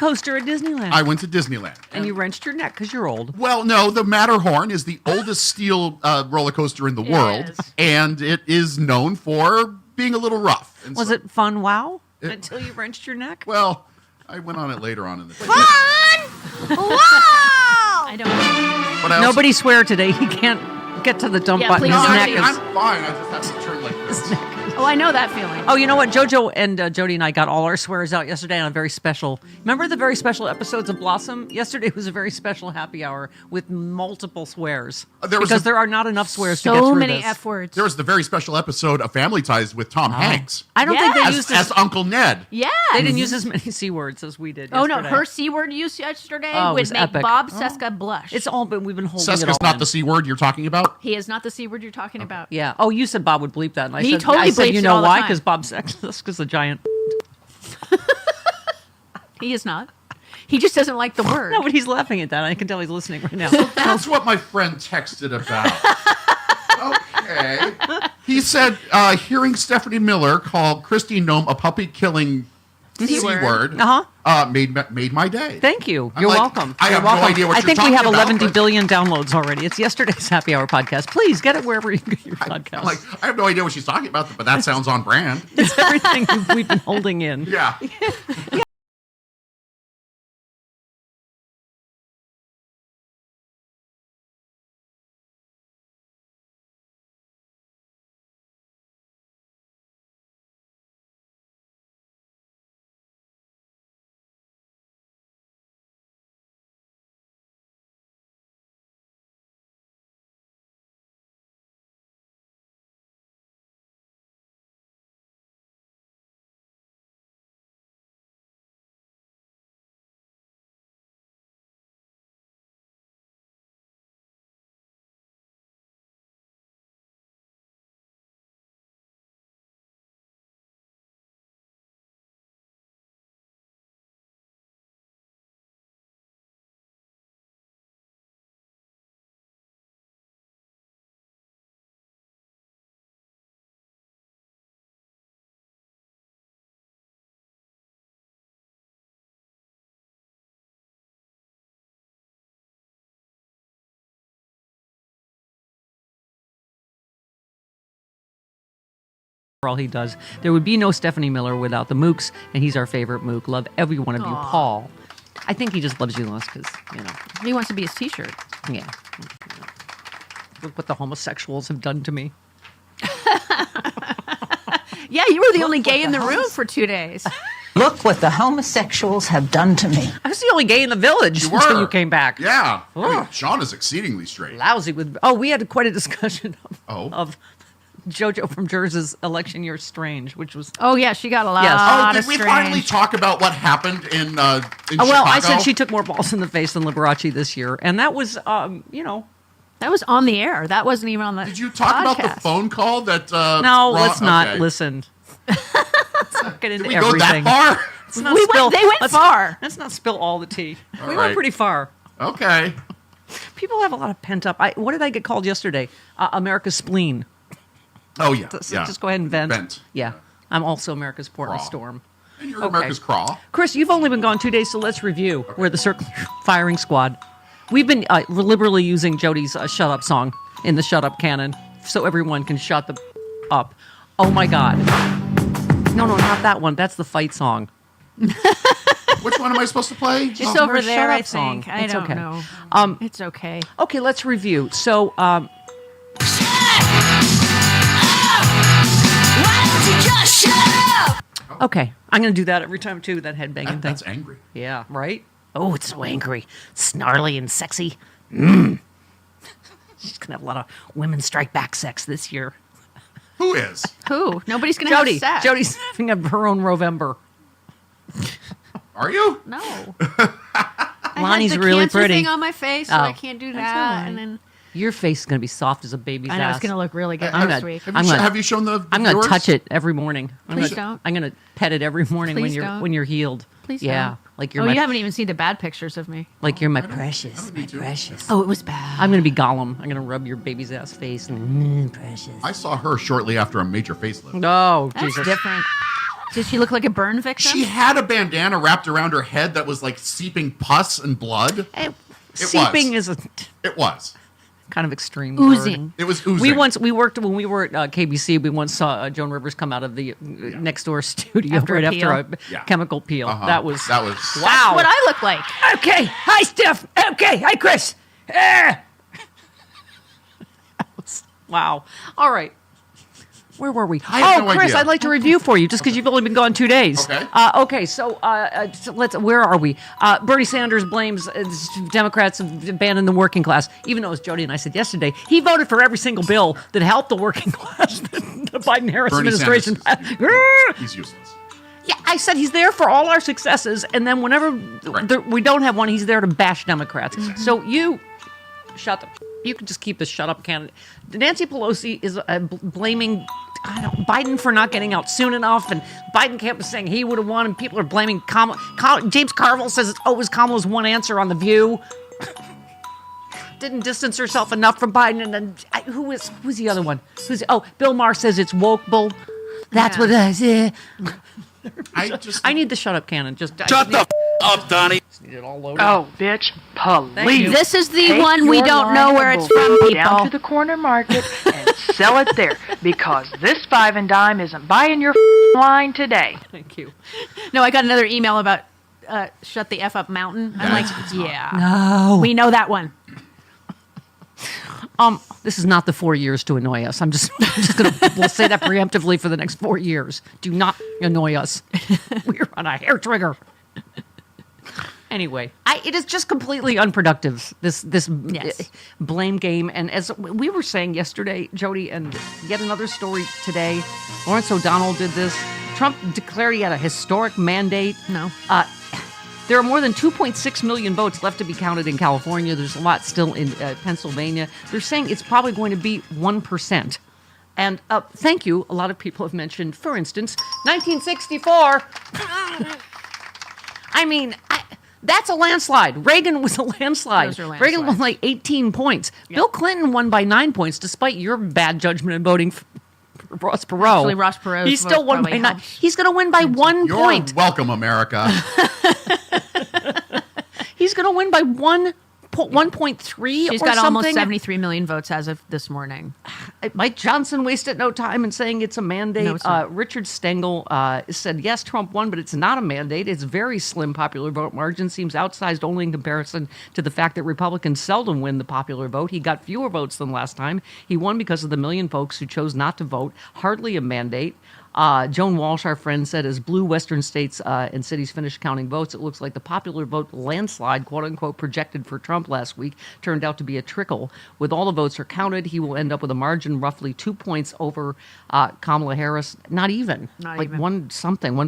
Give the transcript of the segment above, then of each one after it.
roller coaster at Disneyland. I went to Disneyland. And you wrenched your neck because you're old. Well, no, the Matterhorn is the oldest steel roller coaster in the world, and it is known for being a little rough. And Was it fun? Wow! Until you wrenched your neck. Well, I went on it later on in the day. Fun! Wow! I don't know. Nobody swear today. He can't get to the dump button. please His don't. neck is. I'm fine. I just have to turn like this. Oh, I know that feeling. Oh, you know what? JoJo and Jody and I got all our swears out yesterday on a very special. Remember the very special episodes of Blossom? Yesterday was a very special happy hour with multiple swears. Because there are not enough swears to get through So many this. F words. There was the very special episode of Family Ties with Tom Hanks I don't think they as, used as Uncle Ned. Yeah. They didn't use as many C words as we did. Oh no, yesterday. her C word use yesterday Oh, it would was make epic. Bob Seska blush. It's all, but we've been holding it Seska's all not in. the C word you're talking about? He is not the C word you're talking about. Yeah. Oh, you said Bob would bleep that, and I He said, totally I said, bleeps you it know all the why? time. Because Bob Seska's a giant. He is not. He just doesn't like the word. No, but he's laughing at that. I can tell he's listening right now. That's what my friend texted about. Okay. He said, hearing Stephanie Miller call Christy Nome a puppy-killing C word made my day. Thank you. I'm You're like, welcome. I You're have welcome. no idea what I you're think we talking have about, 11 but- billion downloads already. It's yesterday's happy hour podcast. Please get it wherever you get your podcast. I'm like, I have no idea what she's talking about, but that sounds on brand. It's everything we've been holding in. Yeah. All he does. There would be no Stephanie Miller without the Mooks, and he's our favorite Mook. Love every one of you. Paul. I think he just loves you less because, He wants to be his T-shirt. Yeah. Look what the homosexuals have done to me. Yeah, you were the only gay in the room for 2 days. Look what the homosexuals have done to me. I was the only gay in the village You until were. you came back. Yeah. I mean, Sean is exceedingly straight. Lousy with. Oh, we had quite a discussion of JoJo from Jersey's election year strange, which was. Oh yeah, she got a lot. Yes. Oh, of did we strange. finally talk about what happened in Chicago? Well, I said she took more balls in the face than Liberace this year, and that was, That was on the air. That wasn't even on the. Did you talk about the phone call that? No, let's not okay. listen. Let's not get into Did we everything. go that far? Let's not We spill, went- they went far. Let's not spill all the tea. All we right. went pretty far. Okay. People have a lot of pent up. What did I get called yesterday? America's spleen. Oh yeah. So yeah. just go ahead and vent. Vent. Yeah. I'm also America's Portland Craw. Storm. And you're Okay. America's Craw. Chris, you've only been gone 2 days, so let's review. We're the circular firing squad. We've been liberally using Jody's Shut Up song in the Shut Up canon so everyone can shut the up. Oh my God. No, not that one. That's the fight song. Which one am I supposed to play? It's Oh, over her there, Shut I Up song. think. I It's don't okay. know. It's okay. Okay, let's review. So, okay, I'm going to do that every time, too, that headbanging thing. That's angry. Yeah, right? Oh, it's so angry. Snarly and sexy. She's going to have a lot of women strike back sex this year. Who is? Who? Nobody's gonna have sex. Jody's having her own Rovember. Are you? No. Lonnie's I had the really cancer pretty. thing on my face, so Oh. I can't do That's that. all right. And then Your face is going to be soft as a baby's I know ass. it's gonna look really good I'm next gonna- week. Have you shown the I'm going to viewers? touch it every morning. Please don't. I'm going to pet it every morning Please don't. when you're healed. Please yeah, don't. like you're Oh, my you haven't even seen the bad pictures of me. like you're my precious, my precious. Oh, it was bad. I'm going to be Gollum. I'm going to rub your baby's ass face and precious. I saw her shortly after a major facelift. Oh, That's Jesus. different. Did she look like a burn victim? She had a bandana wrapped around her head that was like seeping pus and blood. Seeping was. It was. Kind of extreme. Oozing. It was oozing. When we were at KBC, we once saw Joan Rivers come out of the next door studio After a peel. after a chemical peel. Uh-huh. That was wow. That's what I look like. Okay, hi Steph. Okay, hi Chris. Wow. All right. Where were we? I have no Chris, idea. I'd like to review for you just because you've only been gone 2 days. Okay. So let's. Where are we? Bernie Sanders blames Democrats of abandoning the working class, even though, as Jody and I said yesterday, he voted for every single bill that helped the working class. The Biden-Harris Bernie administration. He's useless. Yeah, I said he's there for all our successes, and then whenever we don't have one, he's there to bash Democrats. Exactly. So you shut up. You can just keep the shut up candidate. Nancy Pelosi is blaming Biden for not getting out soon enough, and Biden camp is saying he would have won, and people are blaming Kamala. James Carville says it was Kamala's one answer on The View. Didn't distance herself enough from Biden, and then who's the other one? Bill Maher says it's wokeable. That's what it is. Yeah. I need the shut up cannon. Shut the up, Donnie. Need it all loaded. Oh, bitch, please. This is the Take one we your don't know line where of it's from, bull down people. to the corner market and sell it there, because this five and dime isn't buying your line today. Thank you. No, I got another email about Shut the F Up Mountain. I'm like, yeah. No. We know that one. This is not the 4 years to annoy us. I'm just going to say that preemptively for the next 4 years. Do not annoy us. We're on a hair trigger. Anyway, it is just completely unproductive, this Yes. blame game. And as we were saying yesterday, Jody, and yet another story today, Lawrence O'Donnell did this. Trump declared he had a historic mandate. No. There are more than 2.6 million votes left to be counted in California. There's a lot still in Pennsylvania. They're saying it's probably going to be 1%. And thank you. A lot of people have mentioned, for instance, 1964. I mean, that's a landslide. Reagan was a landslide. Those are landslides. Reagan won like 18 points. Yep. Bill Clinton won by 9 points, despite your bad judgment in voting for Ross Perot. Actually, Ross Perot's He still vote won by probably 9. helps. He's going to win by 1 You're point. welcome, America. He's going to win by 1.3 She's or got almost something. 73 million votes as of this morning. Mike Johnson wasted no time in saying it's a mandate. No, it's not. Richard Stengel said, yes, Trump won, but it's not a mandate. It's very slim popular vote margin. Seems outsized only in comparison to the fact that Republicans seldom win the popular vote. He got fewer votes than last time. He won because of the million folks who chose not to vote. Hardly a mandate. Joan Walsh, our friend, said as blue western states and cities finished counting votes, it looks like the popular vote landslide, quote unquote, projected for Trump last week turned out to be a trickle. With all the votes are counted, he will end up with a margin roughly 2 points over Kamala Harris. Not even. Not like even. 1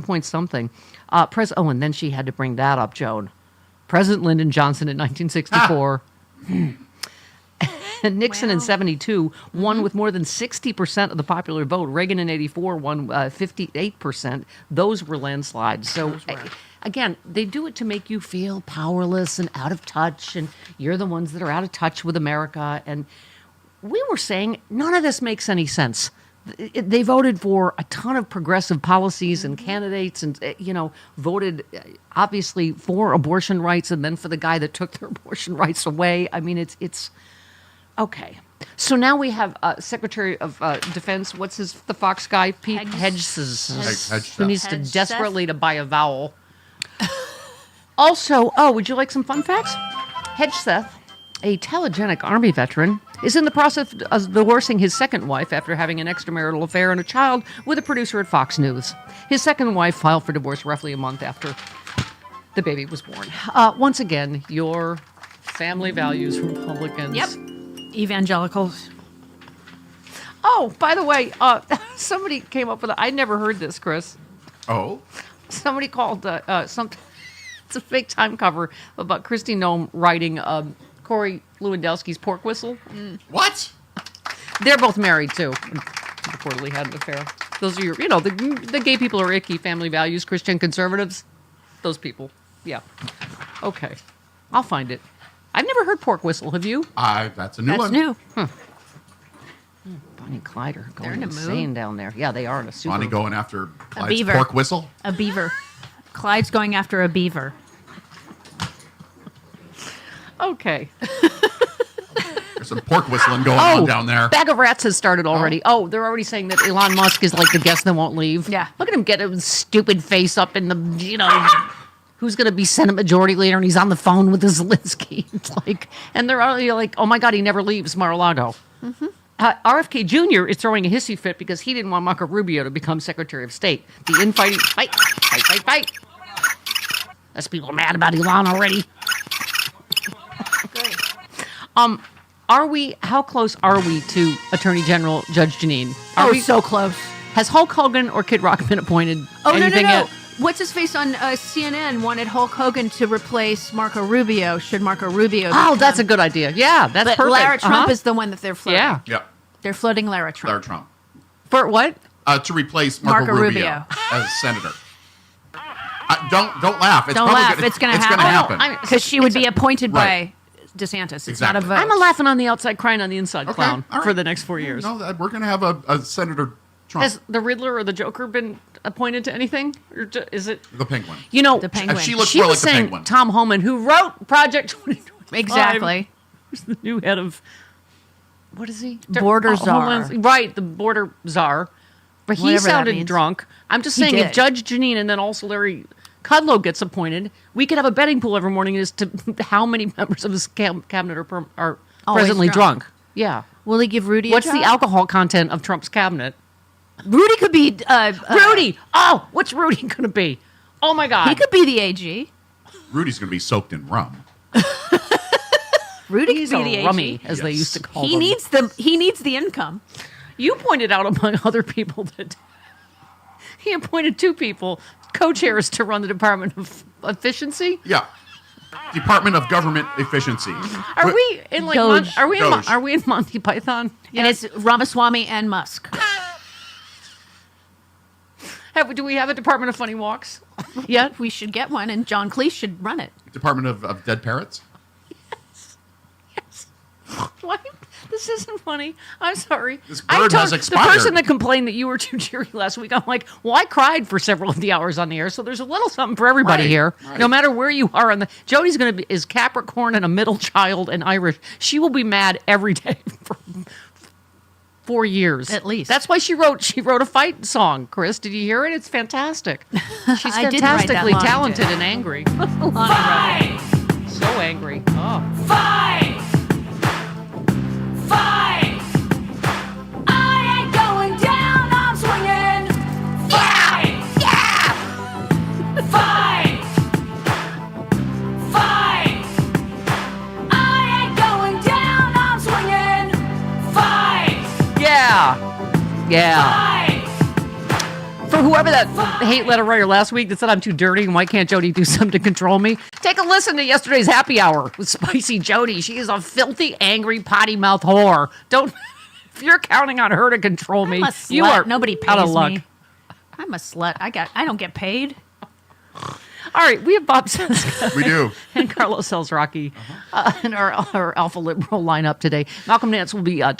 point something. And then she had to bring that up, Joan. President Lyndon Johnson in 1964. Nixon in 72 won with more than 60% of the popular vote. Reagan in 84 won 58%. Those were landslides. So, again, they do it to make you feel powerless and out of touch, and you're the ones that are out of touch with America. And we were saying none of this makes any sense. They voted for a ton of progressive policies and candidates and, voted obviously for abortion rights and then for the guy that took their abortion rights away. I mean, it's okay. So now we have Secretary of Defense. What's the Fox guy? Pete Hegseth, who needs to Hegseth. desperately to buy a vowel. Also, would you like some fun facts? Hegseth, a telegenic Army veteran, is in the process of divorcing his second wife after having an extramarital affair and a child with a producer at Fox News. His second wife filed for divorce roughly a month after the baby was born. Once again, your family values Republicans. Yep. Evangelicals. Oh, by the way, somebody came up with I never heard this, Chris. Oh? Somebody called it's a fake time cover about Kristi Noem writing Corey Lewandowski's pork whistle. What? They're both married too. Reportedly had an affair. Those are your, the gay people are icky. Family values, Christian conservatives. Those people. Yeah. Okay. I'll find it. I've never heard pork whistle. Have you? That's a new That's one. new. Bonnie and Clyde are They're going in a mood. insane down there. Yeah, they are in a super. Bonnie going after Clyde's beaver. pork whistle. A beaver. Clyde's going after a beaver. Okay. There's some pork whistling going on down there. Bag of Rats has started already. Oh, they're already saying that Elon Musk is like the guest that won't leave. Yeah. Look at him get his stupid face up in the, who's going to be Senate Majority Leader, and he's on the phone with Zelensky. It's like, and they're already like, oh my God, he never leaves Mar-a-Lago. Mm-hmm. RFK Jr. is throwing a hissy fit because he didn't want Marco Rubio to become Secretary of State. The infighting, fight. Us people are mad about Elon already. How close are we to Attorney General Judge Janine? Are we so close. Has Hulk Hogan or Kid Rock been appointed? Oh, anything no. yet? What's his face on CNN wanted Hulk Hogan to replace Marco Rubio. Should Marco Rubio? Oh, that's a good idea. Yeah, that's But perfect. Lara Trump is the one that they're floating. Yeah. Yeah. They're floating Lara Trump. Larry Trump. For what? To replace Marco Rubio as senator. Don't laugh. It's Don't probably laugh. Gonna, it's going to It's going to happen. happen. Because she would be appointed Right. by DeSantis. It's Exactly. not a vote. I'm a laughing on the outside, crying on the inside clown all right. for the next 4 years. No, we're going to have a Senator Trump. Has the Riddler or the Joker been appointed to anything? Or is it? The Penguin. The Penguin. She looks She more was like the saying Penguin. Tom Homan, who wrote Project 2025. Exactly. Who's the new head of, what is he? Border czar. Right, the border czar. But he Whatever that sounded means. drunk. I'm just He saying, if did. Judge Janine and then also Larry Kudlow gets appointed, we could have a betting pool every morning as to how many members of his cabinet are Always presently drunk. drunk. Yeah. Will he give Rudy What's a the job? alcohol content of Trump's cabinet? Rudy could be... Rudy! Oh, what's Rudy going to be? Oh, my God. He could be the AG. Rudy's going to be soaked in rum. Rudy He's could a be the AG. rummy, as they Yes. used to call He them. needs the income. You pointed out, among other people, that he appointed 2 people, co-chairs, to run the Department of Efficiency. Yeah. Department of Government Efficiency. Are we in like Doge. Doge. are we in Monty Python? And it's Ramaswamy and Musk. Do we have a Department of Funny Walks yet? We should get one, and John Cleese should run it. Department of Dead Parrots. Yes. Why? This isn't funny. I'm sorry. This bird has The expired. person that complained that you were too cheery last week, I'm like, well, I cried for several of the hours on the air, so there's a little something for everybody Right, here. right. No matter where you are on the. Jody's going to be is Capricorn and a middle child and Irish. She will be mad every day for 4 years At least. That's why she wrote a fight song. Chris, did you hear it? It's fantastic. She's I did write that fantastically line, talented too. and angry. Lonnie So angry. Oh. Fight! I ain't going down, I'm swinging! Fight! Yeah! Fight! I ain't going down, I'm swinging! Fight! Yeah. For whoever that hate letter writer last week that said I'm too dirty and why can't Jody do something to control me, take a listen to yesterday's happy hour with Spicy Jody. She is a filthy, angry, potty mouth whore. Don't. If you're counting on her to control me, I'm a slut. you are Nobody pays out of luck. me. I'm a slut. I don't get paid. All right, we have Bob Senska We do. and Carlos Elsraki in our Alpha Liberal lineup today. Malcolm Nance will be tomorrow.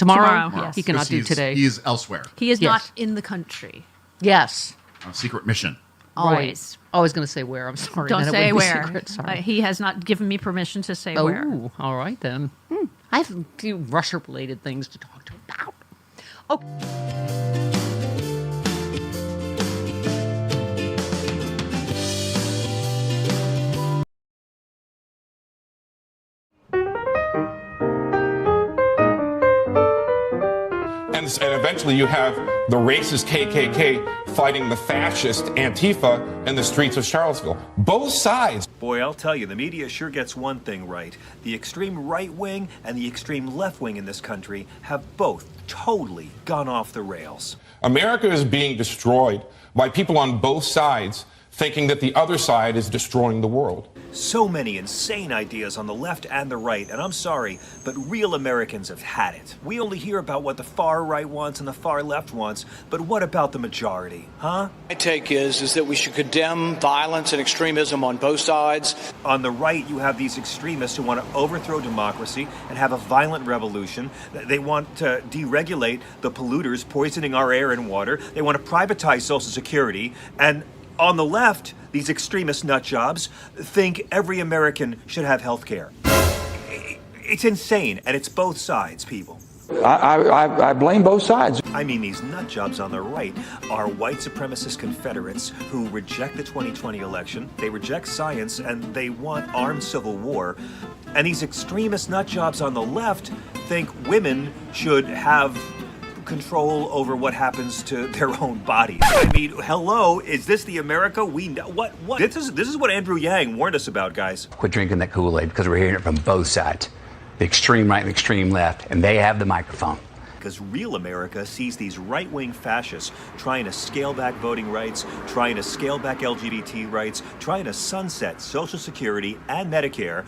Tomorrow, yes. He cannot do today. He is elsewhere. He is Yes. not in the country. Yes. On a secret mission. Always. Right. I was going to say where. I'm sorry. Don't Then it say would be where. secret. Sorry. He has not given me permission to say where. Oh, all right then. I have a few Russia-related things to talk to him about. Oh. And eventually you have the racist KKK fighting the fascist Antifa in the streets of Charlottesville. Both sides. Boy, I'll tell you, the media sure gets one thing right. The extreme right wing and the extreme left wing in this country have both totally gone off the rails. America is being destroyed by people on both sides thinking that the other side is destroying the world. So many insane ideas on the left and the right, and I'm sorry, but real Americans have had it. We only hear about what the far right wants and the far left wants, but what about the majority, huh? My take is that we should condemn violence and extremism on both sides. On the right, you have these extremists who want to overthrow democracy and have a violent revolution. They want to deregulate the polluters poisoning our air and water. They want to privatize Social Security. And on the left, these extremist nutjobs think every American should have health care. It's insane, and it's both sides, people. I blame both sides. I mean, these nutjobs on the right are white supremacist Confederates who reject the 2020 election, they reject science, and they want armed civil war. And these extremist nutjobs on the left think women should have control over what happens to their own bodies. I mean, hello, is this the America we know? What? This is what Andrew Yang warned us about, guys. Quit drinking that Kool-Aid because we're hearing it from both sides. The extreme right and the extreme left, and they have the microphone. Because real America sees these right-wing fascists trying to scale back voting rights, trying to scale back LGBT rights, trying to sunset Social Security and Medicare.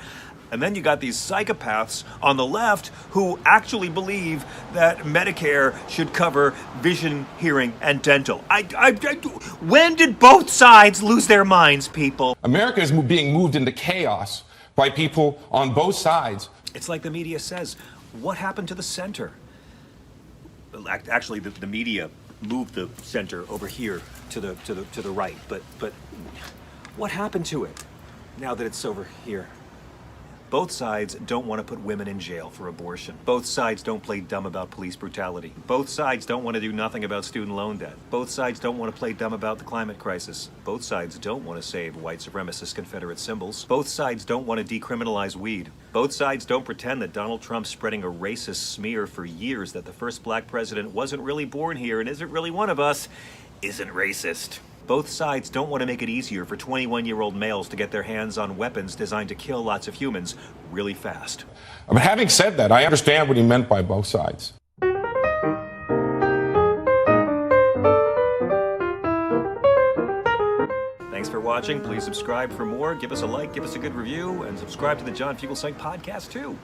And then you got these psychopaths on the left who actually believe that Medicare should cover vision, hearing, and dental. When did both sides lose their minds, people? America is being moved into chaos by people on both sides. It's like the media says, what happened to the center? Actually, the media moved the center over here to the right, but what happened to it now that it's over here? Both sides don't want to put women in jail for abortion. Both sides don't play dumb about police brutality. Both sides don't want to do nothing about student loan debt. Both sides don't want to play dumb about the climate crisis. Both sides don't want to save white supremacist Confederate symbols. Both sides don't want to decriminalize weed. Both sides don't pretend that Donald Trump's spreading a racist smear for years that the first black president wasn't really born here and isn't really one of us, isn't racist. Both sides don't want to make it easier for 21-year-old males to get their hands on weapons designed to kill lots of humans really fast. But having said that, I understand what he meant by both sides. Thanks for watching. Please subscribe for more. Give us a like, give us a good review, and subscribe to the John Fugelsang podcast too.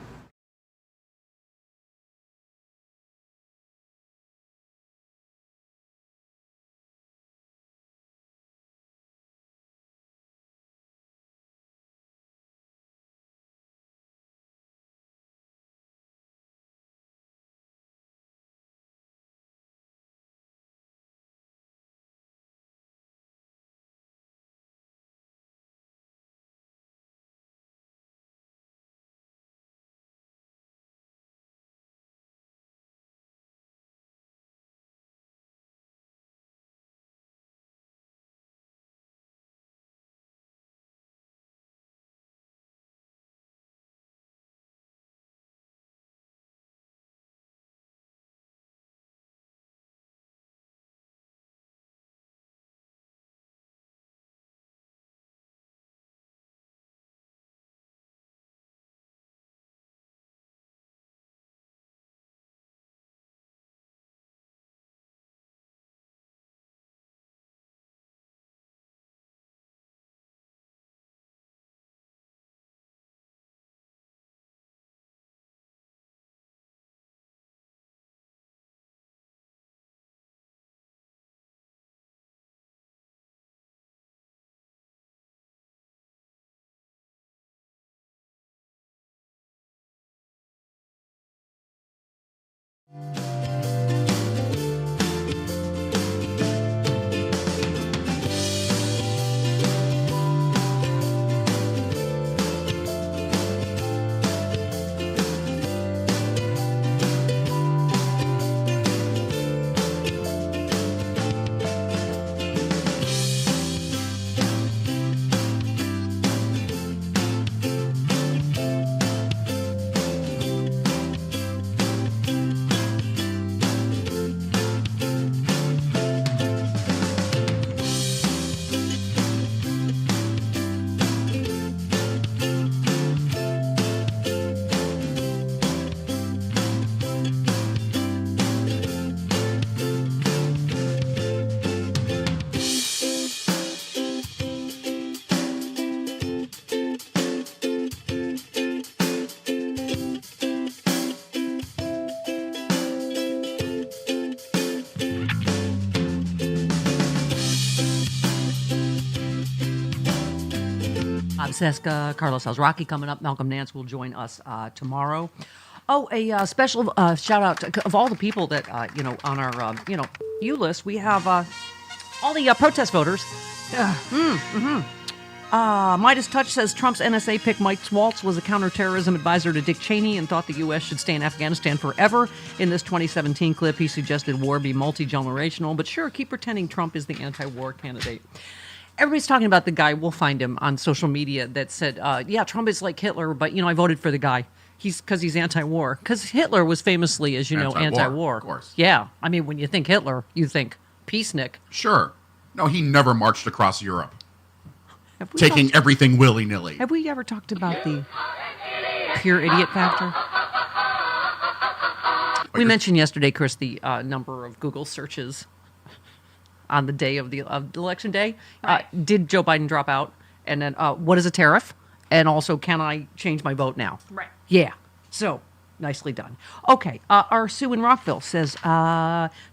Seska, Carlos Alzraki coming up. Malcolm Nance will join us tomorrow. Oh, a special shout out of all the people that, on our, U list. We have all the protest voters. Midas Touch says Trump's NSA pick Mike Waltz was a counterterrorism advisor to Dick Cheney and thought the U.S. should stay in Afghanistan forever. In this 2017 clip, he suggested war be multi-generational, but sure, keep pretending Trump is the anti-war candidate. Everybody's talking about the guy, we'll find him on social media, that said, Trump is like Hitler, but, I voted for the guy. Because he's anti-war. Because Hitler was famously, as you know, anti-war. Of course. Yeah. I mean, when you think Hitler, you think peacenik. Sure. No, he never marched across Europe, taking everything willy-nilly. Have we ever talked about the pure idiot factor? We mentioned yesterday, Chris, the number of Google searches on the day of the election day. Right. Did Joe Biden drop out? And then what is a tariff? And also, can I change my vote now? Right. Yeah. So, nicely done. Okay. Our Sue in Rockville says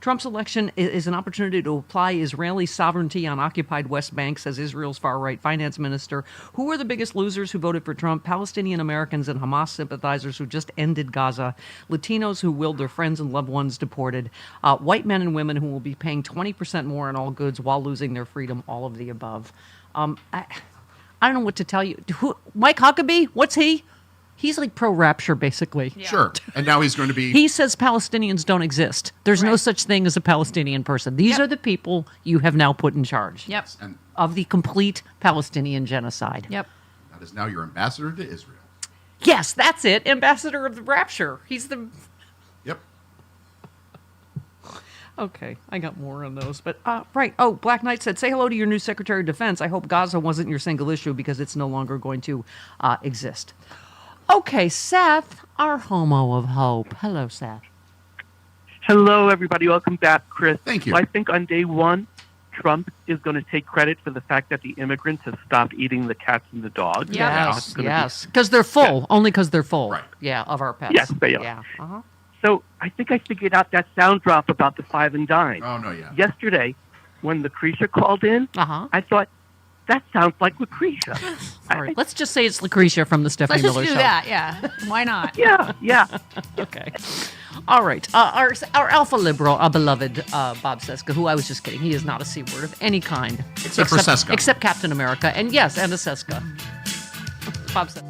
Trump's election is an opportunity to apply Israeli sovereignty on occupied West Bank, says Israel's far-right finance minister. Who are the biggest losers who voted for Trump? Palestinian Americans and Hamas sympathizers who just ended Gaza. Latinos who willed their friends and loved ones deported. White men and women who will be paying 20% more on all goods while losing their freedom. All of the above. I don't know what to tell you. Mike Huckabee? What's he? He's like pro-rapture, basically. Yeah. Sure. And now he's going to be... He says Palestinians don't exist. There's no such thing as a Palestinian person. These are the people you have now put in charge of the complete Palestinian genocide. Yep. That is now your ambassador to Israel. Yes, that's it. Ambassador of the rapture. He's the... Yep. Okay, I got more on those. But, right. Oh, Black Knight said, say hello to your new Secretary of Defense. I hope Gaza wasn't your single issue because it's no longer going to exist. Okay, Seth, our homo of hope. Hello, Seth. Hello, everybody. Welcome back, Chris. Thank you. Well, I think on day one, Trump is going to take credit for the fact that the immigrants have stopped eating the cats and the dogs. Yes, because they're full. Only because they're full. Right. Yeah, of our pets. Yes, they are. Yeah. Uh-huh. So I think I figured out that sound drop about the 5 and dime. Oh, no, yeah. Yesterday, when Lucretia called in, I thought, that sounds like Lucretia. All right, let's just say it's Lucretia from the Stephanie Let's Miller just Show. do that, yeah. Why not? Yeah. Okay. All right. Our alpha liberal, our beloved Bob Seska, who I was just kidding. He is not a C word of any kind. Except for Seska. Except Captain America. And yes, and a Seska. Bob Seska.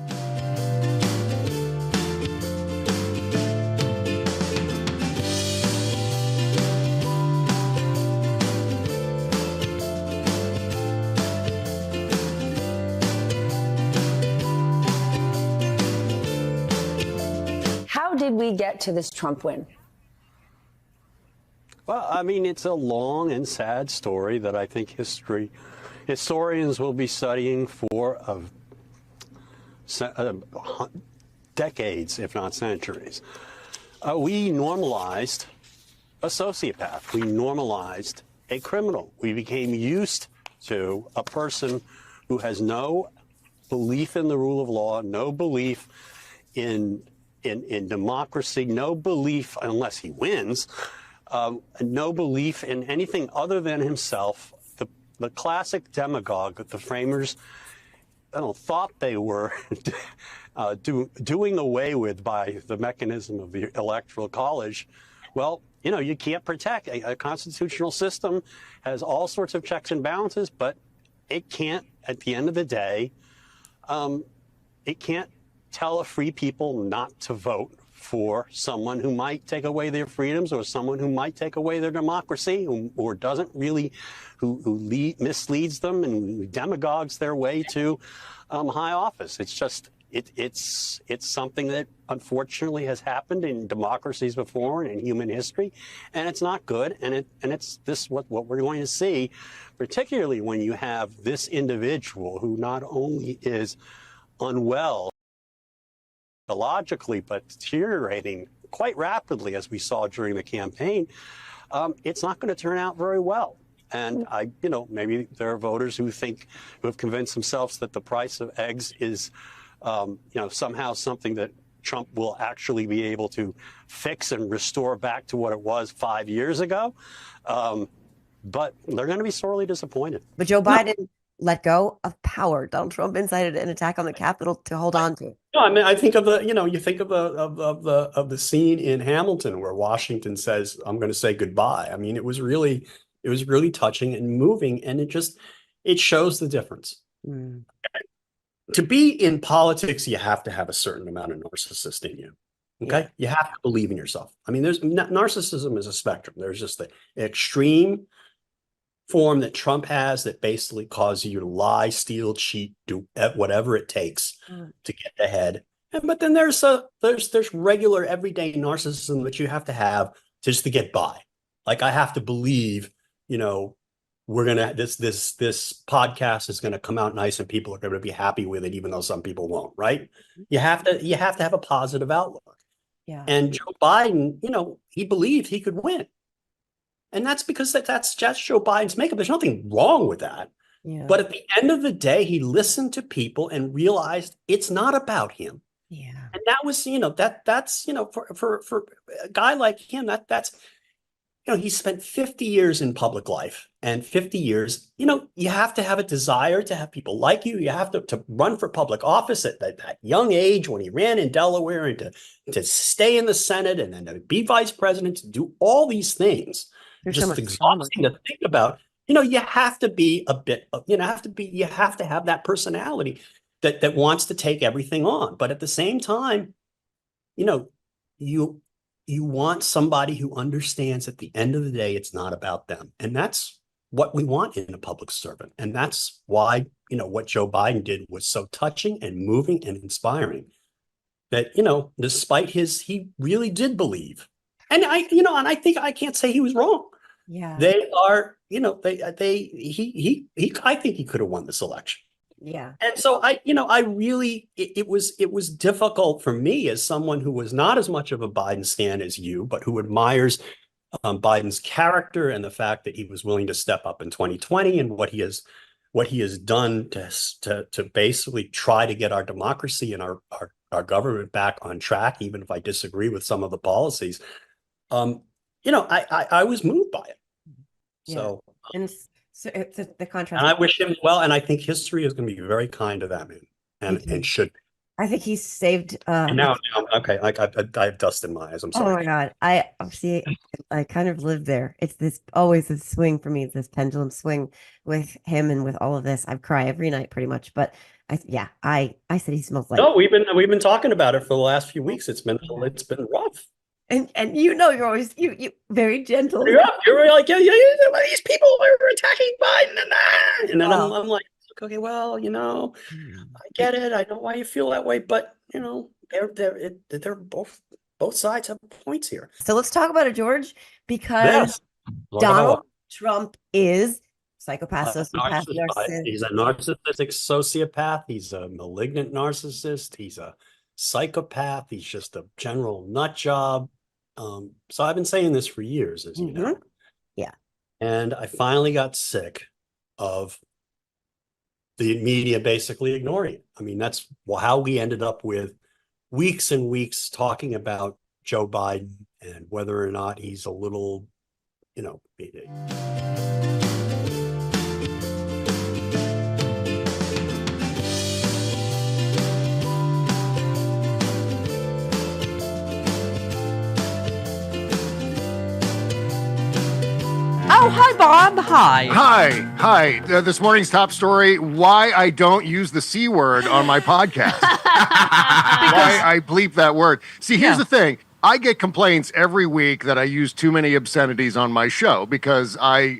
How did we get to this Trump win? Well, I mean, it's a long and sad story that I think historians will be studying for decades, if not centuries. We normalized a sociopath. We normalized a criminal. We became used to a person who has no belief in the rule of law, no belief in democracy, no belief, unless he wins, no belief in anything other than himself. The classic demagogue that the framers thought they were doing away with by the mechanism of the Electoral College. Well, you can't protect. A constitutional system has all sorts of checks and balances, but it can't, at the end of the day, it can't tell a free people not to vote for someone who might take away their freedoms or someone who might take away their democracy or doesn't really, who misleads them and who demagogues their way to high office. It's just, it's something that unfortunately has happened in democracies before and in human history, and it's not good. And it's what we're going to see, particularly when you have this individual who not only is unwell logically, but deteriorating quite rapidly, as we saw during the campaign. It's not going to turn out very well. And maybe there are voters who have convinced themselves that the price of eggs is, somehow something that Trump will actually be able to fix and restore back to what it was 5 years ago. But they're going to be sorely disappointed. But Joe Biden let go of power. Donald Trump incited an attack on the Capitol to hold on to. No, I mean, I think of you think of the scene in Hamilton where Washington says, "I'm going to say goodbye." I mean, it was really touching and moving, and it shows the difference. To be in politics, you have to have a certain amount of narcissist in you. Okay, you have to believe in yourself. I mean, narcissism is a spectrum. There's just the extreme form that Trump has that basically causes you to lie, steal, cheat, do whatever it takes to get ahead. But then there's regular everyday narcissism that you have to have just to get by. Like, I have to believe, we're gonna this podcast is gonna come out nice and people are gonna be happy with it, even though some people won't. Right? You have to have a positive outlook. Yeah. And Joe Biden, he believed he could win. And that's because that's just Joe Biden's makeup. There's nothing wrong with that. Yeah. But at the end of the day, he listened to people and realized it's not about him. Yeah. And that was, that's for a guy like him, that's he spent 50 years in public life, and 50 years, you have to have a desire to have people like you. You have to run for public office at that young age when he ran in Delaware, and to stay in the Senate, and then to be vice president, to do all these things. There's just exhausting to think about. You have to be a bit, you have to have that personality that wants to take everything on. But at the same time, you want somebody who understands at the end of the day, it's not about them. And that's what we want in a public servant. And that's why, what Joe Biden did was so touching and moving and inspiring that, despite he really did believe. And I think I can't say he was wrong. Yeah. They are, I think he could have won this election. Yeah. And so it was difficult for me as someone who was not as much of a Biden stan as you, but who admires Biden's character and the fact that he was willing to step up in 2020 and what he has done to basically try to get our democracy and our government back on track, even if I disagree with some of the policies. I was moved by it. Yeah. So it's the contrast. And I wish him well, and I think history is going to be very kind to that man, and should. I think he's saved. And now, okay, like I have dust in my eyes. I'm sorry. Oh my God, I kind of live there. It's always a swing for me. It's this pendulum swing with him and with all of this. I cry every night pretty much, but I said he smells like. No, we've been talking about it for the last few weeks. It's been rough. And you're always you very gentle. You're like, these people are attacking Biden and then I'm like, okay, well, I get it. I know why you feel that way, but they're both sides have points here. So let's talk about it, George, because Donald Trump is psychopath, sociopath, narcissist. He's a narcissistic sociopath. He's a malignant narcissist. He's a psychopath. He's just a general nut job. So I've been saying this for years, as you know. Yeah. And I finally got sick of the media basically ignoring it. I mean, that's how we ended up with weeks and weeks talking about Joe Biden and whether or not he's a little, Oh, hi, Bob. Hi. Hi. This morning's top story, why I don't use the C word on my podcast. Why I bleep that word. See, here's the thing. I get complaints every week that I use too many obscenities on my show because I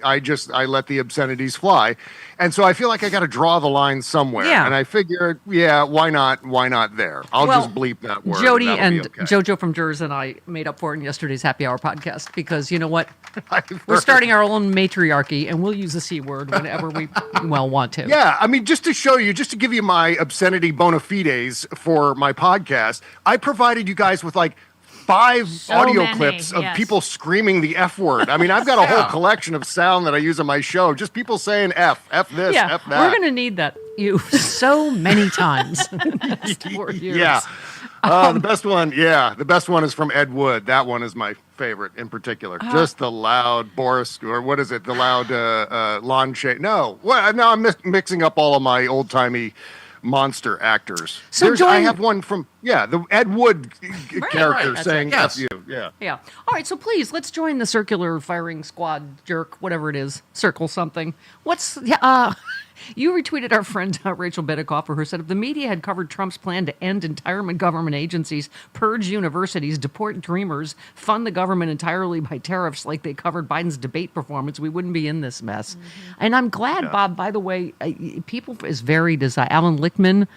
let the obscenities fly. And so I feel like I got to draw the line somewhere. Yeah. And I figured, why not there? I'll just bleep that word. Jody and JoJo from Jers and I made up for it in yesterday's Happy Hour podcast because you know what? We're starting our own matriarchy and we'll use the C word whenever we want to. Yeah, I mean, just to give you my obscenity bona fides for my podcast, I provided you guys with 5 audio clips of people screaming the F word. I mean, I've got a whole collection of sound that I use on my show. Just people saying F this, F that. We're going to need that so many times in the next 4 years. Yeah. The best one is from Ed Wood. That one is my favorite in particular? Just the loud Boris, or what is it? The loud lawn shade? No, no, I'm mixing up all of my old timey monster actors. So I have one from the Ed Wood character saying Yes. F you. Yeah. Yeah. All right. So please, let's join the circular firing squad jerk, whatever it is. Circle something. You retweeted our friend Rachel Bedikofer, who said if the media had covered Trump's plan to end entire government agencies, purge universities, deport dreamers, fund the government entirely by tariffs like they covered Biden's debate performance, we wouldn't be in this mess. And I'm glad, Bob, by the way, people is very Alan Lichtman,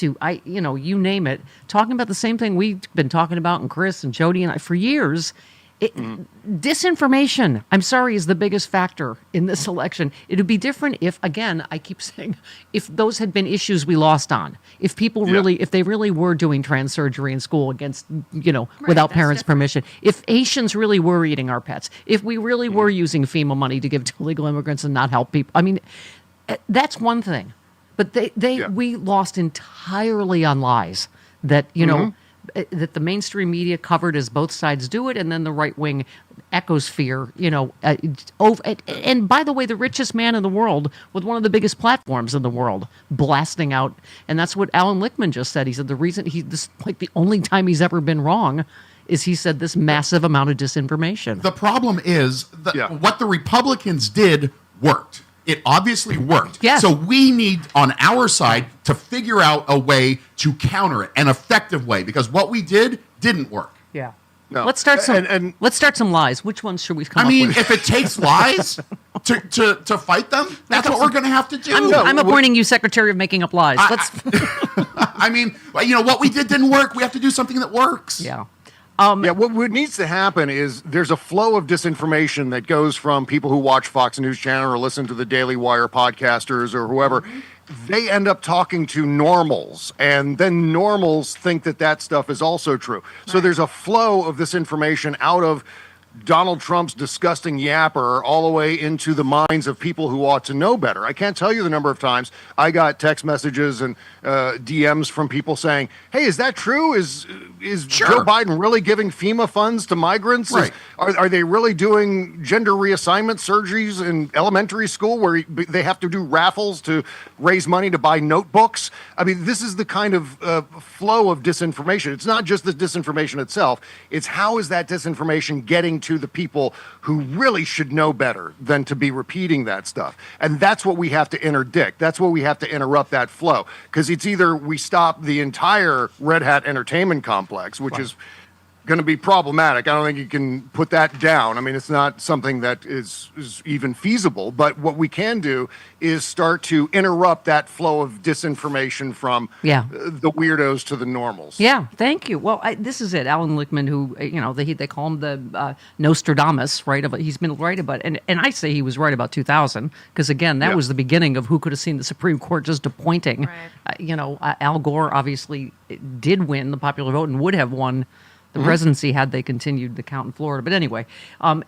you name it, talking about the same thing we've been talking about, and Chris and Jody and I for years. Disinformation, I'm sorry, is the biggest factor in this election. It would be different if, again, I keep saying, if those had been issues we lost on, if people if they really were doing trans surgery in school against, without parents' permission, if Haitians really were eating our pets, if we really were using FEMA money to give to illegal immigrants and not help people. I mean, that's one thing. But we lost entirely on lies that, that the mainstream media covered as both sides do it, and then the right wing ecosphere, and by the way, the richest man in the world with one of the biggest platforms in the world blasting out, and that's what Alan Lichtman just said. He said the reason the only time he's ever been wrong is he said this massive amount of disinformation. The problem is what the Republicans did worked. It obviously worked. Yeah. So we need, on our side, to figure out a way to counter it, an effective way, because what we did didn't work. Yeah. No. Let's start some lies. Which ones should we come up with? If it takes lies to fight them, that's what we're going to have to do. I'm appointing you Secretary of Making Up Lies. What we did didn't work. We have to do something that works. Yeah. What needs to happen is there's a flow of disinformation that goes from people who watch Fox News Channel or listen to the Daily Wire podcasters or whoever. They end up talking to normals, and then normals think that stuff is also true. So there's a flow of this information out of Donald Trump's disgusting yapper all the way into the minds of people who ought to know better. I can't tell you the number of times I got text messages and DMs from people saying, hey, is that true? Is Joe Biden really giving FEMA funds to migrants? Right. Are they really doing gender reassignment surgeries in elementary school where they have to do raffles to raise money to buy notebooks? I mean, this is the kind of flow of disinformation. It's not just the disinformation itself. It's how is that disinformation getting to the people who really should know better than to be repeating that stuff. And that's what we have to interdict. That's what we have to interrupt that flow. Because it's either we stop the entire Red Hat entertainment complex, which is going to be problematic. I don't think you can put that down. I mean, it's not something that is even feasible. But what we can do is start to interrupt that flow of disinformation from the weirdos to the normals. Yeah, thank you. Well, this is it. Alan Lichtman, who, they call him the Nostradamus, right? He's been right about, and I say he was right about 2000, because, again, that was the beginning of who could have seen the Supreme Court just appointing. Right. Al Gore obviously did win the popular vote and would have won the presidency had they continued the count in Florida. But anyway,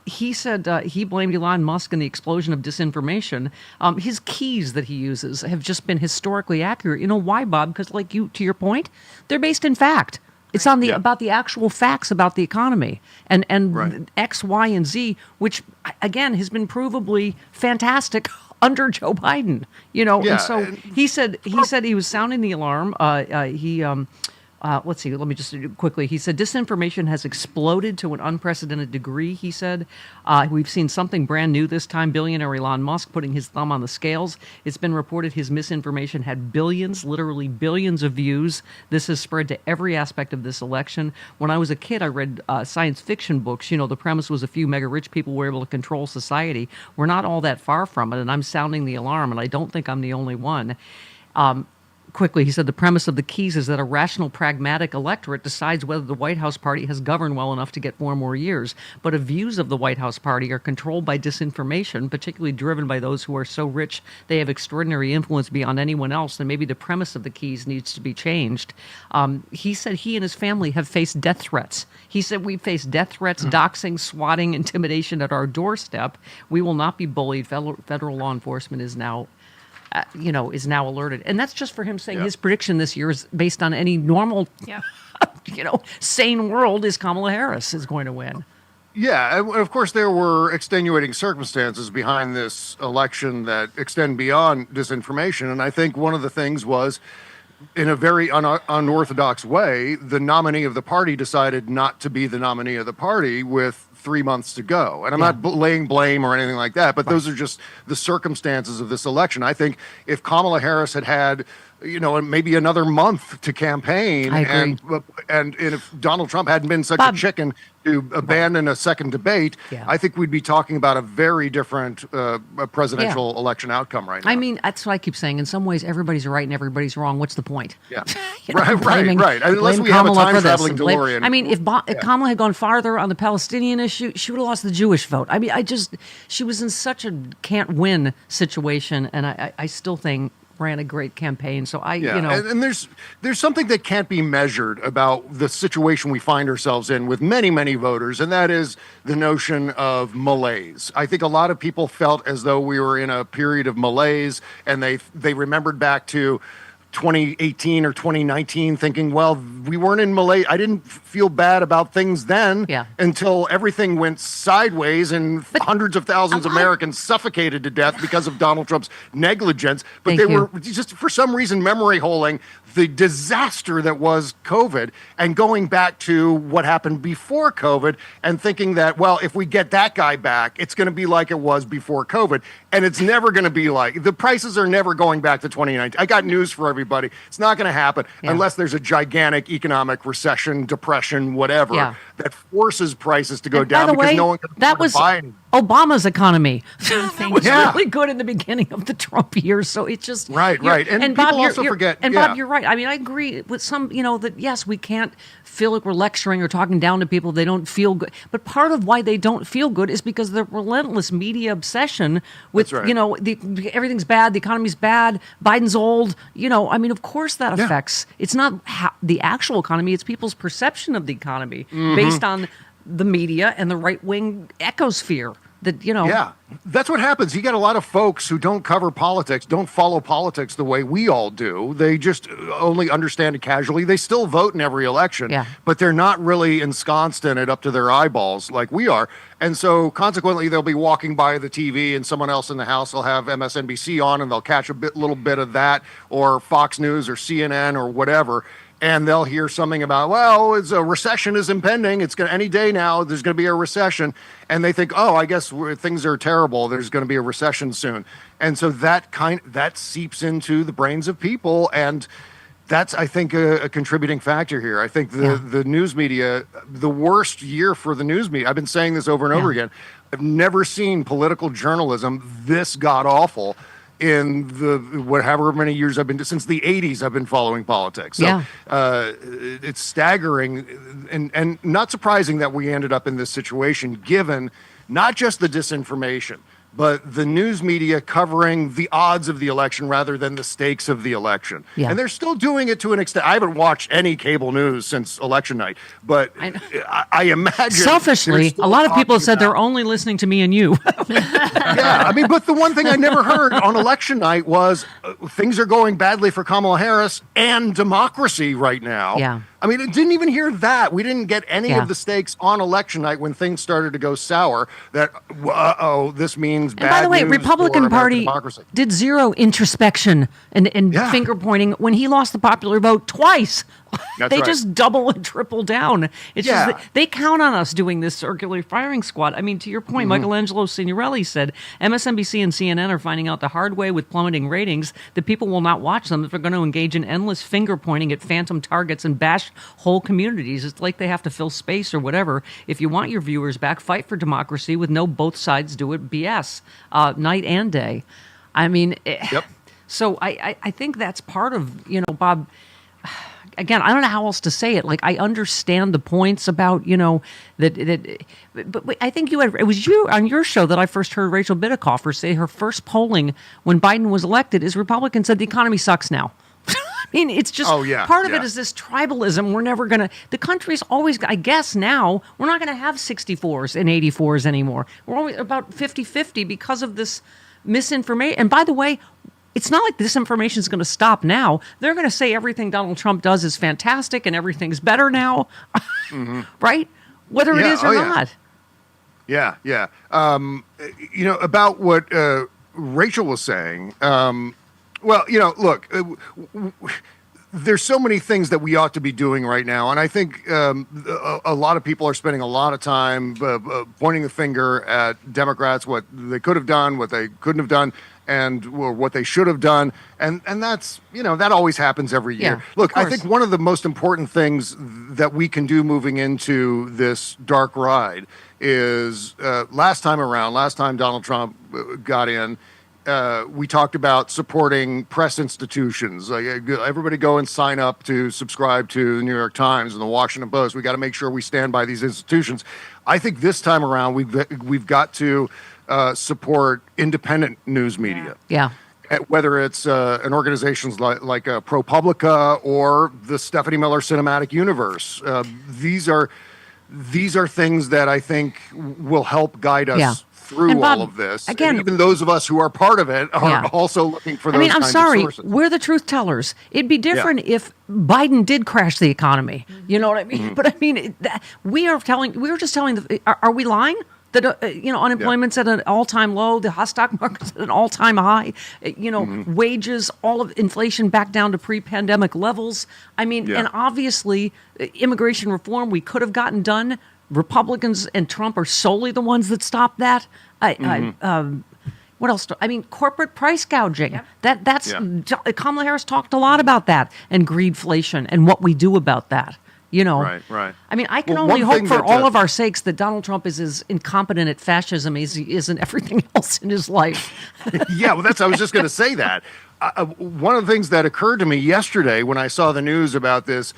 he said he blamed Elon Musk and the explosion of disinformation. His keys that he uses have just been historically accurate. You know why, Bob? Because, to your point, they're based in fact. It's on about the actual facts about the economy and X, Y, and Z, which again has been provably fantastic under Joe Biden. And so he said he was sounding the alarm. Let's see, let me just do quickly. He said, disinformation has exploded to an unprecedented degree, he said. We've seen something brand new this time, billionaire Elon Musk putting his thumb on the scales. It's been reported his misinformation had billions, literally billions of views. This has spread to every aspect of this election. When I was a kid, I read science fiction books. The premise was a few mega-rich people were able to control society. We're not all that far from it, and I'm sounding the alarm, and I don't think I'm the only one. Quickly, he said the premise of the keys is that a rational, pragmatic electorate decides whether the White House party has governed well enough to get 4 more years. But if views of the White House party are controlled by disinformation, particularly driven by those who are so rich they have extraordinary influence beyond anyone else, then maybe the premise of the keys needs to be changed. He said he and his family have faced death threats. He said we've faced death threats, doxing, swatting, intimidation at our doorstep. We will not be bullied. Federal law enforcement is now alerted. And that's just for him saying his prediction this year is based on any normal sane world is Kamala Harris is going to win. Yeah, and of course there were extenuating circumstances behind this election that extend beyond disinformation, and I think one of the things was, in a very unorthodox way, the nominee of the party decided not to be the nominee of the party with 3 months to go. And I'm not laying blame or anything like that, but those are just the circumstances of this election. I think if Kamala Harris had maybe another month to campaign, and if Donald Trump hadn't been such a chicken to abandon a second debate, I think we'd be talking about a very different presidential election outcome right now. I mean, that's what I keep saying. In some ways, everybody's right and everybody's wrong. What's the point? Yeah, right. Unless we have a time-traveling DeLorean. I mean, if Kamala had gone farther on the Palestinian issue, she would have lost the Jewish vote. I mean, she was in such a can't-win situation, and I still think ran a great campaign. So and there's something that can't be measured about the situation we find ourselves in with many, many voters, and that is the notion of malaise. I think a lot of people felt as though we were in a period of malaise, and they remembered back to 2018 or 2019 thinking, well, we weren't in malaise. I didn't feel bad about things then until everything went sideways and hundreds of thousands of Americans suffocated to death because of Donald Trump's negligence. But they were just, for some reason, memory holing the disaster that was COVID and going back to what happened before COVID and thinking that, well, if we get that guy back, it's going to be like it was before COVID. And it's never going to be like, the prices are never going back to 2019. I got news for everybody. It's not going to happen unless there's a gigantic economic recession, depression, whatever, that forces prices to go down because no one can afford to buy anything. Obama's economy was really good in the beginning of the Trump years. So it's just right. And Bob, people also forget. And Bob, you're right. I mean, I agree with some. That yes, we can't feel like we're lecturing or talking down to people. They don't feel good. But part of why they don't feel good is because of the relentless media obsession with everything's bad, the economy's bad, Biden's old. I mean, of course that affects. It's not the actual economy; it's people's perception of the economy based on the media and the right-wing ecosphere that, Yeah, that's what happens. You get a lot of folks who don't cover politics, don't follow politics the way we all do. They just only understand it casually. They still vote in every election, but they're not really ensconced in it up to their eyeballs like we are. And so consequently, they'll be walking by the TV and someone else in the house will have MSNBC on and they'll catch a little bit of that, or Fox News or CNN or whatever. And they'll hear something about, well, it's a recession is impending. It's going to any day now. There's going to be a recession, and they think, oh, I guess things are terrible. There's going to be a recession soon, and so that seeps into the brains of people, and that's, I think, a contributing factor here. I think the news media, the worst year for the news media. I've been saying this over and over again. I've never seen political journalism this god awful. In the however many years I've been, since the 80s, I've been following politics. So it's staggering and not surprising that we ended up in this situation, given not just the disinformation, but the news media covering the odds of the election rather than the stakes of the election. Yeah. And they're still doing it to an extent. I haven't watched any cable news since election night, but I imagine... Selfishly, a lot of people said they're only listening to me and you. Yeah, I mean, but the one thing I never heard on election night was things are going badly for Kamala Harris and democracy right now. Yeah. I mean, it didn't even hear that. We didn't get any of the stakes on election night when things started to go sour. That, this means bad news. By the way, Republican Party did zero introspection and finger pointing when he lost the popular vote twice. They just double and triple down. It's just they count on us doing this circular firing squad. I mean, to your point, Michelangelo Signorelli said MSNBC and CNN are finding out the hard way with plummeting ratings that people will not watch them if they're going to engage in endless finger pointing at phantom targets and bash whole communities. It's like they have to fill space or whatever. If you want your viewers back, fight for democracy with no both sides do it BS night and day. I mean, so I think that's part of, Bob. Again, I don't know how else to say it. Like, I understand the points about, but I think it was you on your show that I first heard Rachel Bidikofer say her first polling when Biden was elected is Republicans said the economy sucks now. I mean, it's just part of it is this tribalism. We're never going to, the country's always, I guess now, we're not going to have 64s and 84s anymore. We're always about 50-50 because of this misinformation. And by the way, it's not like this information is going to stop now. They're going to say everything Donald Trump does is fantastic and everything's better now, right? Whether it is or not. Yeah, yeah. About what Rachel was saying. Look, there's so many things that we ought to be doing right now. And I think a lot of people are spending a lot of time pointing the finger at Democrats, what they could have done, what they couldn't have done, and what they should have done. And that's, that always happens every year. Yeah, Look, I think one of the most important things that we can do moving into this dark ride is last time Donald Trump got in, we talked about supporting press institutions. Like, everybody go and sign up to subscribe to the New York Times and the Washington Post. We got to make sure we stand by these institutions. I think this time around we've got to support independent news media. Yeah. Whether it's an organization like ProPublica or the Stephanie Miller Cinematic Universe. These are things that I think will help guide us through Bob, all of this. Again, and even those of us who are part of it are also looking for those kinds of sources. We're the truth tellers. It'd be different if Biden did crash the economy. You know what I mean? But I mean, we are just telling, are we lying? That unemployment's at an all-time low, the stock market's at an all-time high, wages, all of inflation back down to pre-pandemic levels. I mean, and obviously immigration reform we could have gotten done. Republicans and Trump are solely the ones that stopped that. What else? Corporate price gouging. That's Kamala Harris talked a lot about that, and greedflation and what we do about that. Right. I mean, I can only hope for all of our sakes that Donald Trump is as incompetent at fascism as he is in everything else in his life. I was just going to say that. One of the things that occurred to me yesterday when I saw the news about this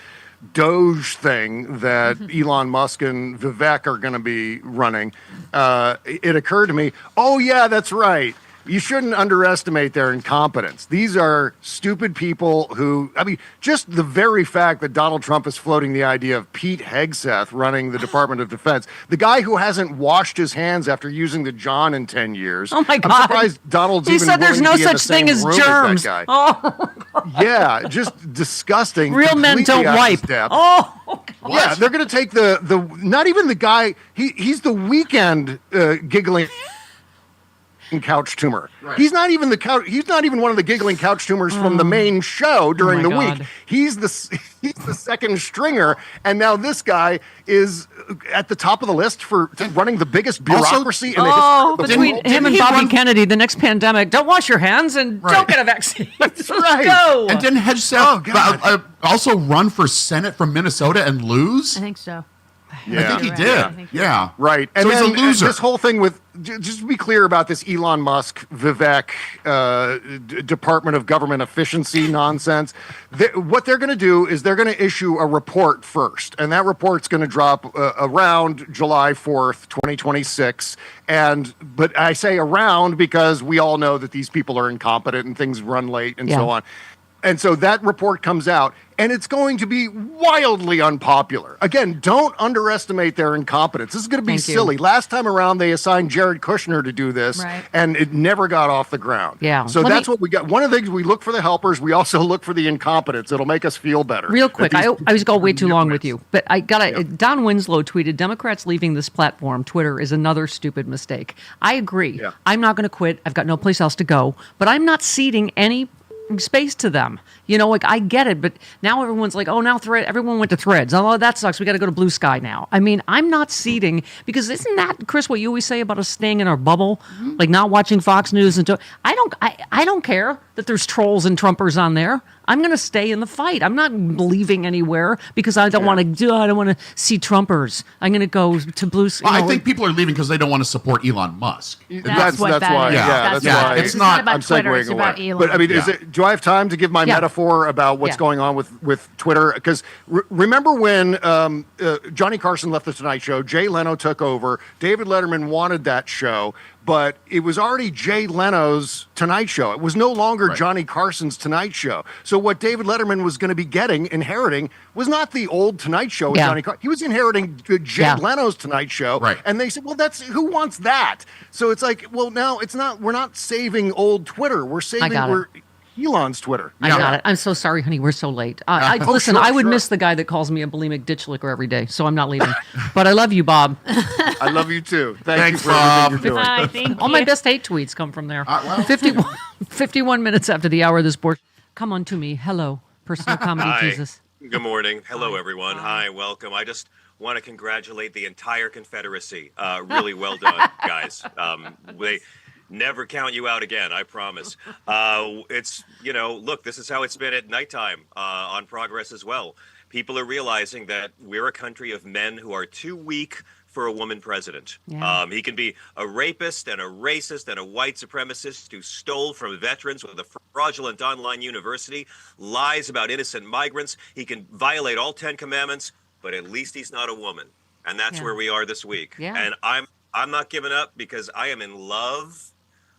Doge thing that Elon Musk and Vivek are going to be running, it occurred to me, oh, yeah, that's right. You shouldn't underestimate their incompetence. These are stupid people who, just the very fact that Donald Trump is floating the idea of Pete Hegseth running the Department of Defense, the guy who hasn't washed his hands after using the John in 10 years. Oh, my God. I'm surprised Donald's he even said there's no willing to be in such the thing same as room germs. that guy. Oh, yeah, just disgusting. Real men don't wipe. Oh, God. Yeah, they're going to take the not even the guy, he's the weekend giggling couch tumor. Right. He's not even one of the giggling couch tumors from the main show during the week. He's the second stringer, and now this guy is at the top of the list for running the biggest bureaucracy in the history of the between world. him and Bobby Kennedy, the next pandemic, don't wash your hands and don't get a vaccine. That's right. Go. And didn't Hegseth also run for Senate from Minnesota and lose? I think so. Yeah. I think he did. Yeah. Right. And so then he's a loser. This whole thing with, just to be clear about this Elon Musk, Vivek, Department of Government Efficiency nonsense, what they're going to do is they're going to issue a report first. And that report's going to drop around July 4th, 2026. But I say around because we all know that these people are incompetent and things run late and so on. And so that report comes out, and it's going to be wildly unpopular. Again, don't underestimate their incompetence. This is going to be silly. Last time around, they assigned Jared Kushner to do this, and it never got off the ground. Yeah. So that's what we got. One of the things, we look for the helpers. We also look for the incompetence. It'll make us feel better. Real quick, I was going way too long with you, but I got Don Winslow tweeted, Democrats leaving this platform, Twitter, is another stupid mistake. I agree. Yeah. I'm not going to quit. I've got no place else to go, but I'm not ceding any space to them. I get it, but now everyone's like, oh, now everyone went to Threads. Oh, that sucks. We got to go to Blue Sky now. I mean, I'm not ceding, because isn't that, Chris, what you always say about us staying in our bubble, like not watching Fox News and I don't care that there's trolls and Trumpers on there. I'm going to stay in the fight. I'm not leaving anywhere because I don't want to see Trumpers. I'm going to go to Blue Sky. Well, I think people are leaving because they don't want to support Elon Musk. That's why. That's why. It's not about Twitter. It's about Elon. But I mean, do I have time to give my metaphor about what's going on with Twitter? Because remember when Johnny Carson left the Tonight Show, Jay Leno took over, David Letterman wanted that show, but it was already Jay Leno's Tonight Show. It was no longer Johnny Carson's Tonight Show. So what David Letterman was going to be inheriting, was not the old Tonight Show with Johnny Carson. He was inheriting Jay Leno's Tonight Show. Right. And they said, well, who wants that? So it's like, well, now we're not saving old Twitter. We're saving Elon's Twitter. I got it. I'm so sorry, honey. We're so late. Listen, I would miss the guy that calls me a bulimic ditch licker every day, so I'm not leaving. But I love you, Bob. I love you too. Thanks, you for Bob. everything you're doing. Hi, thank All you. my best hate tweets come from there. 51 minutes after the hour of this board. Come on to me. Hello, personal comedy Jesus. Good morning. Hello, everyone. Hi, welcome. I just want to congratulate the entire Confederacy. Really well done, guys. They never count you out again, I promise. It's, look, this is how it's been at nighttime on Progress as well. People are realizing that we're a country of men who are too weak for a woman president. Yeah. He can be a rapist and a racist and a white supremacist who stole from veterans with a fraudulent online university, lies about innocent migrants. He can violate all 10 commandments, but at least he's not a woman. And that's where we are this week. Yeah. And I'm not giving up because I am in love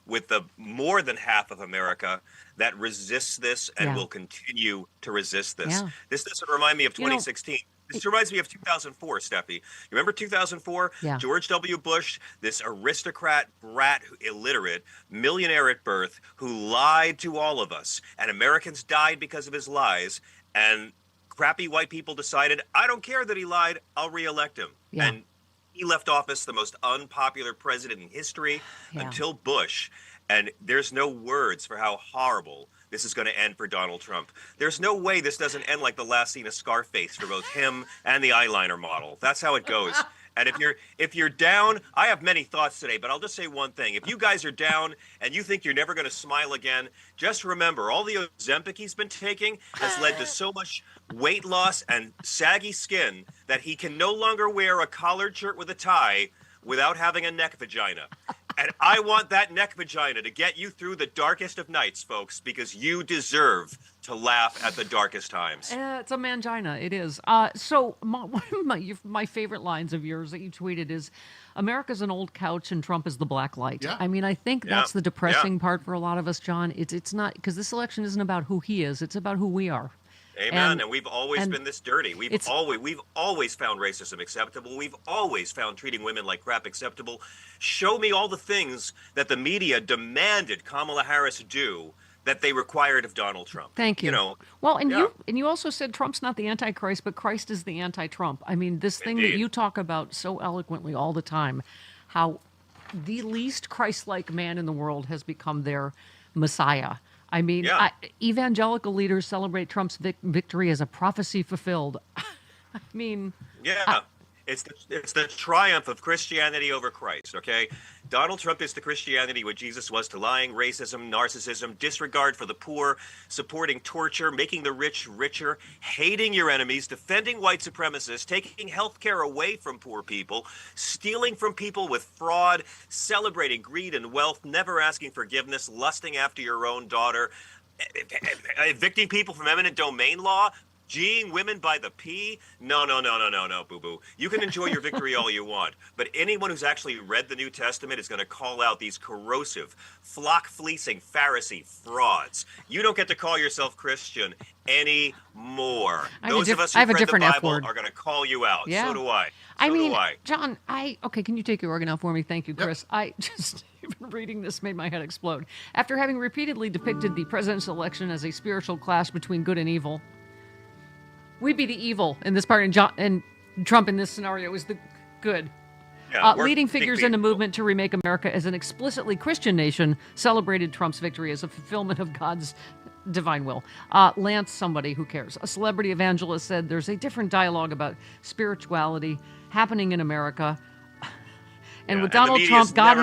with the more than half of America that resists this and will continue to resist this. Yeah. This doesn't remind me of 2016. This reminds me of 2004, Steffi. You remember 2004? Yeah. George W. Bush, this aristocrat, brat, illiterate, millionaire at birth, who lied to all of us. And Americans died because of his lies. And crappy white people decided, I don't care that he lied, I'll reelect him. Yeah. And he left office the most unpopular president in history until Bush. And there's no words for how horrible this is going to end for Donald Trump. There's no way this doesn't end like the last scene of Scarface for both him and the eyeliner model. That's how it goes. And if you're down, I have many thoughts today, but I'll just say one thing. If you guys are down and you think you're never going to smile again, just remember all the Ozempic he's been taking has led to so much weight loss and saggy skin that he can no longer wear a collared shirt with a tie without having a neck vagina. And I want that neck vagina to get you through the darkest of nights, folks, because you deserve to laugh at the darkest times. It's a mangina. It is. So one of my favorite lines of yours that you tweeted is, America's an old couch and Trump is the black light. Yeah. I mean, I think that's the depressing part for a lot of us, John. It's not, because this election isn't about who he is. It's about who we are. Amen. And we've always been this dirty. We've always found racism acceptable. We've always found treating women like crap acceptable. Show me all the things that the media demanded Kamala Harris do that they required of Donald Trump. Thank you. Well, you also said Trump's not the Antichrist, but Christ is the anti-Trump. I mean, this thing that you talk about so eloquently all the time, how the least Christ-like man in the world has become their Messiah. I mean, evangelical leaders celebrate Trump's victory as a prophecy fulfilled. I mean... It's the triumph of Christianity over Christ, okay? Donald Trump is the Christianity what Jesus was to lying, racism, narcissism, disregard for the poor, supporting torture, making the rich richer, hating your enemies, defending white supremacists, taking health care away from poor people, stealing from people with fraud, celebrating greed and wealth, never asking forgiveness, lusting after your own daughter, evicting people from eminent domain law, G'ing women by the P? No, boo-boo. You can enjoy your victory all you want, but anyone who's actually read the New Testament is going to call out these corrosive, flock-fleecing Pharisee frauds. You don't get to call yourself Christian anymore. Those of us who read the Bible are going to call you out. Yeah. So do I. John, okay, can you take your organ out for me? Thank you, Chris. I just... Even reading this made my head explode. After having repeatedly depicted the presidential election as a spiritual clash between good and evil... We'd be the evil in this part, and Trump in this scenario is the good. Leading figures in the movement to remake America as an explicitly Christian nation celebrated Trump's victory as a fulfillment of God's divine will. Lance, somebody who cares, a celebrity evangelist, said there's a different dialogue about spirituality happening in America. And with Donald Trump, God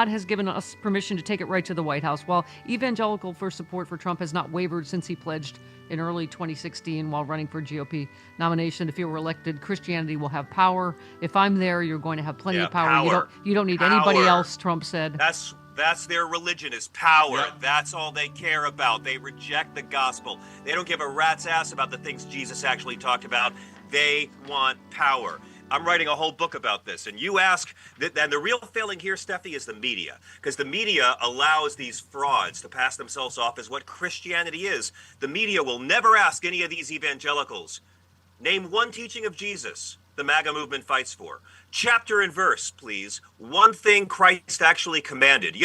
has given us permission to take it right to the White House. While evangelical support for Trump has not wavered since he pledged in early 2016 while running for GOP nomination, if he were elected, Christianity will have power. If I'm there, you're going to have plenty of power. You don't need anybody else, Trump said. That's their religion, is power. Yeah. That's all they care about. They reject the gospel. They don't give a rat's ass about the things Jesus actually talked about. They want power. I'm writing a whole book about this. And you ask, and the real failing here, Steffi, is the media. Because the media allows these frauds to pass themselves off as what Christianity is. The media will never ask any of these evangelicals, name one teaching of Jesus the MAGA movement fights for. Chapter and verse, please. One thing Christ actually commanded,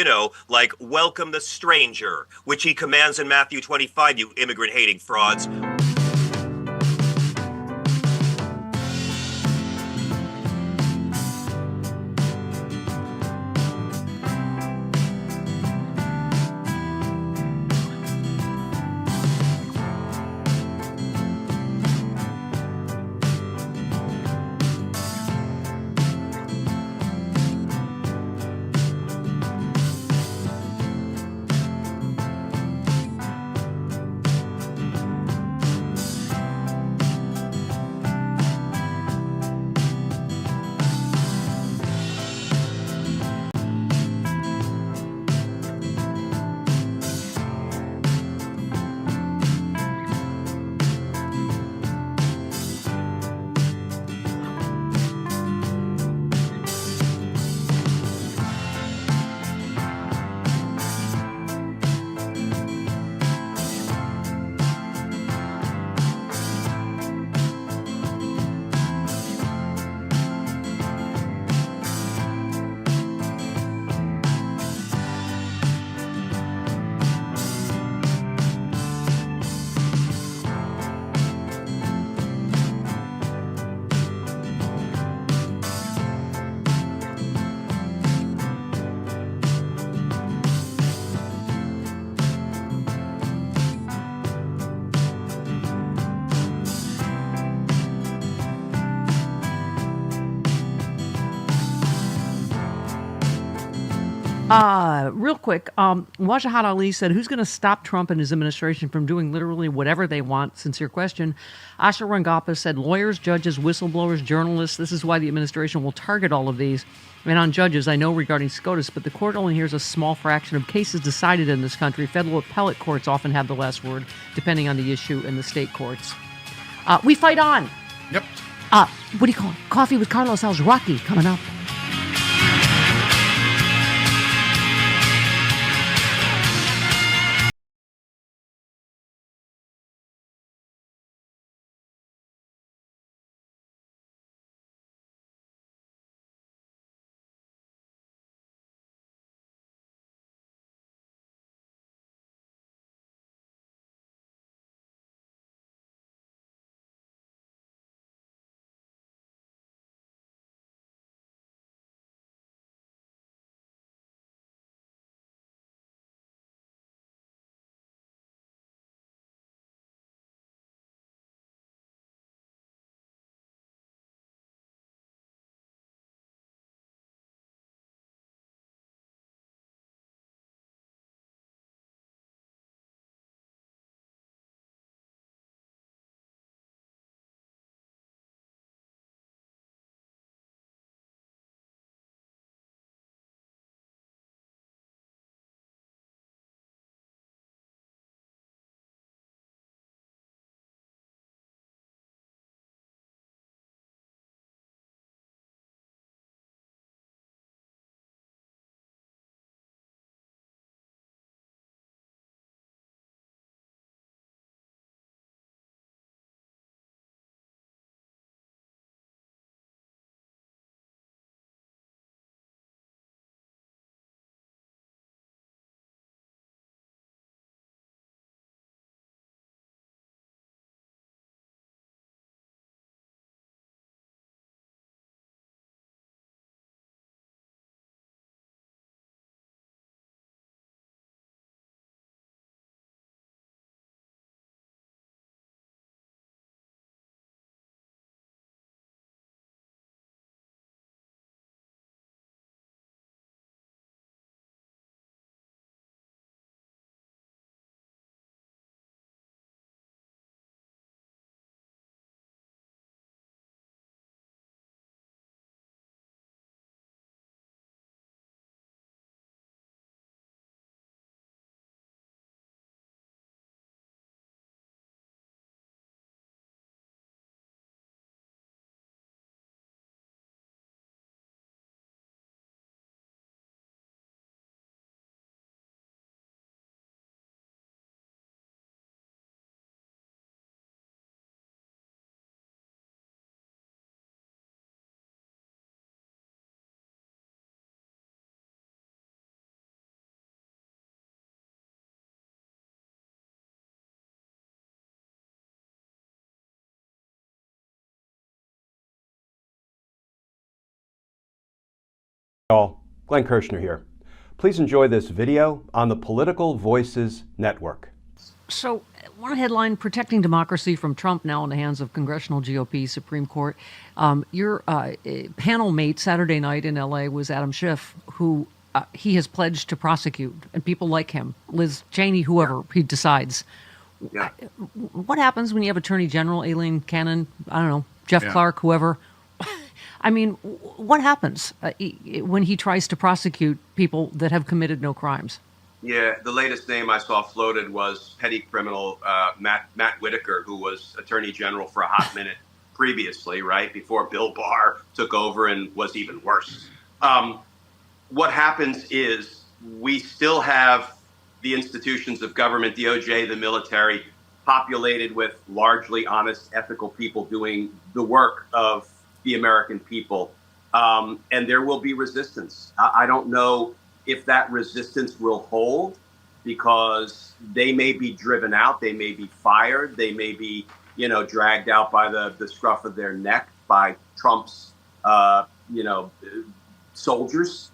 like welcome the stranger, which he commands in Matthew 25, you immigrant-hating frauds. Real quick, Wajahat Ali said, who's going to stop Trump and his administration from doing literally whatever they want? Sincere question. Asha Rangappa said, lawyers, judges, whistleblowers, journalists, this is why the administration will target all of these. And on judges, I know regarding SCOTUS, but the court only hears a small fraction of cases decided in this country. Federal appellate courts often have the last word, depending on the issue in the state courts. We fight on. Yep. What do you call it? Coffee with Carlos Alzraki coming up. All, Glenn Kirshner here. Please enjoy this video on the Political Voices Network. So, one headline, protecting democracy from Trump now in the hands of congressional GOP Supreme Court. Your panel mate Saturday night in LA was Adam Schiff, who he has pledged to prosecute, and people like him, Liz Cheney, whoever he decides. Yeah. What happens when you have Attorney General Aileen Cannon, I don't know, Jeff Clark, whoever? I mean, what happens when he tries to prosecute people that have committed no crimes? Yeah, the latest name I saw floated was petty criminal Matt Whitaker, who was Attorney General for a hot minute previously, right, before Bill Barr took over and was even worse. What happens is we still have the institutions of government, DOJ, the military, populated with largely honest, ethical people doing the work of the American people. And there will be resistance. I don't know if that resistance will hold, because they may be driven out, they may be fired, they may be, dragged out by the scruff of their neck by Trump's, soldiers.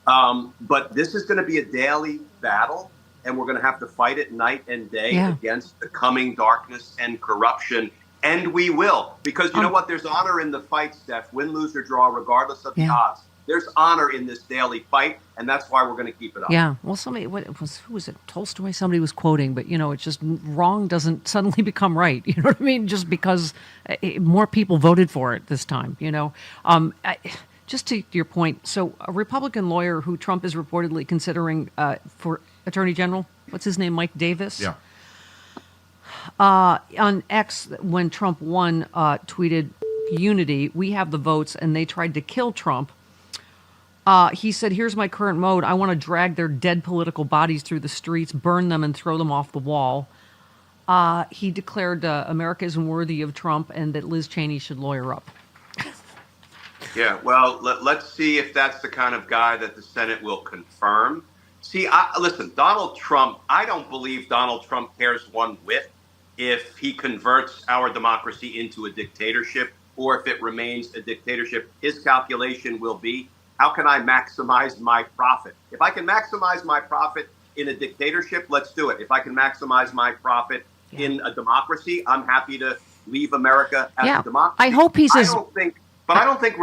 But this is going to be a daily battle, and we're going to have to fight it night and day against the coming darkness and corruption. And we will, because you know what? There's honor in the fight, Steph. Win, lose, or draw, regardless of the odds. There's honor in this daily fight, and that's why we're going to keep it up. Yeah. Well, who was it? Tolstoy? Somebody was quoting, but it's just wrong doesn't suddenly become right. You know what I mean? Just because more people voted for it this time. Just to your point, so a Republican lawyer who Trump is reportedly considering for Attorney General, what's his name? Mike Davis. Yeah. On X, when Trump won, tweeted, "Unity, we have the votes, and they tried to kill Trump." He said, "Here's my current mode. I want to drag their dead political bodies through the streets, burn them, and throw them off the wall." He declared America isn't worthy of Trump and that Liz Cheney should lawyer up. Yeah, well, let's see if that's the kind of guy that the Senate will confirm. See, listen, Donald Trump, I don't believe Donald Trump cares one whit if he converts our democracy into a dictatorship or if it remains a dictatorship. His calculation will be, how can I maximize my profit? If I can maximize my profit in a dictatorship, let's do it. If I can maximize my profit in a democracy, I'm happy to leave America as a democracy. I hope he's I don't think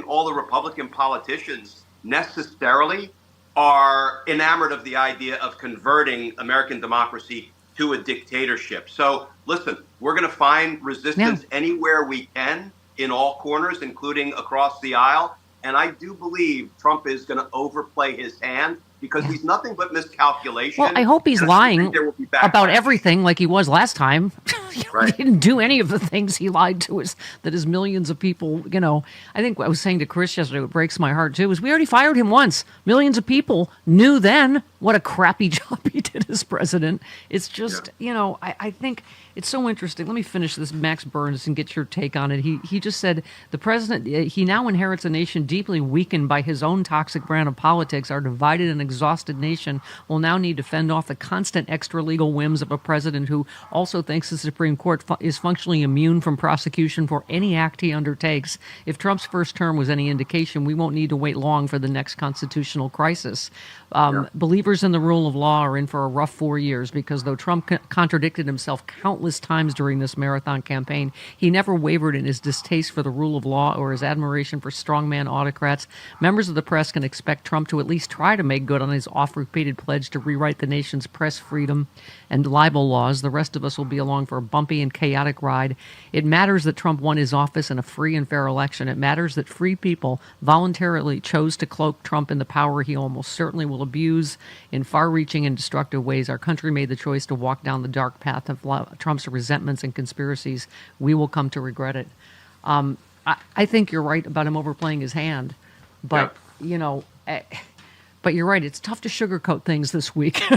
all the Republican politicians necessarily are enamored of the idea of converting American democracy to a dictatorship. So listen, we're going to find resistance anywhere we can in all corners, including across the aisle. And I do believe Trump is going to overplay his hand because he's nothing but miscalculation. Well, I hope he's lying about everything like he was last time. He didn't do any of the things he lied to us, that is millions of people, I think I was saying to Chris yesterday, what breaks my heart too, is we already fired him once. Millions of people knew then what a crappy job he did as president. It's just, I think it's so interesting. Let me finish this, Max Burns, and get your take on it. He just said the president, he now inherits a nation deeply weakened by his own toxic brand of politics. Our divided and exhausted nation will now need to fend off the constant extra-legal whims of a president who also thinks the Supreme Court is functionally immune from prosecution for any act he undertakes. If Trump's first term was any indication, we won't need to wait long for the next constitutional crisis. Believers in the rule of law are in for a rough 4 years because though Trump contradicted himself countless times during this marathon campaign, he never wavered in his distaste for the rule of law or his admiration for strongman autocrats. Members of the press can expect Trump to at least try to make good on his oft-repeated pledge to rewrite the nation's press freedom and libel laws. The rest of us will be along for a bumpy and chaotic ride. It matters that Trump won his office in a free and fair election. It matters that free people voluntarily chose to cloak Trump in the power he almost certainly will abuse in far-reaching and destructive ways. Our country made the choice to walk down the dark path of Trump's resentments and conspiracies. We will come to regret it. I think you're right about him overplaying his hand, but but you're right. It's tough to sugarcoat things this week, in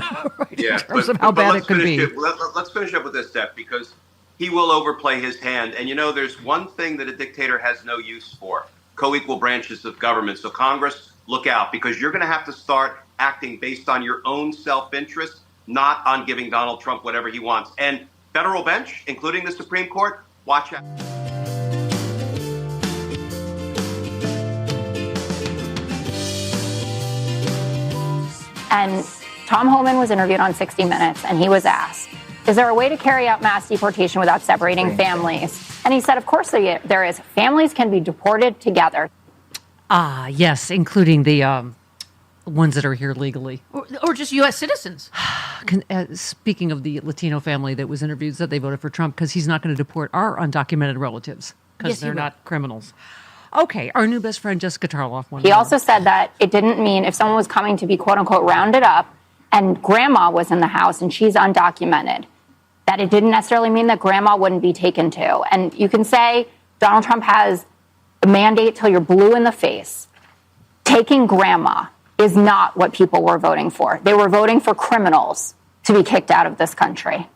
terms of how bad it could be. Let's finish up with this, Steph, because he will overplay his hand. And there's one thing that a dictator has no use for: co-equal branches of government. So Congress, look out, because you're going to have to start acting based on your own self-interest, not on giving Donald Trump whatever he wants. And federal bench, including the Supreme Court, watch out. And Thom was interviewed on 60 Minutes, and he was asked, is there a way to carry out mass deportation without separating families? And he said, of course there is. Families can be deported together. Yes, including the ones that are here legally. Or just U.S. citizens. Speaking of the Latino family that was interviewed, said they voted for Trump because he's not going to deport our undocumented relatives because they're not criminals. Okay, our new best friend, Jessica Tarloff. He also said that it didn't mean if someone was coming to be, quote unquote, rounded up and grandma was in the house and she's undocumented, that it didn't necessarily mean that grandma wouldn't be taken to. And you can say Donald Trump has a mandate till you're blue in the face. Taking grandma is not what people were voting for. They were voting for criminals to be kicked out of this country.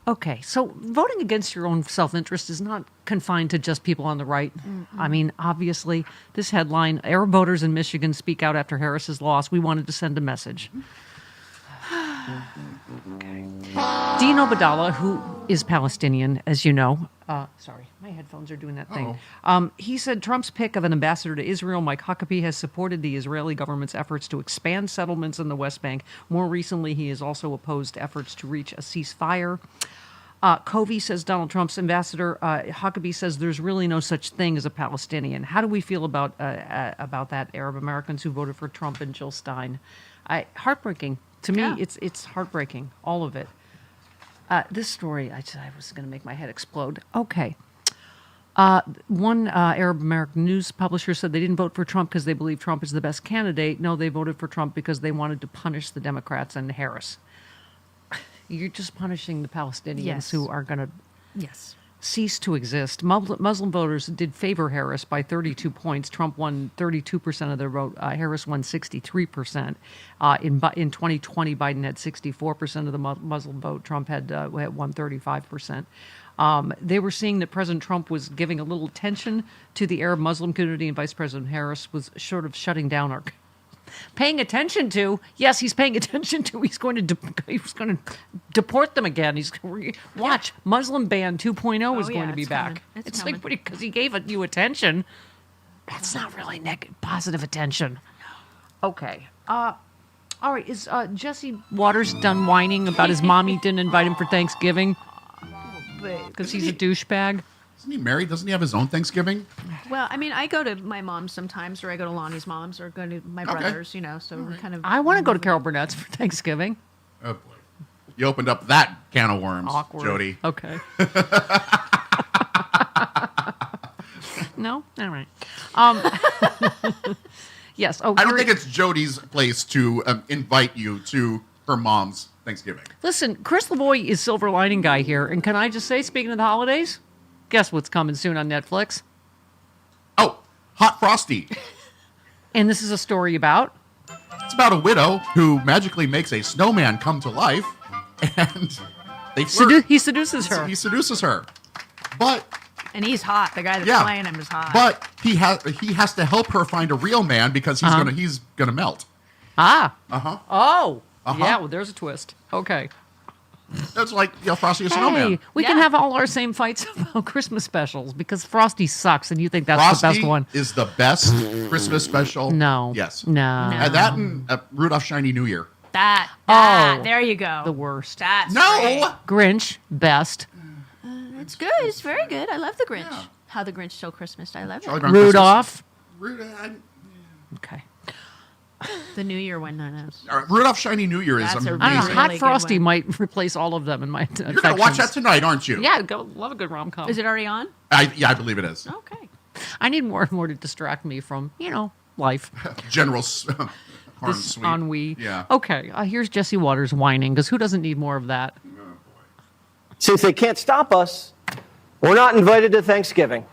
Okay, so voting against your own self-interest is not confined to just people on the right. I mean, obviously, this headline, Arab voters in Michigan speak out after Harris's loss. We wanted to send a message. Dean Obeidallah, who is Palestinian, as you know. Sorry, my headphones are doing that thing. He said Trump's pick of an ambassador to Israel, Mike Huckabee, has supported the Israeli government's efforts to expand settlements in the West Bank. More recently, he has also opposed efforts to reach a ceasefire. Covey says Donald Trump's ambassador. Huckabee says there's really no such thing as a Palestinian. How do we feel about that? Arab Americans who voted for Trump and Jill Stein. Heartbreaking. To me, it's heartbreaking, all of it. This story, I was going to make my head explode. Okay. One Arab American news publisher said they didn't vote for Trump because they believe Trump is the best candidate. No, they voted for Trump because they wanted to punish the Democrats and Harris. You're just punishing the Palestinians who are going to cease to exist. Muslim voters did favor Harris by 32 points. Trump won 32% of their vote. Harris won 63%. In 2020, Biden had 64% of the Muslim vote. Trump had won 35%. They were seeing that President Trump was giving a little attention to the Arab Muslim community, and Vice President Harris was sort of shutting down our... Paying attention to, yes, he's paying attention to. He's going to deport them again. Watch Muslim ban 2.0 is going to be back. It's like because he gave you attention. That's not really positive attention. Okay. All right. Is Jesse Waters done whining about his mommy didn't invite him for Thanksgiving because he's a douchebag? Isn't he married? Doesn't he have his own Thanksgiving? Well, I mean, I go to my mom's sometimes, or I go to Lonnie's mom's, or go to my brother's, so we're kind of... I want to go to Carol Burnett's for Thanksgiving. Oh, boy. You opened up that can of worms, Awkward. Jody. Okay. No? All right. Yes. Oh, I don't think it's Jody's place to invite you to her mom's Thanksgiving. Listen, Chris Lavoie is Silver Lining Guy here, and can I just say, speaking of the holidays... Guess what's coming soon on Netflix? Oh, Hot Frosty. And this is a story about? It's about a widow who magically makes a snowman come to life, and they flirt. He seduces her. He seduces her. And he's hot. The guy that's playing him is hot. But he has to help her find a real man because he's gonna melt. Ah. Uh-huh. Oh. Uh-huh. Yeah, well, there's a twist. Okay. That's like Frosty a snowman. We can have all our same fights about Christmas specials because Frosty sucks, and you think that's Frosty the best one. Is the best Christmas special. No. Yes. No. That and Rudolph Shiny New Year. There you go. The worst. That's Grinch, best. It's good. It's very good. I love the Grinch. Yeah. How the Grinch Stole Christmas. I love it. Rudolph. Okay. The New Year one, no. Rudolph Shiny New Year is amazing. I don't know, Hot Frosty might replace all of them in my You're going to watch that tonight, aren't you? Yeah, love a good rom-com. Is it already on? I believe it is. Okay. I need more and more to distract me from, life. General ennui. Yeah. Okay, here's Jesse Waters whining, because who doesn't need more of that? Since they can't stop us, we're not invited to Thanksgiving.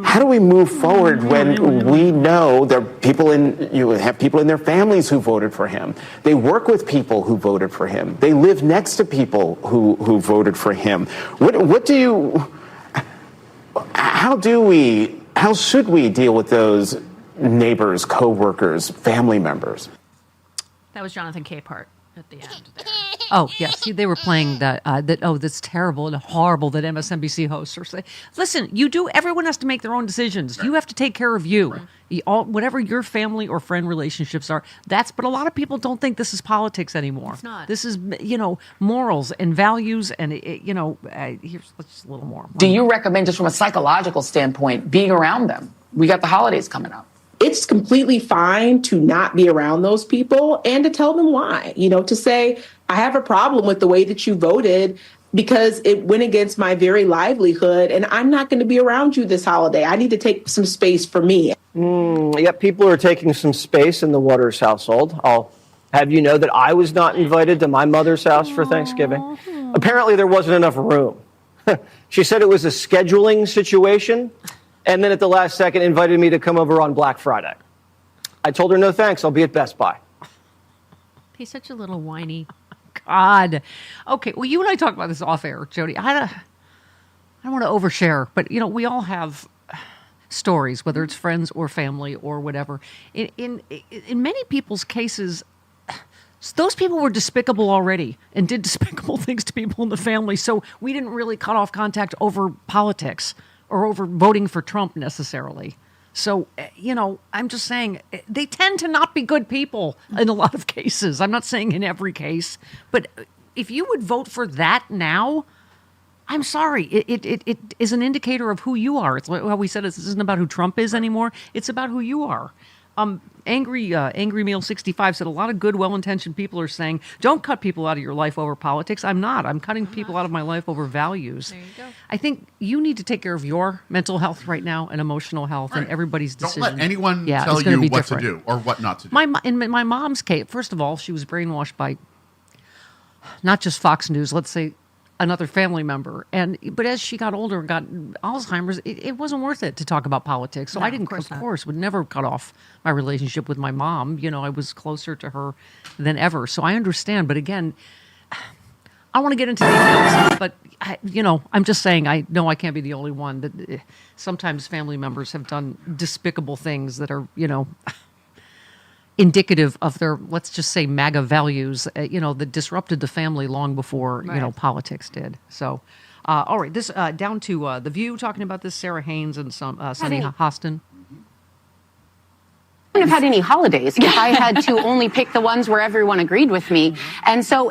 How do we move forward when we know there are people have people in their families who voted for him? They work with people who voted for him. They live next to people who voted for him. How should we deal with those neighbors, co-workers, family members? That was Jonathan Capehart at the end there. Oh, yes. See, they were playing that, that's terrible and horrible that MSNBC hosts are saying. Listen, everyone has to make their own decisions. You have to take care of you. Whatever your family or friend relationships are, but a lot of people don't think this is politics anymore. It's not. This is, morals and values and, here's just a little more. Do you recommend, just from a psychological standpoint, being around them? We got the holidays coming up. It's completely fine to not be around those people and to tell them why, to say, I have a problem with the way that you voted because it went against my very livelihood and I'm not going to be around you this holiday. I need to take some space for me. Yep, people are taking some space in the Waters household. I'll have you know that I was not invited to my mother's house for Thanksgiving. Apparently there wasn't enough room. She said it was a scheduling situation. And then at the last second invited me to come over on Black Friday. I told her, no thanks, I'll be at Best Buy. He's such a little whiny. God. Okay, well, you and I talked about this off air, Jody. I don't want to overshare, but, we all have stories, whether it's friends or family or whatever. In many people's cases, those people were despicable already and did despicable things to people in the family, so we didn't really cut off contact over politics or over voting for Trump necessarily. So, I'm just saying they tend to not be good people in a lot of cases. I'm not saying in every case, but if you would vote for that now, I'm sorry. It is an indicator of who you are. It's like how we said this isn't about who Trump is anymore. It's about who you are. Angry Meal 65 said a lot of good, well-intentioned people are saying, don't cut people out of your life over politics. I'm not. I'm cutting people out of my life over values. There you go. I think you need to take care of your mental health right now and emotional health and everybody's decision. Don't let anyone tell you what different. to do or what not to do. In my mom's case, first of all, she was brainwashed by not just Fox News, let's say another family member. But as she got older and got Alzheimer's, it wasn't worth it to talk about politics. So I didn't, of course, would never cut off my relationship with my mom. I was closer to her than ever. So I understand. But again, I don't want to get into details, but I'm just saying, I know I can't be the only one that sometimes family members have done despicable things that are, indicative of their, let's just say, MAGA values, that disrupted the family long before, politics did. So, all right, this down to The View talking about this, Sarah Haynes and Sunny Hostin. I wouldn't have had any holidays if I had to only pick the ones where everyone agreed with me. And so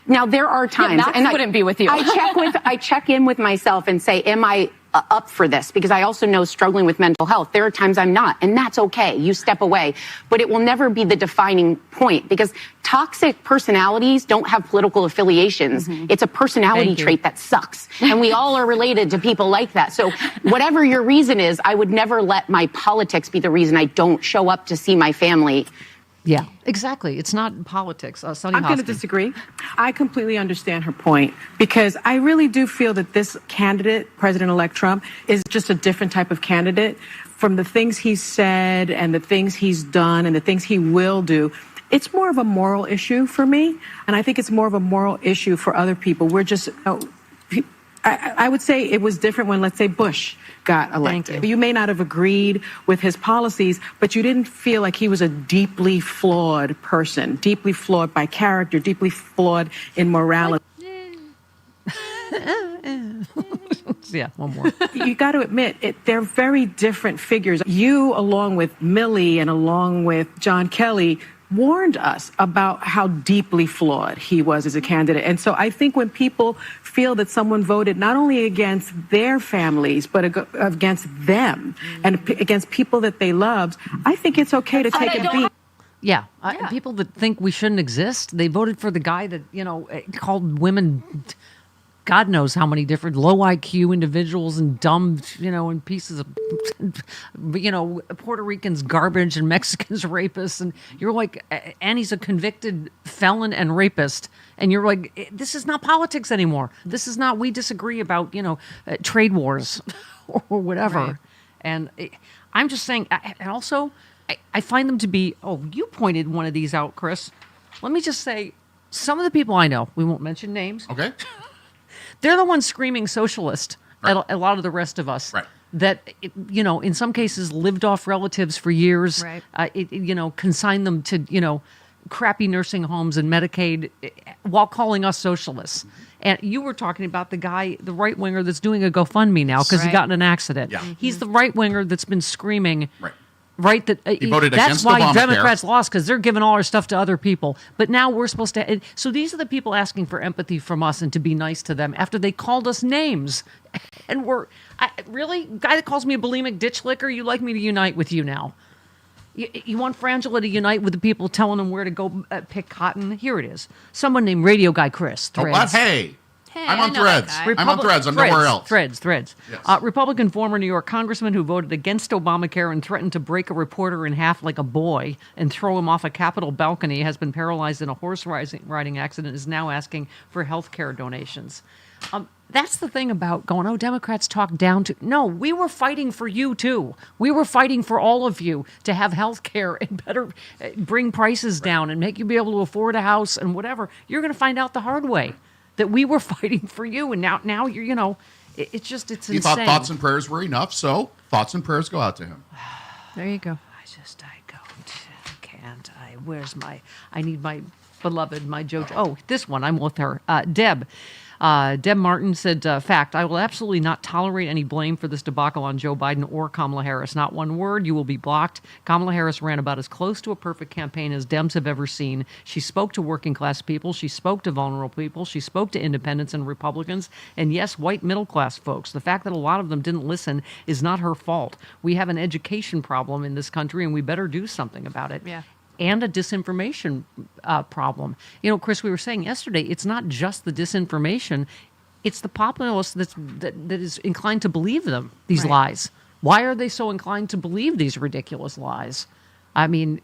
now there are times, and I wouldn't be with you. I check in with myself and say, am I up for this? Because I also know struggling with mental health, there are times I'm not, and that's okay. You step away, but it will never be the defining point because toxic personalities don't have political affiliations. It's a personality trait that sucks. And we all are related to people like that. So whatever your reason is, I would never let my politics be the reason I don't show up to see my family. Yeah, exactly. It's not politics. Sunny I'm going to disagree. I completely understand her point because I really do feel that this candidate, President-elect Trump, is just a different type of candidate. From the things he's said and the things he's done and the things he will do, it's more of a moral issue for me. And I think it's more of a moral issue for other people. We're just... I would say it was different when, let's say, Bush got elected. You may not have agreed with his policies, but you didn't feel like he was a deeply flawed person, deeply flawed by character, deeply flawed in morality. Yeah, one more. You got to admit, they're very different figures. You, along with Milley and along with John Kelly, warned us about how deeply flawed he was as a candidate. And so I think when people feel that someone voted not only against their families, but against them and against people that they loved, I think it's okay to take a beat. Yeah. People that think we shouldn't exist, they voted for the guy that, called women... God knows how many different low IQ individuals and dumb, and pieces of, Puerto Ricans garbage and Mexicans rapists. And you're like, and he's a convicted felon and rapist. And you're like, this is not politics anymore. This is not, we disagree about, trade wars or whatever. Right. And I'm just saying, and also, I find them to be, you pointed one of these out, Chris. Let me just say, some of the people I know, we won't mention names. Okay. They're the ones screaming socialist at a lot of the rest of us. Right. That, in some cases lived off relatives for years, consigned them to, crappy nursing homes and Medicaid while calling us socialists. And you were talking about the guy, the right-winger that's doing a GoFundMe now because he got in an accident. Yeah. He's the right-winger that's been screaming... Right. That he voted that's against why Obamacare. Democrats lost, because they're giving all our stuff to other people. But now we're supposed to. So these are the people asking for empathy from us and to be nice to them after they called us names. And really, guy that calls me a bulimic ditch licker. You like me to unite with you now? You want Frangela to unite with the people telling them where to go pick cotton? Here it is. Someone named Radio Guy Chris. Threads. I'm on Threads. I'm on Threads. I'm nowhere else. Threads. Yes. Republican former New York congressman who voted against Obamacare and threatened to break a reporter in half like a boy and throw him off a Capitol balcony, has been paralyzed in a horse riding accident, is now asking for health care donations. That's the thing about going, oh, Democrats talk down to... No, we were fighting for you, too. We were fighting for all of you to have health care and better bring prices down and make you be able to afford a house and whatever. You're going to find out the hard way that we were fighting for you, and now you're, it's insane. He thought thoughts and prayers were enough, so thoughts and prayers go out to him. There you go. I can't. I need my beloved, my JoJo. Oh, this one, I'm with her. Deb Martin said, fact, I will absolutely not tolerate any blame for this debacle on Joe Biden or Kamala Harris. Not one word. You will be blocked. Kamala Harris ran about as close to a perfect campaign as Dems have ever seen. She spoke to working class people. She spoke to vulnerable people. She spoke to independents and Republicans. And yes, white middle class folks. The fact that a lot of them didn't listen is not her fault. We have an education problem in this country, and we better do something about it. Yeah. And a disinformation problem. Chris, we were saying yesterday, it's not just the disinformation, it's the populace that is inclined to believe them, these lies. Why are they so inclined to believe these ridiculous lies? I mean,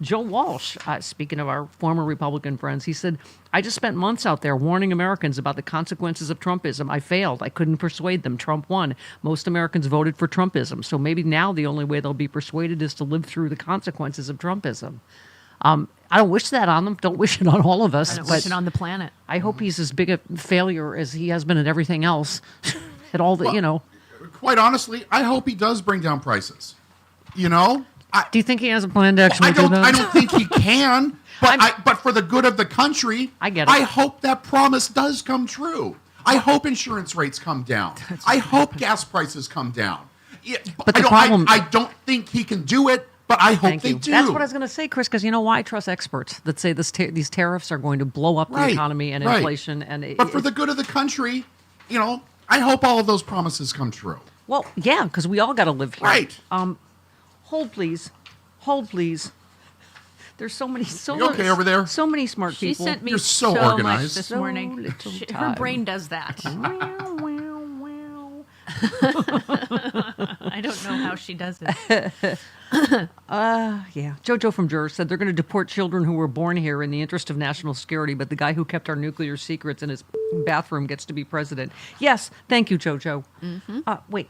Joe Walsh, speaking of our former Republican friends, he said, I just spent months out there warning Americans about the consequences of Trumpism. I failed. I couldn't persuade them. Trump won. Most Americans voted for Trumpism. So maybe now the only way they'll be persuaded is to live through the consequences of Trumpism. I don't wish that on them. Don't wish it on all of us. I don't wish it on the planet. I hope he's as big a failure as he has been at everything else. At all the, Quite honestly, I hope he does bring down prices. Do you think he has a plan to actually do that? I don't think he can. But for the good of the country, I get it. I hope that promise does come true. I hope insurance rates come down. I hope gas prices come down. But the problem, I don't think he can do it, but I hope they do. That's what I was going to say, Chris, because why I trust experts that say these tariffs are going to blow up the economy and inflation. But for the good of the country, I hope all of those promises come true. Well, yeah, because we all got to live here. Right. Hold, please. There's so many. You okay over there? So many smart She people. sent me You're so much organized. this morning. Her brain does that. I don't know how she does it. Yeah. JoJo from Jurors said they're going to deport children who were born here in the interest of national security, but the guy who kept our nuclear secrets in his bathroom gets to be president. Yes. Thank you, JoJo. Mm-hmm. Wait.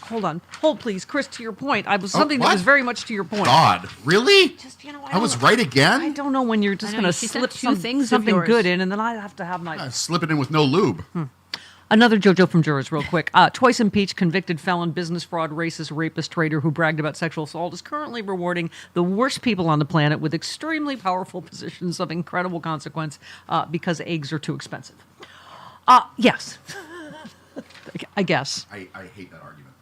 Hold on. Hold, please. Chris, to your point. That was very much to your point. God, really? Just, I was right again? I don't know when you're just going to slip something good in, and then I have to have my... slip it in with no lube. Another JoJo from Jurors, real quick. Twice impeached, convicted felon, business fraud, racist, rapist, traitor who bragged about sexual assault is currently rewarding the worst people on the planet with extremely powerful positions of incredible consequence because eggs are too expensive. Yes. I guess. I hate that argument,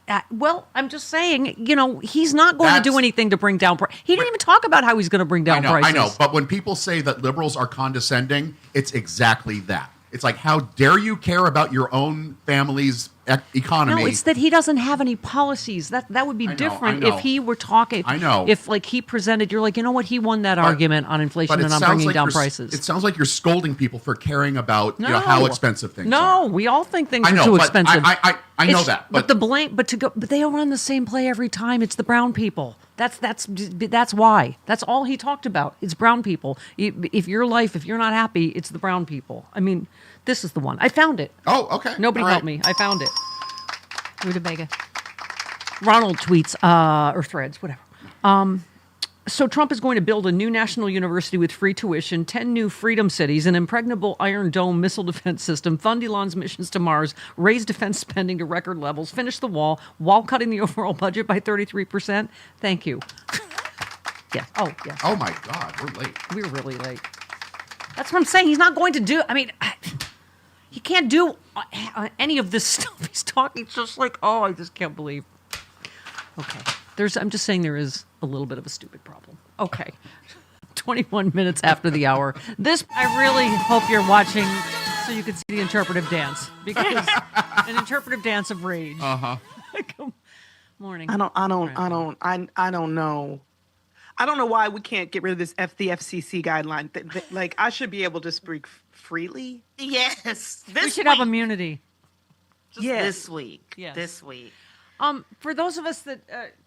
though. Well, I'm just saying, he's not going to do anything to bring down prices. He didn't even talk about how he's going to bring down prices. I know, but when people say that liberals are condescending, it's exactly that. It's like, how dare you care about your own family's economy? No, it's that he doesn't have any policies. That would be different if he were talking. I know. If he presented, you're like, you know what? He won that argument on inflation and on bringing down prices. It sounds like you're scolding people for caring about how expensive things are. No, we all think things are too expensive. I know that. But the blame, but they all run the same play every time. It's the brown people. That's why. That's all he talked about. It's brown people. If you're not happy, it's the brown people. I mean, this is the one. I found it. Oh, okay. Nobody helped me. I found it. Rutabaga. Ronald tweets, or threads, whatever. So Trump is going to build a new national university with free tuition, 10 new freedom cities, an impregnable Iron Dome missile defense system, fund Elon's missions to Mars, raise defense spending to record levels, finish the wall while cutting the overall budget by 33%. Thank you. Yes. Oh, yes. Oh my God, we're late. We're really late. That's what I'm saying. He's not going to do. I mean, he can't do any of this stuff. He's talking just like, oh, I just can't believe. Okay. I'm just saying there is a little bit of a stupid problem. Okay. 21 minutes after the hour. I really hope you're watching so you can see the interpretive dance, because an interpretive dance of rage. Uh-huh. Morning. I don't know. I don't know why we can't get rid of this the FCC guideline. Like, I should be able to speak freely. Yes. We should have immunity. Just this week. Yes. This week. For those of us that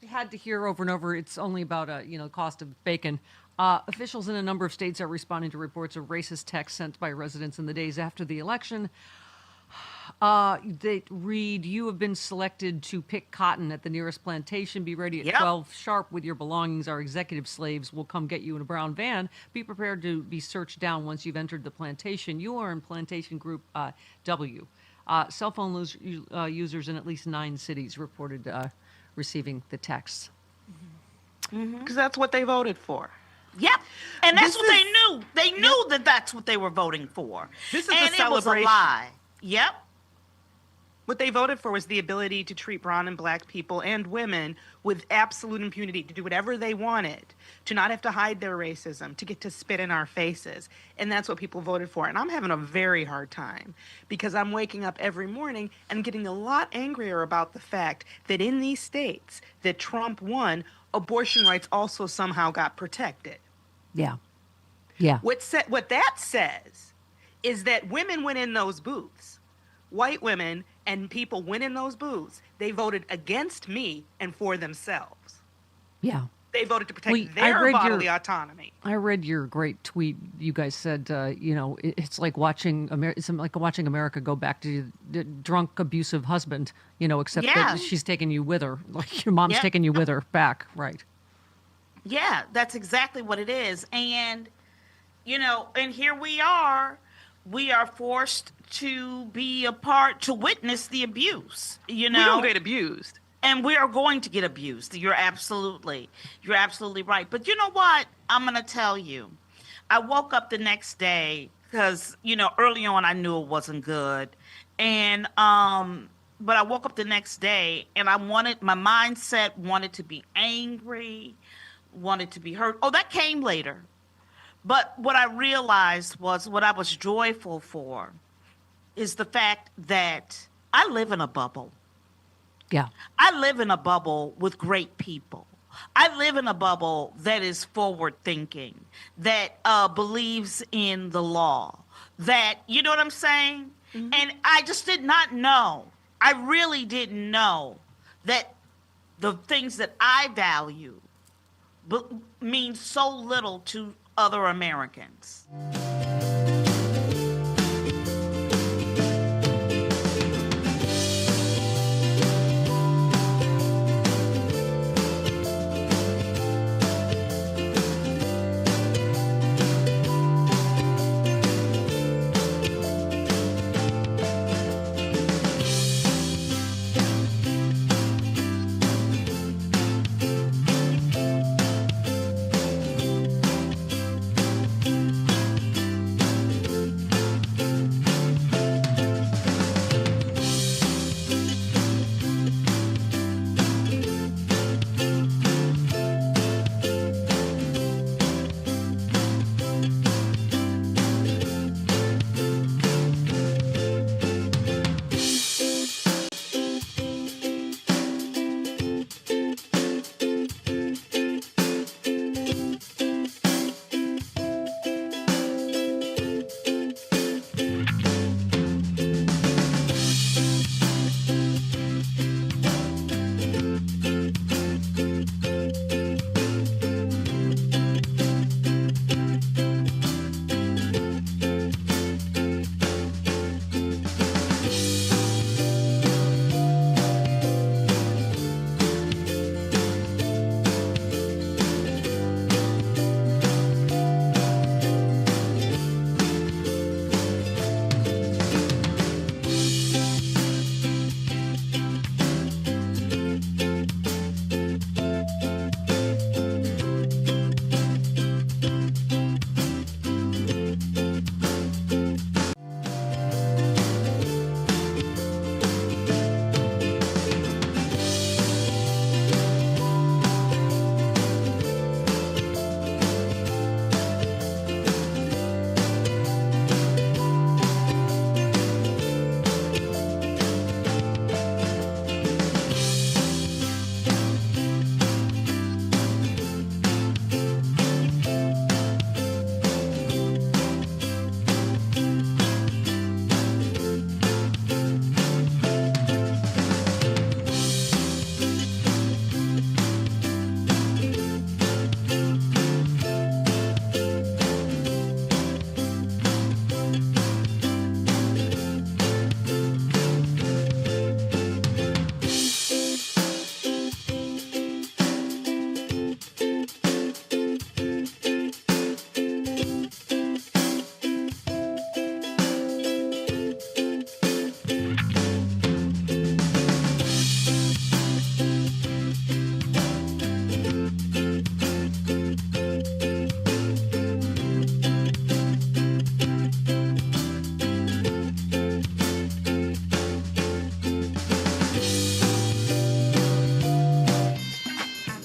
had to hear over and over, it's only about cost of bacon. Officials in a number of states are responding to reports of racist texts sent by residents in the days after the election. They read, "You have been selected to pick cotton at the nearest plantation. Be ready at 12 sharp with your belongings. Our executive slaves will come get you in a brown van. Be prepared to be searched down once you've entered the plantation. You are in plantation group W." Cell phone users in at least 9 cities reported receiving the texts. Because that's what they voted for. Yep. And that's what they knew. They knew that that's what they were voting for. This is and a celebration. It was a lie. Yep. What they voted for was the ability to treat brown and black people and women with absolute impunity, to do whatever they wanted, to not have to hide their racism, to get to spit in our faces. And that's what people voted for. And I'm having a very hard time because I'm waking up every morning and getting a lot angrier about the fact that in these states that Trump won, abortion rights also somehow got protected. Yeah. Yeah. What that says is that women went in those booths. White women and people went in those booths. They voted against me and for themselves. Yeah. They voted to protect their bodily autonomy. I read your great tweet. You guys said, it's like watching America go back to the drunk, abusive husband. Except that she's taking you with her, like your mom's taking you with her back, right? Yeah, that's exactly what it is. And and here we are forced to be a part, to witness the abuse, We don't get abused. And we are going to get abused. You're absolutely right. But you know what? I'm going to tell you. I woke up the next day because, early on I knew it wasn't good. And, but I woke up the next day and my mindset wanted to be angry, wanted to be hurt. Oh, that came later. But what I realized was what I was joyful for is the fact that I live in a bubble. Yeah. I live in a bubble with great people. I live in a bubble that is forward thinking, that believes in the law, that, you know what I'm saying? Mm-hmm. And I just did not know. I really didn't know that the things that I value mean so little to other Americans.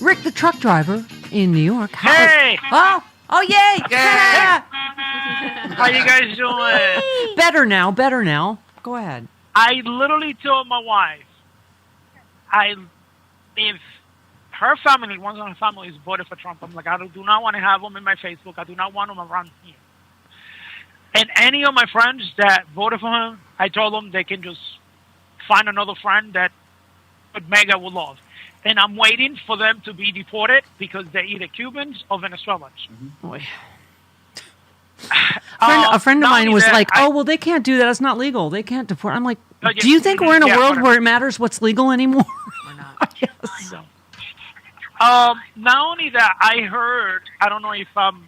Rick, the truck driver in New York. Hey! Oh, yay! Yeah! How you guys doing? Better now. Go ahead. I literally told my wife, if her family, one of her families voted for Trump, I'm like, I do not want to have them in my Facebook. I do not want them around here. And any of my friends that voted for him, I told them they can just find another friend that MAGA will love. And I'm waiting for them to be deported because they're either Cubans or Venezuelans. Boy. A friend of mine was like, "Oh, well, they can't do that. It's not legal. They can't deport." I'm like, "Do you think we're in a world where it matters what's legal anymore?" Yes. Not only that, I heard. I don't know if I'm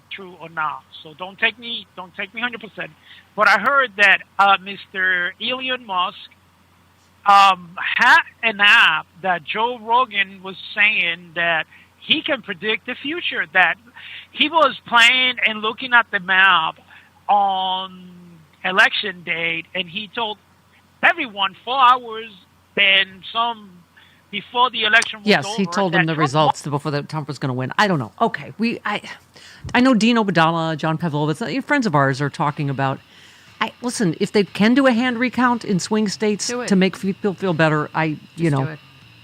true or not. So don't take me 100%. But I heard that Mr. Elon Musk had an app that Joe Rogan was saying that he can predict the future, that he was playing and looking at the map on election date, and he told everyone 4 hours and some before the election was over. He told them the results before Trump was going to win. I don't know. Okay, I know Dean Obadala, John Pavlovitz, friends of ours are talking about. Listen, if they can do a hand recount in swing states to make people feel better, do it.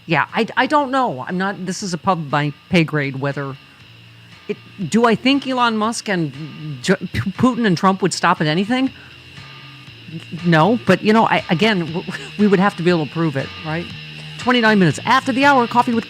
Yeah, I don't know. I'm not. This is above my pay grade. Whether do I think Elon Musk and Putin and Trump would stop at anything? No, but again, we would have to be able to prove it, right? 29 minutes after the hour, coffee with.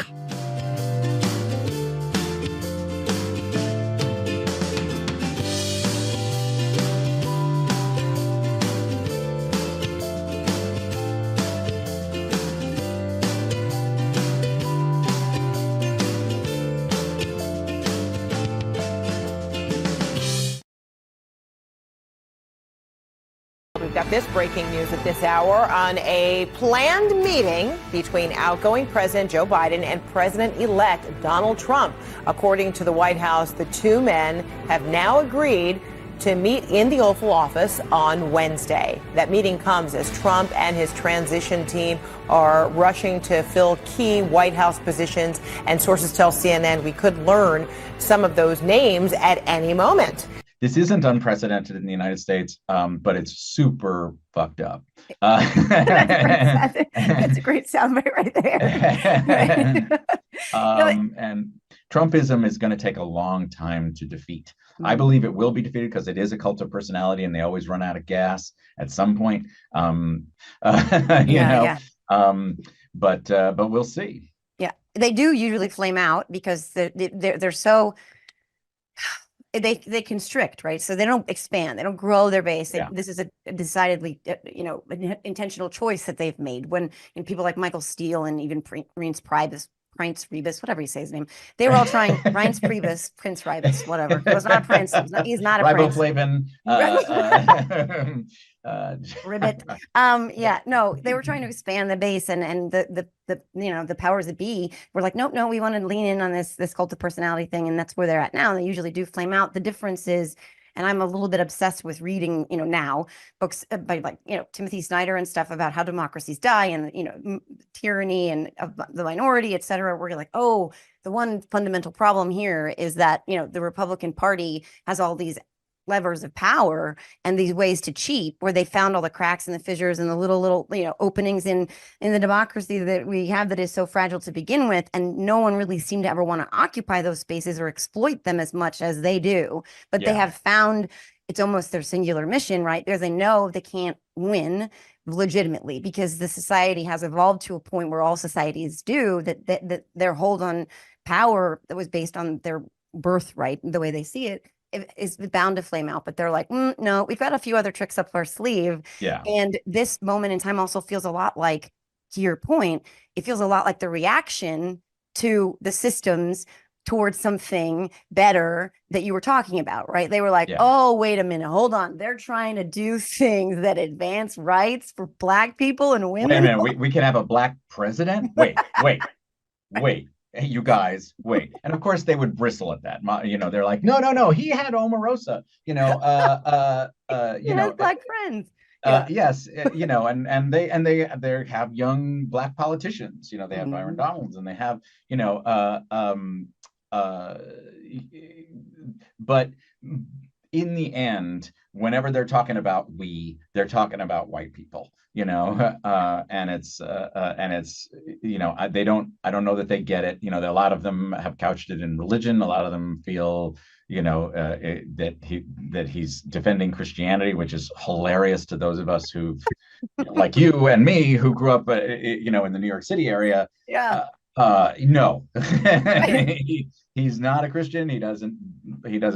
We've got this breaking news at this hour on a planned meeting between outgoing President Joe Biden and President-elect Donald Trump. According to the White House, the two men have now agreed to meet in the Oval Office on Wednesday. That meeting comes as Trump and his transition team are rushing to fill key White House positions, and sources tell CNN we could learn some of those names at any moment. This isn't unprecedented in the United States, but it's super fucked up. That's a great soundbite right there. And Trumpism is going to take a long time to defeat. I believe it will be defeated because it is a cult of personality, and they always run out of gas at some point. But we'll see. Yeah, they do usually flame out because they're so. They constrict, right? So they don't expand. They don't grow their base. This is a decidedly, intentional choice that they've made. When people like Michael Steele and even Prince Rebus, whatever you say his name, they were all trying. Prince Rebus, whatever. It was not a prince. He's not a prince. Riboflavin. Ribbit. No, they were trying to expand the base, and the powers that be were like, no, we want to lean in on this cult of personality thing, and that's where they're at now. And they usually do flame out. The difference is, and I'm a little bit obsessed with reading, now books by Timothy Snyder and stuff about how democracies die and tyranny and of the minority, et cetera. Where you're like, oh, the one fundamental problem here is that the Republican Party has all these levers of power and these ways to cheat, where they found all the cracks and the fissures and the little openings in the democracy that we have that is so fragile to begin with, and no one really seemed to ever want to occupy those spaces or exploit them as much as they do. But they have found it's almost their singular mission, right? Because they know they can't win legitimately because the society has evolved to a point where all societies do, that their hold on power that was based on their birthright, the way they see it, is bound to flame out. But they're like, no, we've got a few other tricks up our sleeve. Yeah. And this moment in time also feels a lot like, to your point, it feels a lot like the reaction to the systems towards something better that you were talking about, right? They were like, oh, wait a minute, hold on. They're trying to do things that advance rights for Black people and women. Wait a minute, we can have a Black president? Wait. Hey, you guys, wait. And of course they would bristle at that. They're like, no, he had Omarosa, Black friends. Yes, they have young black politicians. They have Byron Donalds, and they have but in the end, whenever they're talking about they're talking about white people. And it's I don't know that they get it. A lot of them have couched it in religion. A lot of them feel that he's defending Christianity, which is hilarious to those of us who, like you and me, who grew up, in the New York City area. Yeah. No, he's not a Christian. He doesn't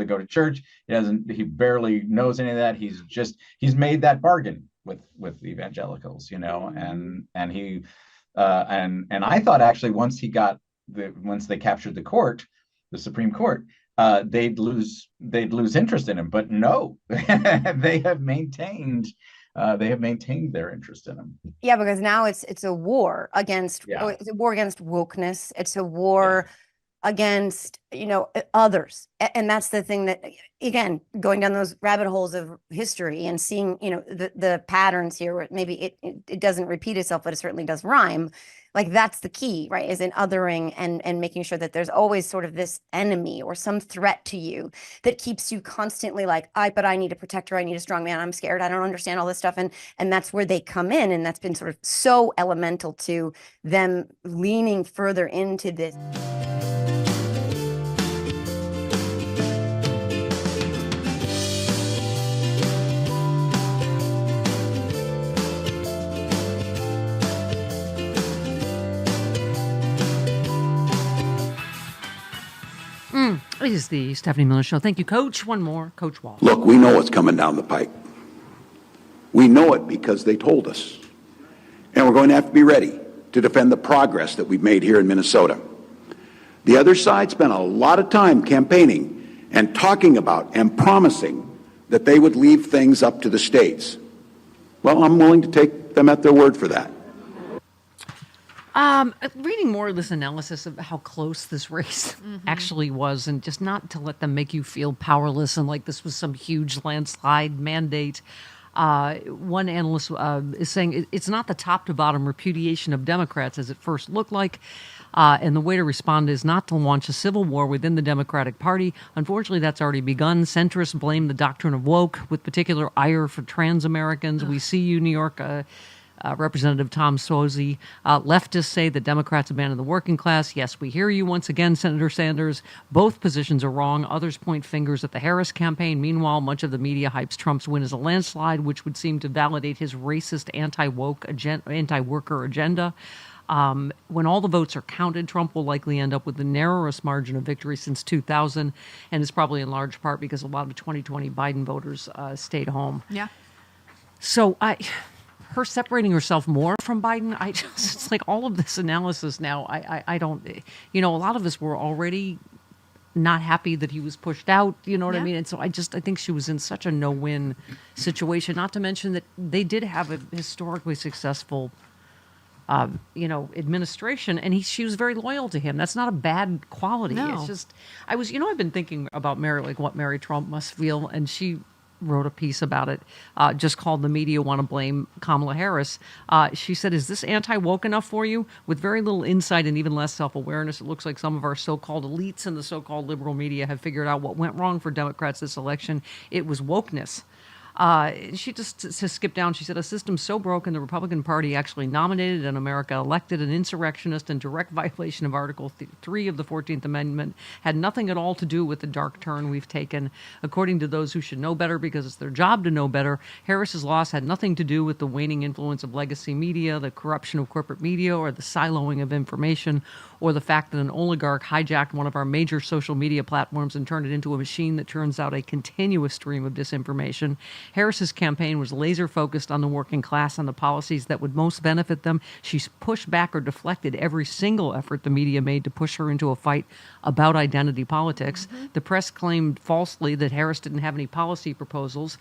go to church. He barely knows any of that. He's made that bargain with evangelicals, and he and I thought actually once they captured the Supreme Court, they'd lose interest in him, but no, they have maintained their interest in him. Yeah, because now it's a war against wokeness. It's a war against others, and that's the thing that, again, going down those rabbit holes of history and seeing the patterns here, where maybe it doesn't repeat itself, but it certainly does rhyme. Like, that's the key, right? Is in othering and making sure that there's always sort of this enemy or some threat to you that keeps you constantly like, but I need a protector, I need a strong man, I'm scared, I don't understand all this stuff. And that's where they come in. And that's been sort of so elemental to them leaning further into this. It is the Stephanie Miller Show. Thank you, Coach. One more, Coach Wall. Look, we know what's coming down the pike. We know it because they told us. And we're going to have to be ready to defend the progress that we've made here in Minnesota. The other side spent a lot of time campaigning and talking about and promising that they would leave things up to the states. Well, I'm willing to take them at their word for that. Reading more of this analysis of how close this race actually was, and just not to let them make you feel powerless and like this was some huge landslide mandate. One analyst is saying it's not the top to bottom repudiation of Democrats as it first looked like. And the way to respond is not to launch a civil war within the Democratic Party. Unfortunately, that's already begun. Centrists blame the doctrine of woke, with particular ire for trans Americans. We see you, New York. Representative Thom. Leftists say that Democrats abandon the working class. Yes, we hear you once again, Senator Sanders. Both positions are wrong. Others point fingers at the Harris campaign. Meanwhile, much of the media hypes Trump's win as a landslide, which would seem to validate his racist, anti-worker agenda. When all the votes are counted, Trump will likely end up with the narrowest margin of victory since 2000, and it's probably in large part because a lot of 2020 Biden voters stayed home. Yeah. So her separating herself more from Biden, it's like all of this analysis now, I don't, a lot of us were already not happy that he was pushed out, you know what I mean? And so I think she was in such a no-win situation, not to mention that they did have a historically successful, administration, and she was very loyal to him. That's not a bad quality. No. It's just, I've been thinking about what Mary Trump must feel, and she wrote a piece about it, just called "The Media Want to Blame Kamala Harris." She said, "Is this anti-woke enough for you? With very little insight and even less self-awareness, it looks like some of our so-called elites and the so-called liberal media have figured out what went wrong for Democrats this election. It was wokeness." She just to skip down, she said, "A system so broken the Republican Party actually nominated and America elected an insurrectionist in direct violation of Article 3 of the 14th Amendment, had nothing at all to do with the dark turn we've taken. According to those who should know better because it's their job to know better, Harris's loss had nothing to do with the waning influence of legacy media, the corruption of corporate media, or the siloing of information, or the fact that an oligarch hijacked one of our major social media platforms and turned it into a machine that turns out a continuous stream of disinformation. Harris's campaign was laser focused on the working class and the policies that would most benefit them. She's pushed back or deflected every single effort the media made to push her into a fight about identity politics. The press claimed falsely that Harris didn't have any policy proposals.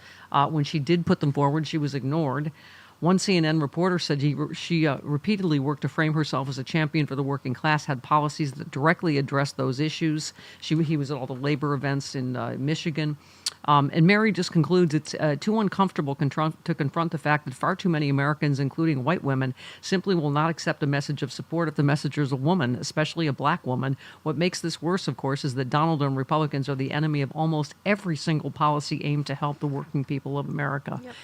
When she did put them forward, she was ignored. One CNN reporter said she repeatedly worked to frame herself as a champion for the working class, had policies that directly addressed those issues. He was at all the labor events in Michigan. And Mary just concludes it's too uncomfortable to confront the fact that far too many Americans, including white women, simply will not accept a message of support if the messenger is a woman, especially a black woman. What makes this worse, of course, is that Donald and Republicans are the enemy of almost every single policy aimed to help the working people of America. Yep.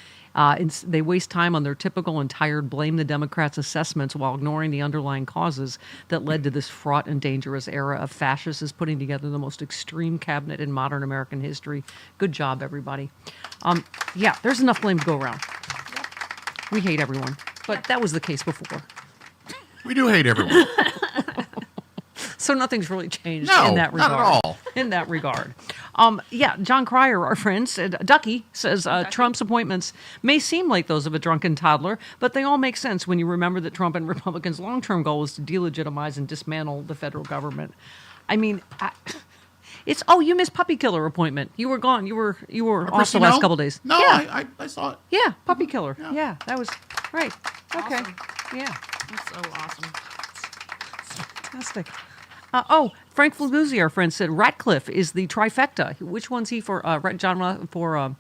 They waste time on their typical and tired blame the Democrats assessments while ignoring the underlying causes that led to this fraught and dangerous era of fascists putting together the most extreme cabinet in modern American history. Good job, everybody. Yeah, there's enough blame to go around. Yep. We hate everyone, but that was the case before. We do hate everyone. So nothing's really changed in that regard. Not at all. In that regard. Yeah, John Cryer, our friend, said, Ducky says Trump's appointments may seem like those of a drunken toddler, but they all make sense when you remember that Trump and Republicans' long-term goal is to delegitimize and dismantle the federal government. I mean, you missed puppy killer appointment. You were gone. You were off the last couple days. No, yeah. I saw it. Yeah, puppy killer. Yeah, that was right. Okay. Awesome. Yeah. That's so awesome. Fantastic. Frank Flaguzzi, our friend, said Ratcliffe is the trifecta. Which one's he for? John for, I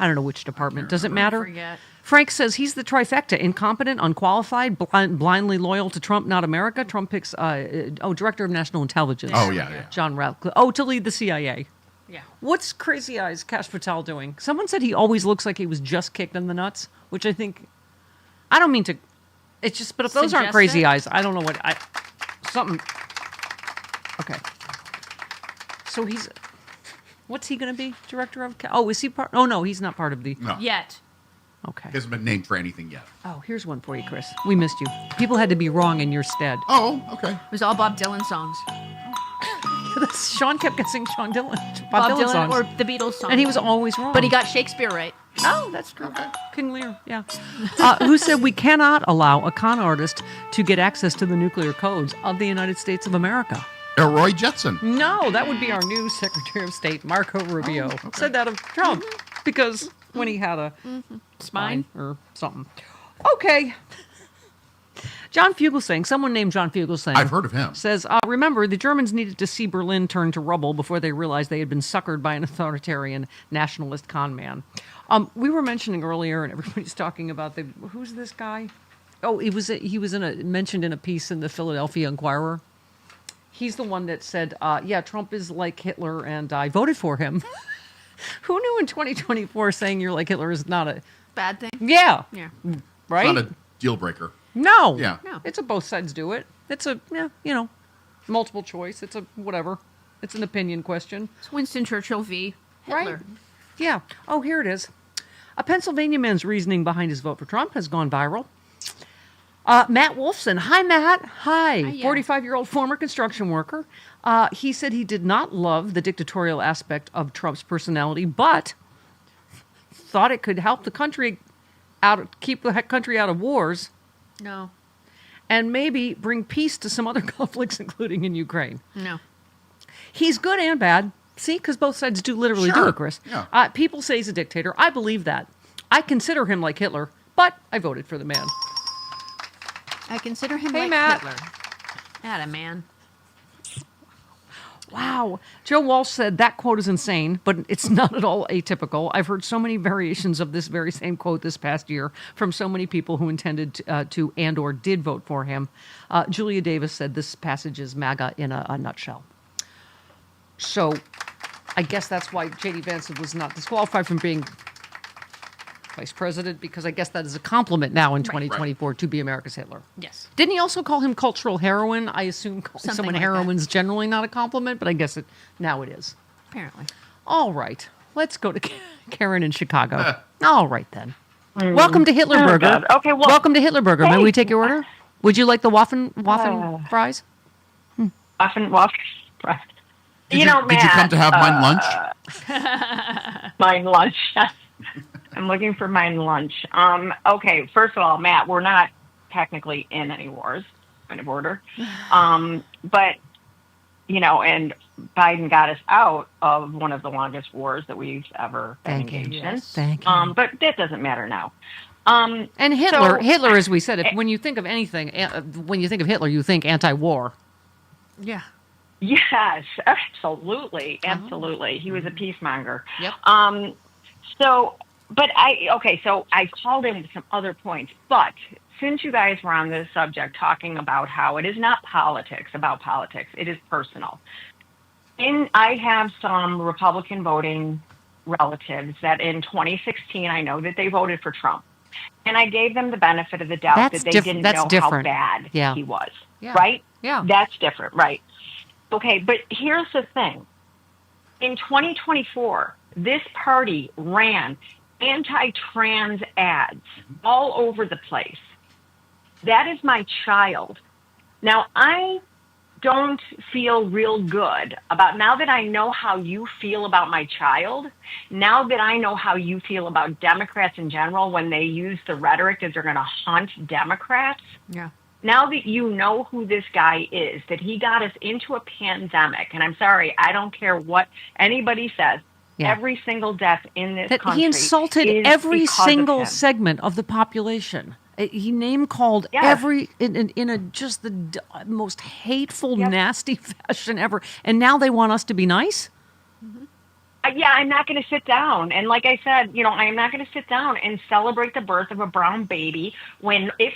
don't know which department. Does it matter? Forget. Frank says he's the trifecta: incompetent, unqualified, blindly loyal to Trump, not America. Trump picks, Director of National Intelligence. Oh, yeah. John Ratcliffe. To lead the CIA. Yeah. What's Crazy Eyes Cash Patel doing? Someone said he always looks like he was just kicked in the nuts, which I think, I don't mean to, it's just, but if those aren't Crazy Eyes, I don't know what, something. Okay. So what's he going to be? Director of... is he part... Oh, no, he's not part of the... No. Yet. Okay. He hasn't been named for anything yet. Oh, here's one for you, Chris. We missed you. People had to be wrong in your stead. Oh, okay. It was all Bob Dylan songs. Sean kept guessing Bob Dylan songs. Or the Beatles songs. And he was always wrong. But he got Shakespeare right. Oh, that's true. Okay. King Lear, yeah. Who said we cannot allow a con artist to get access to the nuclear codes of the United States of America? Roy Jetson. No, that would be our new Secretary of State, Marco Rubio. Said that of Trump because when he had a spine or something. Okay. John Fugelsang, someone named John Fugelsang. I've heard of him. Says, remember, the Germans needed to see Berlin turn to rubble before they realized they had been suckered by an authoritarian nationalist con man. We were mentioning earlier, and everybody's talking about who's this guy? Oh, he was mentioned in a piece in the Philadelphia Inquirer. He's the one that said, Trump is like Hitler, and I voted for him. Who knew in 2024 saying you're like Hitler is not a... Bad thing? Yeah. Yeah. Right? It's not a deal breaker. No. Yeah. No. It's a both sides do it. It's a, multiple choice. It's a whatever. It's an opinion question. It's Winston Churchill v. Hitler. Right? Yeah. Oh, here it is. A Pennsylvania man's reasoning behind his vote for Trump has gone viral. Matt Wolfson. Hi, Matt. Hi. 45-year-old former construction worker. He said he did not love the dictatorial aspect of Trump's personality, but thought it could help the country keep the country out of wars. No. And maybe bring peace to some other conflicts, including in Ukraine. No. He's good and bad. See, because both sides do literally do it, Chris. Yeah. People say he's a dictator. I believe that. I consider him like Hitler, but I voted for the man. I consider him like Matt. Hitler. Atta man. Wow. Joe Walsh said that quote is insane, but it's not at all atypical. I've heard so many variations of this very same quote this past year from so many people who intended to and or did vote for him. Julia Davis said this passage is MAGA in a nutshell. So I guess that's why J.D. Vance was not disqualified from being vice president, because I guess that is a compliment now in 2024 to be America's Hitler. Yes. Didn't he also call him cultural heroin? I assume calling someone like heroin's generally not a compliment, but I guess now it is. Apparently. All right. Let's go to Karen in Chicago. All right, then. Welcome to Hitlerburger. Oh, okay, well, welcome to Hitlerburger. May hey. we take your order? Would you like the waffen fries? Waffen fries. Did you come to have mine lunch? Mine lunch, yes. I'm looking for mine lunch. Okay, first of all, Matt, we're not technically in any wars, point of order. But, and Biden got us out of one of the longest wars that we've ever been engaged in. Thank you. But that doesn't matter now. And Hitler, as we said, when you think of anything, when you think of Hitler, you think anti-war. Yeah. Yes, absolutely. Absolutely. He was a peacemonger. Yep. So I called in with some other points, but since you guys were on this subject talking about how it is not about politics, it is personal. I have some Republican voting relatives that in 2016, I know that they voted for Trump. And I gave them the benefit of the doubt that they didn't know how bad he was. Yeah. Right? Yeah. That's different, right? Okay, but here's the thing. In 2024, this party ran anti-trans ads all over the place. That is my child. Now, I don't feel real good about, now that I know how you feel about my child, now that I know how you feel about Democrats in general when they use the rhetoric that they're going to hunt Democrats. Yeah. Now that you know who this guy is, that he got us into a pandemic, and I'm sorry, I don't care what anybody says, every single death in this country he insulted is every because of single him. segment of the population. He name called every in just the most hateful, nasty fashion ever. And now they want us to be nice. I'm not going to sit down. And like I said, I am not going to sit down and celebrate the birth of a brown baby when if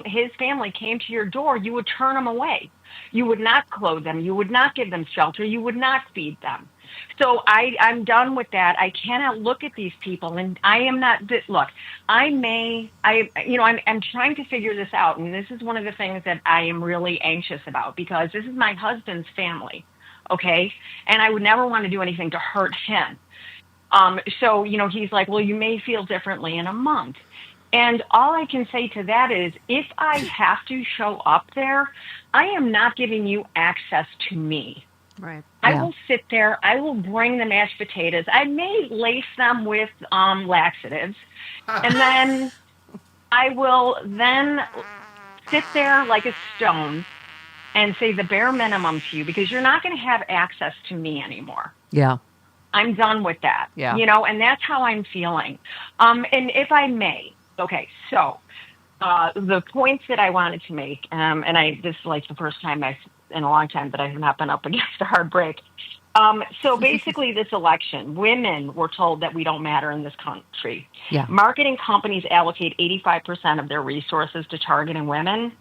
his family came to your door, you would turn them away. You would not clothe them. You would not give them shelter. You would not feed them. So I'm done with that. I cannot look at these people, and I am not. Look, I'm trying to figure this out, and this is one of the things that I am really anxious about because this is my husband's family, okay, and I would never want to do anything to hurt him. So he's like, well, you may feel differently in a month. And all I can say to that is, if I have to show up there, I am not giving you access to me. Right. I will sit there. I will bring the mashed potatoes. I may lace them with laxatives. And then I will then sit there like a stone and say the bare minimum to you because you're not going to have access to me anymore. Yeah. I'm done with that. Yeah. And that's how I'm feeling. And if I may, okay, so the points that I wanted to make, and this is like the first time in a long time that I have not been up against a hard break. So basically this election, women were told that we don't matter in this country. Yeah. Marketing companies allocate 85% of their resources to targeting women.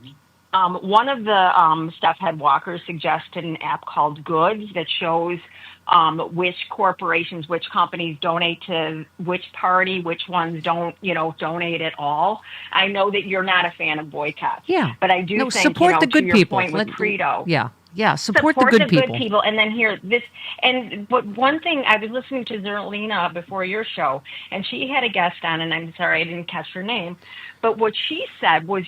One of the Steph Head Walkers suggested an app called Goods that shows which corporations, which companies donate to which party, which ones don't, donate at all. I know that you're not a fan of boycotts. Yeah. But I do think, support the good to your people. point with Credo. Yeah. Yeah. Support the good people. And then here, but one thing, I was listening to Zerlina before your show, and she had a guest on, and I'm sorry I didn't catch her name, but what she said was,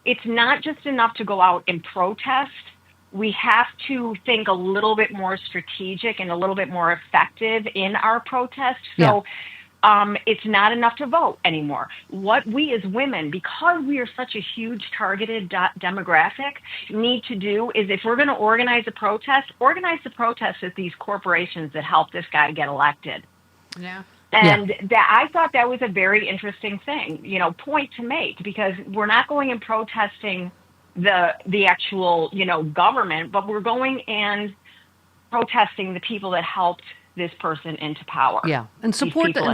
it's not just enough to go out and protest. We have to think a little bit more strategic and a little bit more effective in our protest. So it's not enough to vote anymore. What we as women, because we are such a huge targeted demographic, need to do is if we're going to organize the protest with these corporations that help this guy get elected. Yeah. And that I thought that was a very interesting thing, point to make, because we're not going and protesting the actual, government, but we're going and protesting the people that helped this person into power. Yeah, and support the people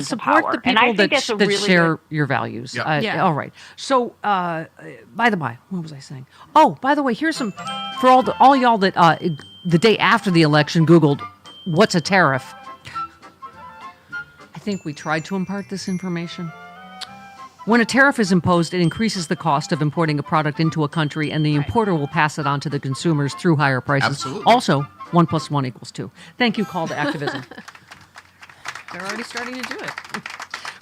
and I think that share your values. Yeah. All right. So, by the by, what was I saying? Oh, by the way, here's some for all y'all that the day after the election Googled what's a tariff. I think we tried to impart this information. When a tariff is imposed, it increases the cost of importing a product into a country, and the importer will pass it on to the consumers through higher prices. Absolutely. Also, 1 + 1 = 2. Thank you, call to activism. They're already starting to do it.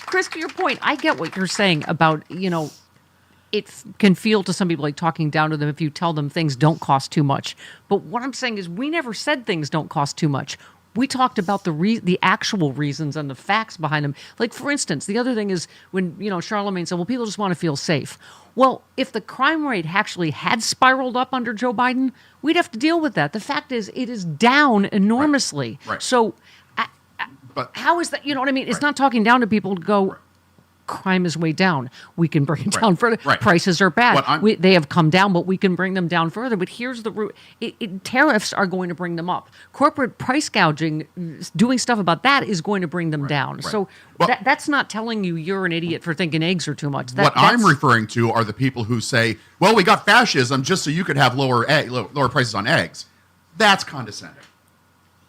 Chris, to your point, I get what you're saying about, it can feel to some people like talking down to them if you tell them things don't cost too much. But what I'm saying is we never said things don't cost too much. We talked about the actual reasons and the facts behind them. Like, for instance, the other thing is when, Charlemagne said, well, people just want to feel safe. Well, if the crime rate actually had spiraled up under Joe Biden, we'd have to deal with that. The fact is, it is down enormously. Right. So But how is that? You know what I mean? It's not talking down to people to go, crime is way down. We can bring it Right. down further. Right. Prices are bad. What I'm- They have come down, but we can bring them down further. But here's the root. Tariffs are going to bring them up. Corporate price gouging, doing stuff about that is going to bring them down. right. So that's not telling you you're an idiot for thinking eggs are too much. What I'm referring to are the people who say, well, we got fascism just so you could have lower prices on eggs. That's condescending.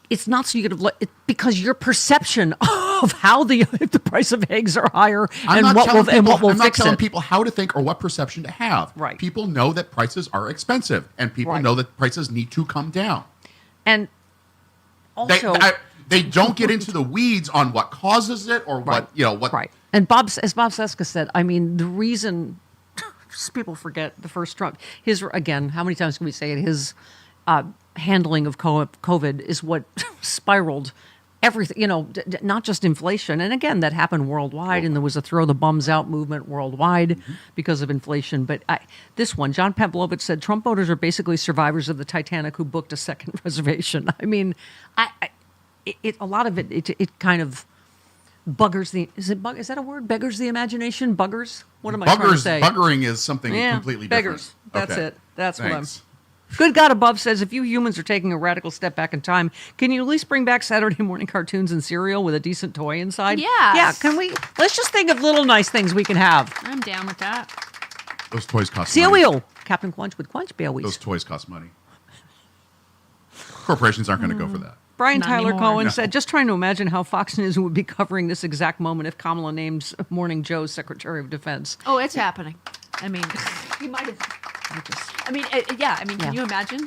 It's not so you could because your perception of how the price of eggs are higher I'm and not what will telling fix it. people how to think or what perception to have. Right. People know that prices are expensive, and people know that prices need to come down. And also, they don't get into the weeds on what causes it or what. Right. And as Bob Seska said, I mean, the reason people forget the first Trump, again, how many times can we say it? His handling of COVID is what spiraled everything, not just inflation. And again, that happened worldwide, and there was a throw the bums out movement worldwide because of inflation. But this one, John Pavlovich said, Trump voters are basically survivors of the Titanic who booked a second reservation. I mean, a lot of it kind of buggers is that a word? Beggars the imagination? Buggers? What am I trying to say? Buggering is something completely beggars. different. That's Okay. it. That's Thanks. what I'm... Good God above says, if you humans are taking a radical step back in time, can you at least bring back Saturday morning cartoons and cereal with a decent toy inside? Yes. Yeah, can we? Let's just think of little nice things we can have. I'm down with that. Those toys cost money. Cereal. Captain Quench with Quench Bailey's. Those toys cost money. Corporations aren't going to go for that. Brian Not Tyler anymore. Cohen No. said, just trying to imagine how Fox News would be covering this exact moment if Kamala names Morning Joe Secretary of Defense. Oh, it's happening. I mean, he might have. I mean, yeah. I mean, can you imagine?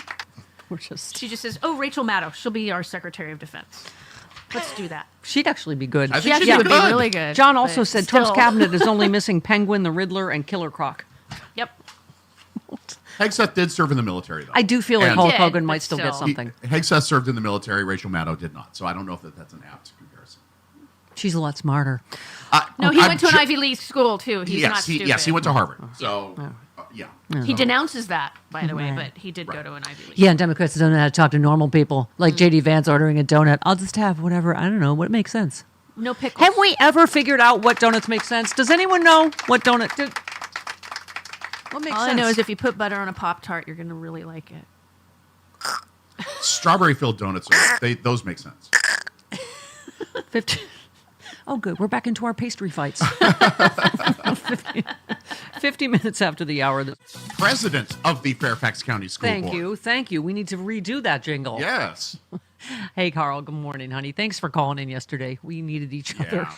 She just says, "Oh, Rachel Maddow, she'll be our Secretary of Defense. Let's do that." She'd actually be good. I think She she'd would be be good. really good. John also but said Trump's still. cabinet is only missing Penguin, the Riddler, and Killer Croc. Yep. Hegseth did serve in the military, though. I do feel like And- Hulk Did, Hogan but might still get still. something. Hegseth served in the military. Rachel Maddow did not. So I don't know if that's an apt comparison. She's a lot smarter. No, he went to an Ivy League school too. He's not stupid. Yes, he went to Harvard. So, yeah. He denounces that, by the way, but he did go to an Ivy League. Yeah, and Democrats don't know how to talk to normal people. Like J.D. Vance ordering a donut. I'll just have whatever. I don't know. What makes sense? No pickles. Have we ever figured out what donuts make sense? Does anyone know what donut... What makes All sense? I know is if you put butter on a Pop-Tart, you're going to really like it. Strawberry-filled donuts, those make sense. 50. Oh, good. We're back into our pastry fights. 50 minutes after the hour. President of the Fairfax County School Board. Thank you. Thank you. We need to redo that jingle. Yes. Hey, Carl. Good morning, honey. Thanks for calling in yesterday. We needed each other.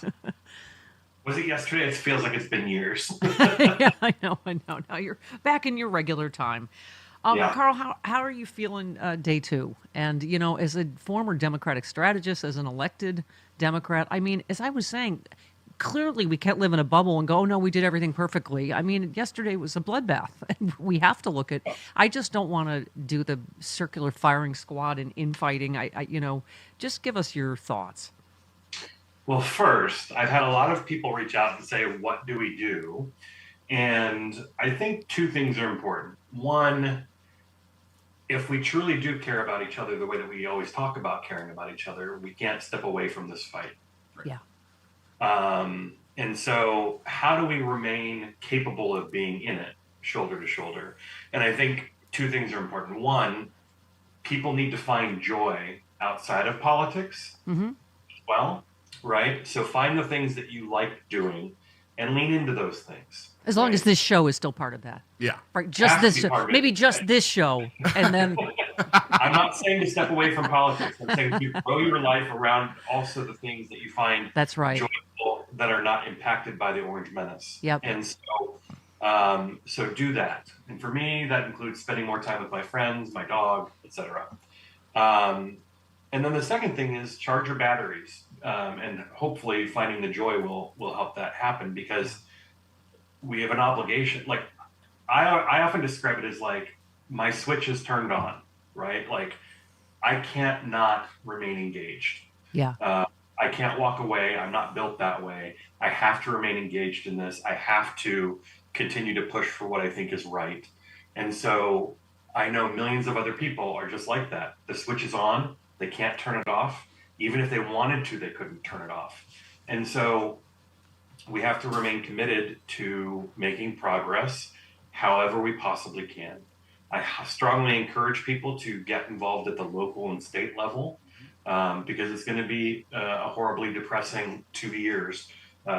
Was it yesterday? It feels like it's been years. Yeah, I know. Now you're back in your regular time. Yeah. Carl, how are you feeling day two? And, as a former Democratic strategist, as an elected Democrat, I mean, as I was saying, clearly we can't live in a bubble and go, oh, no, we did everything perfectly. I mean, yesterday was a bloodbath. And we have to look at, I just don't want to do the circular firing squad and infighting. Just give us your thoughts. Well, first, I've had a lot of people reach out and say, what do we do? And I think two things are important. One, if we truly do care about each other the way that we always talk about caring about each other, we can't step away from this fight. Yeah. And so how do we remain capable of being in it, shoulder to shoulder? And I think two things are important. One, people need to find joy outside of politics as well, right? So find the things that you like doing and lean into those things. As long as this show is still part of that. Yeah. Right. Just Has to this be show. part of it, Maybe just right? this show. And then I'm not saying to step away from politics. I'm saying you grow your life around also the things that you find That's right. joyful that are not impacted by the orange menace. Yep. And so do that. And for me, that includes spending more time with my friends, my dog, etc. And then the second thing is charge your batteries. And hopefully finding the joy will help that happen, because we have an obligation. Like I often describe it as like my switch is turned on, right? Like I can't not remain engaged. Yeah. I can't walk away. I'm not built that way. I have to remain engaged in this. I have to continue to push for what I think is right. And so I know millions of other people are just like that. The switch is on. They can't turn it off. Even if they wanted to, they couldn't turn it off. And so we have to remain committed to making progress however we possibly can. I strongly encourage people to get involved at the local and state level because it's going to be a horribly depressing 2 years,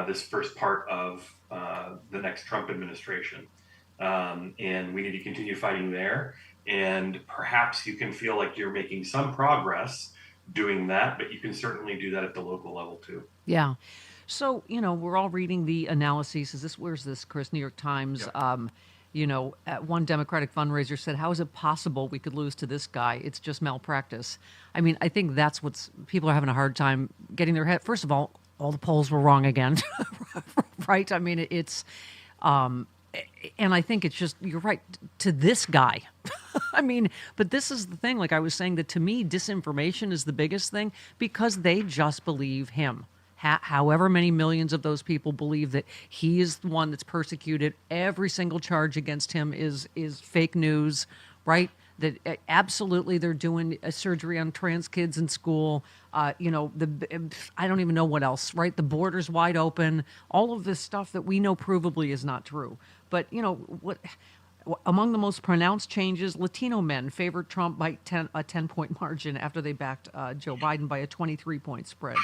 this first part of the next Trump administration. And we need to continue fighting there. And perhaps you can feel like you're making some progress doing that, but you can certainly do that at the local level too. Yeah. So, we're all reading the analyses. Where's this, Chris? New York Times. Yep. One Democratic fundraiser said, how is it possible we could lose to this guy? It's just malpractice. I mean, I think that's people are having a hard time getting their head. First of all the polls were wrong again, right? I mean, it's, and I think it's just, you're right, to this guy. I mean, but this is the thing, like I was saying, that to me, disinformation is the biggest thing because they just believe him. However many millions of those people believe that he is the one that's persecuted. Every single charge against him is fake news, right? That absolutely they're doing a surgery on trans kids in school. I don't even know what else, right? The border's wide open. All of this stuff that we know provably is not true. But among the most pronounced changes, Latino men favored Trump by a 10-point margin after they backed Joe Biden by a 23-point spread.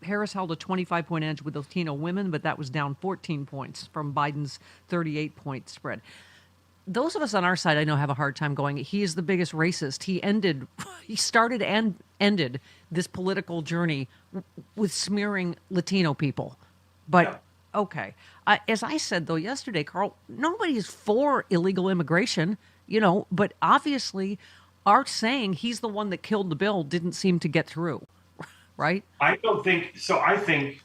Harris held a 25-point edge with Latino women, but that was down 14 points from Biden's 38-point spread. Those of us on our side, I know, have a hard time going, he is the biggest racist. He started and ended this political journey with smearing Latino people. But... yeah. Okay. As I said, though, yesterday, Carl, nobody is for illegal immigration, but obviously our saying he's the one that killed the bill didn't seem to get through, right? I don't think so. I think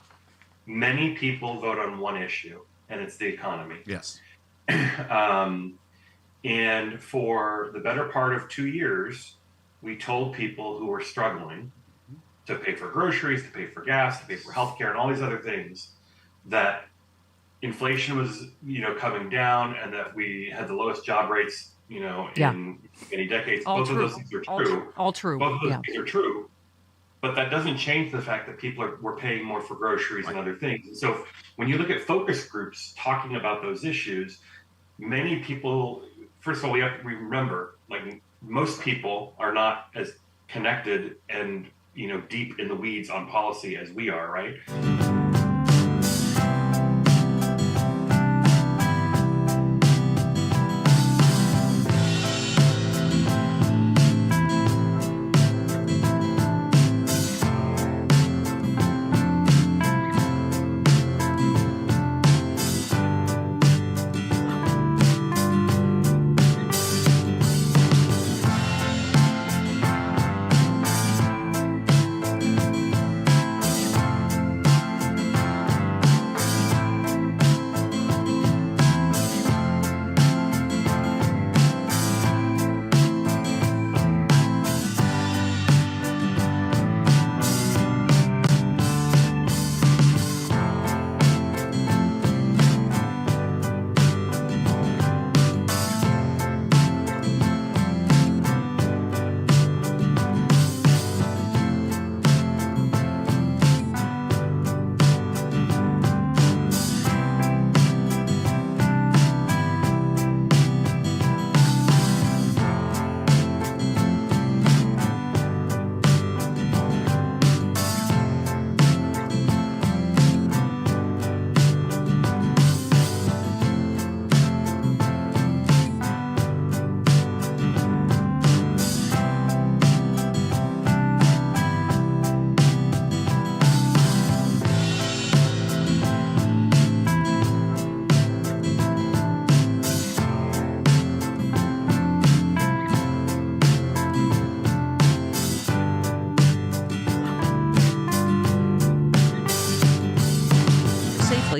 many people vote on one issue, and it's the economy. Yes. And for the better part of 2 years, we told people who were struggling to pay for groceries, to pay for gas, to pay for healthcare, and all these other things, that inflation was, coming down, and that we had the lowest job rates, in many decades. Both of those things are true. All true. Both of those things are true. But that doesn't change the fact that people were paying more for groceries and other things. And so when you look at focus groups talking about those issues, many people, first of all, we remember, like, most people are not as connected and, deep in the weeds on policy as we are, right?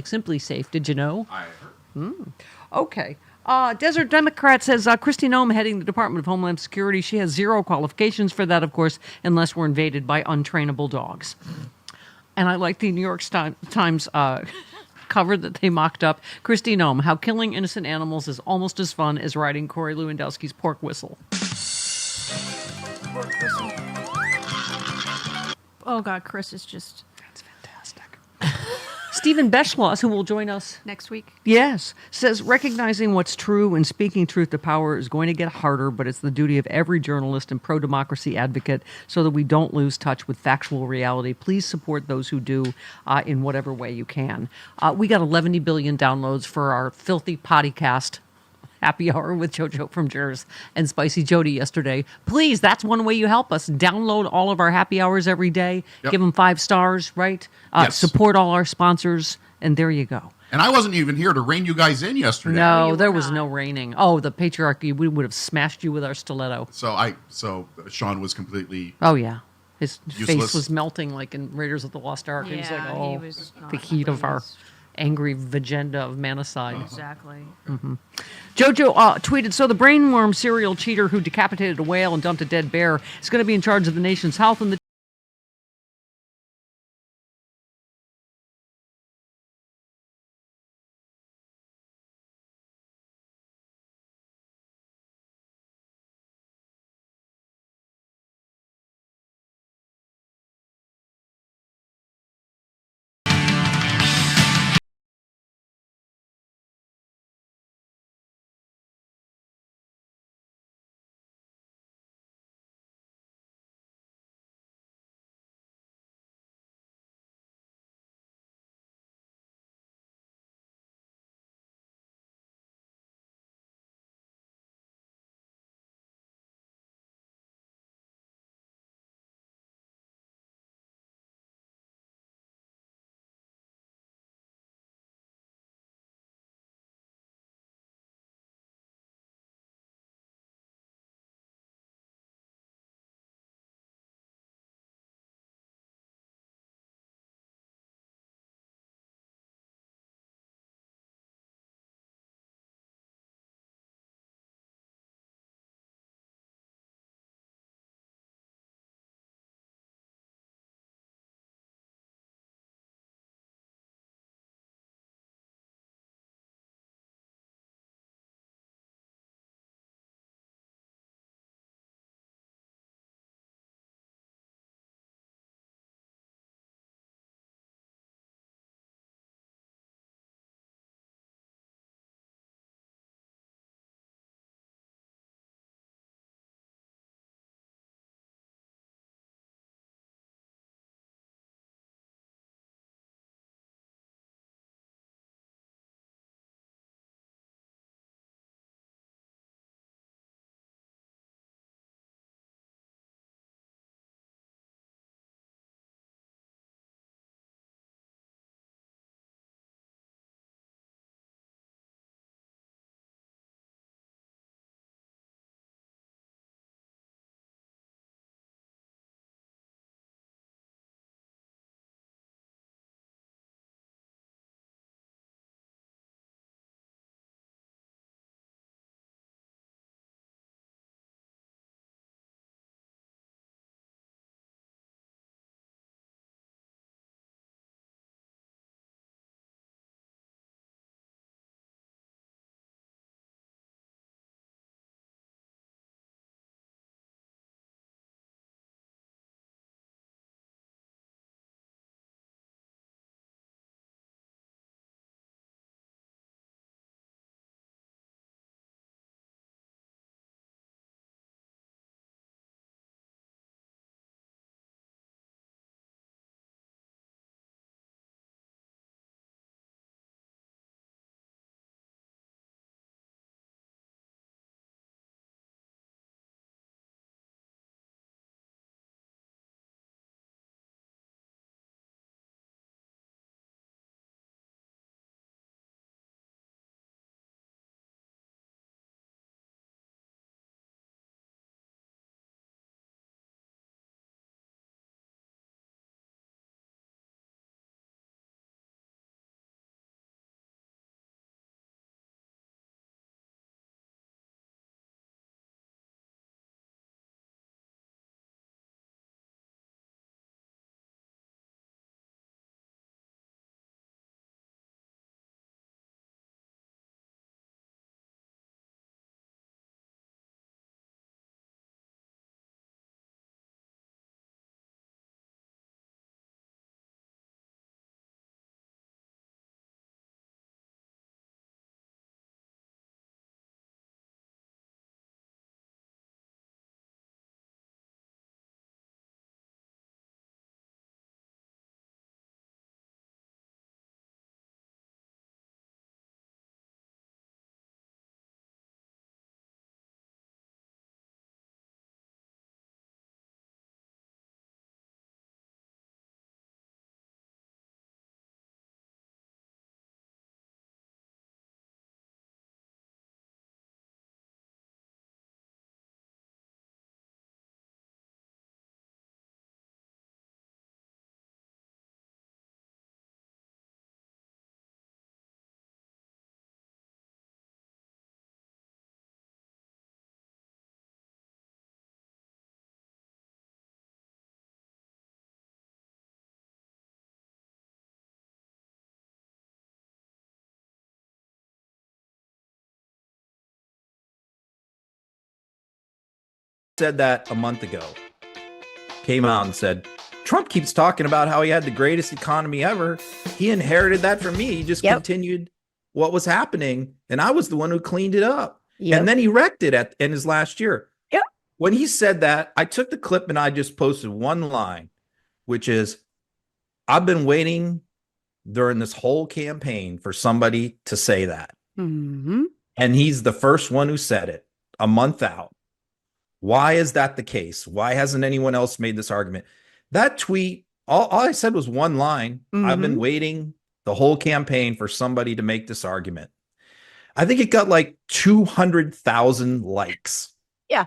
Simply Safe. Did you know? I heard. Okay. Desert Democrat says Kristi Noem heading the Department of Homeland Security. She has zero qualifications for that, of course, unless we're invaded by untrainable dogs. And I like the New York Times cover that they mocked up. Kristi Noem, how killing innocent animals is almost as fun as riding Corey Lewandowski's pork whistle. Pork whistle. Oh, God, Chris is just... That's fantastic. Stephen Beschloss, who will join us next week. Yes, says recognizing what's true and speaking truth to power is going to get harder, but it's the duty of every journalist and pro-democracy advocate so that we don't lose touch with factual reality. Please support those who do in whatever way you can. We got 11 billion downloads for our filthy podcast happy hour with JoJo from Jers and Spicy Jody yesterday. Please, that's one way you help us. Download all of our happy hours every day. Yep. Give them 5 stars, right? Yes. Support all our sponsors, and there you go. And I wasn't even here to rein you guys in yesterday. No, there was no raining. Oh, the patriarchy, we would have smashed you with our stiletto. So Sean was completely Oh, yeah. His useless. face was melting like in Raiders of the Lost Ark. He was like, Yeah, he was the not heat of our angry vagenda of manicide. Exactly. Mm-hmm. Jojo tweeted, so the brainworm serial cheater who decapitated a whale and dumped a dead bear is going to be in charge of the nation's health, and the said that a month ago, came out and said, Trump keeps talking about how he had the greatest economy ever. He inherited that from me. He just continued what was happening, and I was the one who cleaned it up. And then he wrecked it in his last year. When he said that, I took the clip and I just posted one line, which is, I've been waiting during this whole campaign for somebody to say that. Mm-hmm. And he's the first one who said it a month out. Why is that the case? Why hasn't anyone else made this argument? That tweet, all I said was one line. I've been waiting the whole campaign for somebody to make this argument. I think it got like 200,000 likes. Yeah.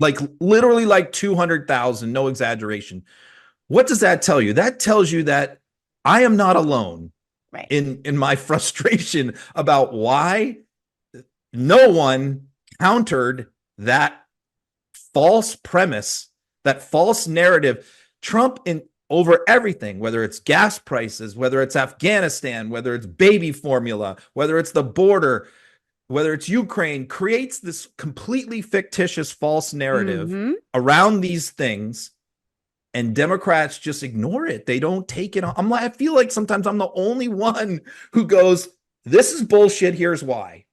Like literally like 200,000, no exaggeration. What does that tell you? That tells you that I am not alone in my frustration about why no one countered that false premise, that false narrative. Trump over everything, whether it's gas prices, whether it's Afghanistan, whether it's baby formula, whether it's the border, whether it's Ukraine, creates this completely fictitious false narrative around these things, and Democrats just ignore it. They don't take it on. I feel like sometimes I'm the only one who goes, this is bullshit, here's why.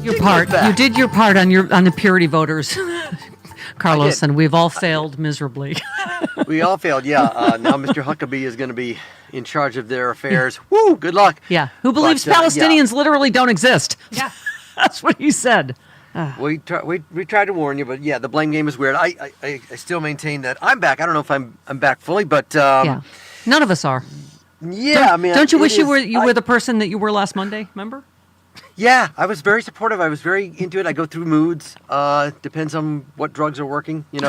Your part. You did your part on the purity voters, Carlos, and we've all failed miserably. We all failed, yeah. Now Mr. Huckabee is going to be in charge of their affairs. Woo! Good luck. Yeah. Who believes Palestinians literally don't exist? Yeah. That's what he said. We tried to warn you, but yeah, the blame game is weird. I still maintain that I'm back. I don't know if I'm back fully, but None of us are. Yeah, I mean, don't you wish it you were the person that you were last Monday? Remember? Yeah, I was very supportive. I was very into it. I go through moods. Depends on what drugs are working. You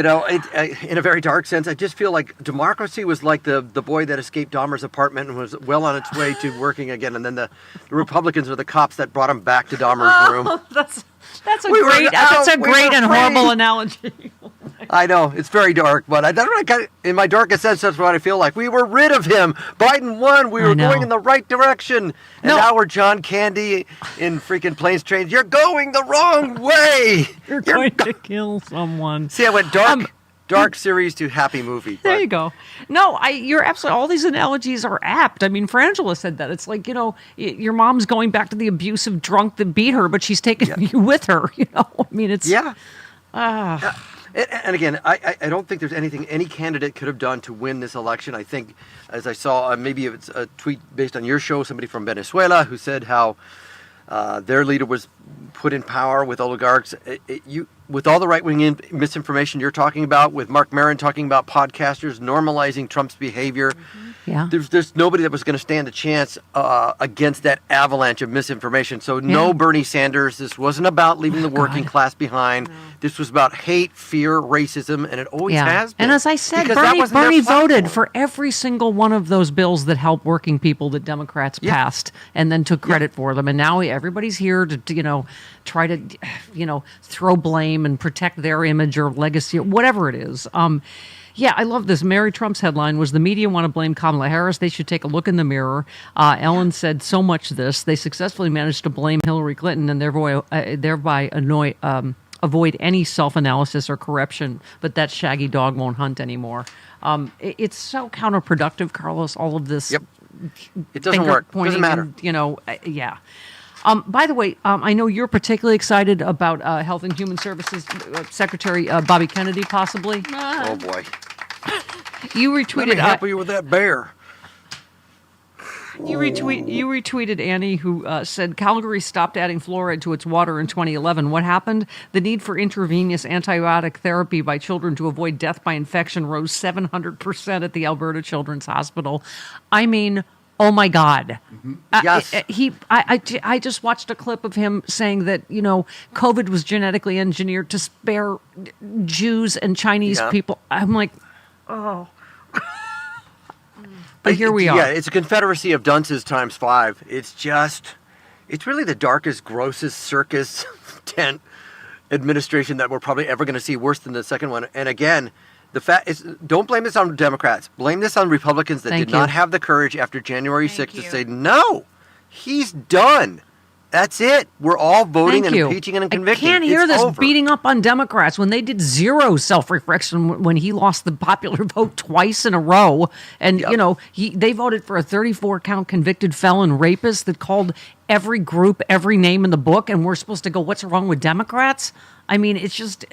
know, in a very dark sense, I just feel like democracy was like the boy that escaped Dahmer's apartment and was well on its way to working again, and then the Republicans are the cops that brought him back to Dahmer's room. That's a great and horrible analogy. I know it's very dark, but in my darkest sense, that's what I feel like. We were rid of him. Biden won. We were going in the right direction, and now we're John Candy in freaking Planes, Trains. You're going the wrong way. You're going to kill someone. See, I went dark series to happy movie. There you go. No, you're absolutely. All these analogies are apt. I mean, Frangela said that. It's like, your mom's going back to the abusive drunk that beat her, but she's taking you with her. I mean, it's And again, I don't think there's anything any candidate could have done to win this election. I think, as I saw, maybe it's a tweet based on your show, somebody from Venezuela who said how their leader was put in power with oligarchs. With all the right-wing misinformation you're talking about, with Mark Maron talking about podcasters normalizing Trump's behavior, there's nobody that was going to stand a chance against that avalanche of misinformation. So no Bernie Sanders. This wasn't about leaving the working class behind. No. This was about hate, fear, racism, and it always has been. And as I said, Bernie voted for every single one of those bills that helped working people that Democrats passed and then took credit for them. And now everybody's here to try to, throw blame and protect their image or legacy, or whatever it is. I love this. Mary Trump's headline was, "The media want to blame Kamala Harris. They should take a look in the mirror." Ellen said so much this. They successfully managed to blame Hillary Clinton and thereby avoid any self-analysis or correction, but that shaggy dog won't hunt anymore. It's so counterproductive, Carlos, all of this. Yep. It doesn't work. It doesn't matter. And, by the way, I know you're particularly excited about Health and Human Services Secretary Bobby Kennedy, possibly. Oh, boy. You retweeted. Let me help you with that bear. You retweeted Annie, who said Calgary stopped adding fluoride to its water in 2011. What happened? The need for intravenous antibiotic therapy by children to avoid death by infection rose 700% at the Alberta Children's Hospital. I mean, oh my God! Yes. I just watched a clip of him saying that COVID was genetically engineered to spare Jews and Chinese people. I'm like, oh. But here we are. Yeah, it's a confederacy of dunces times 5. It's really the darkest, grossest circus tent administration that we're probably ever going to see, worse than the second one. And again, the fact is, don't blame this on Democrats. Blame this on Republicans that did not have the courage after January 6th to say, no, he's done. That's it. We're all voting and impeaching and convicting. I can't hear this beating up on Democrats when they did zero self-reflection when he lost the popular vote twice in a row. And, they voted for a 34-count convicted felon rapist that called every group, every name in the book. And we're supposed to go, what's wrong with Democrats? I mean, it's just...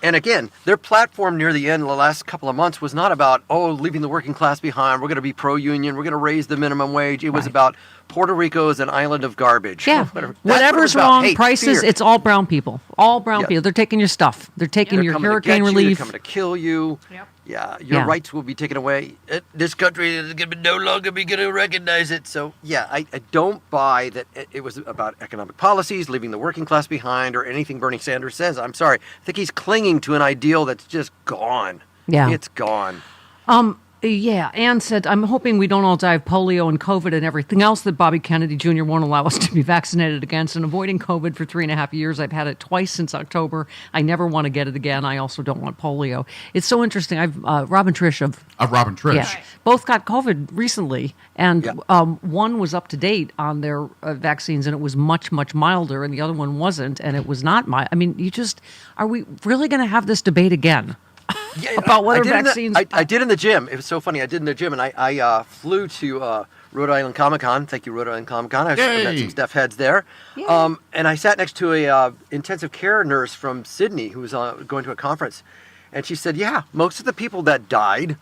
And again, their platform near the end of the last couple of months was not about, leaving the working class behind. We're going to be pro-union. We're going to raise the minimum wage. It was about Puerto Rico is an island of garbage. Yeah. Whatever's wrong, hate, prices, fear. It's all brown people. All brown people. They're taking your stuff. They're taking your hurricane relief. They're coming to kill you. Yep. Yeah, your rights will be taken away. This country is going to no longer be going to recognize it. So, I don't buy that it was about economic policies, leaving the working class behind, or anything Bernie Sanders says. I'm sorry. I think he's clinging to an ideal that's just gone. Yeah. It's gone. Ann said, I'm hoping we don't all die of polio and COVID and everything else that Bobby Kennedy Jr. won't allow us to be vaccinated against. And avoiding COVID for 3.5 years. I've had it twice since October. I never want to get it again. I also don't want polio. It's so interesting. I've Robin Trish of Robin Trish. Yeah, both got COVID recently. And one was up to date on their vaccines, and it was much, much milder. And the other one wasn't, and it was not mild. I mean, are we really going to have this debate again? About what vaccines. I did in the gym. It was so funny. I did in the gym, and I flew to Rhode Island Comic Con. Thank you, Rhode Island Comic Con. I met some Steph heads there. And I sat next to a intensive care nurse from Sydney who was going to a conference. And she said, most of the people that died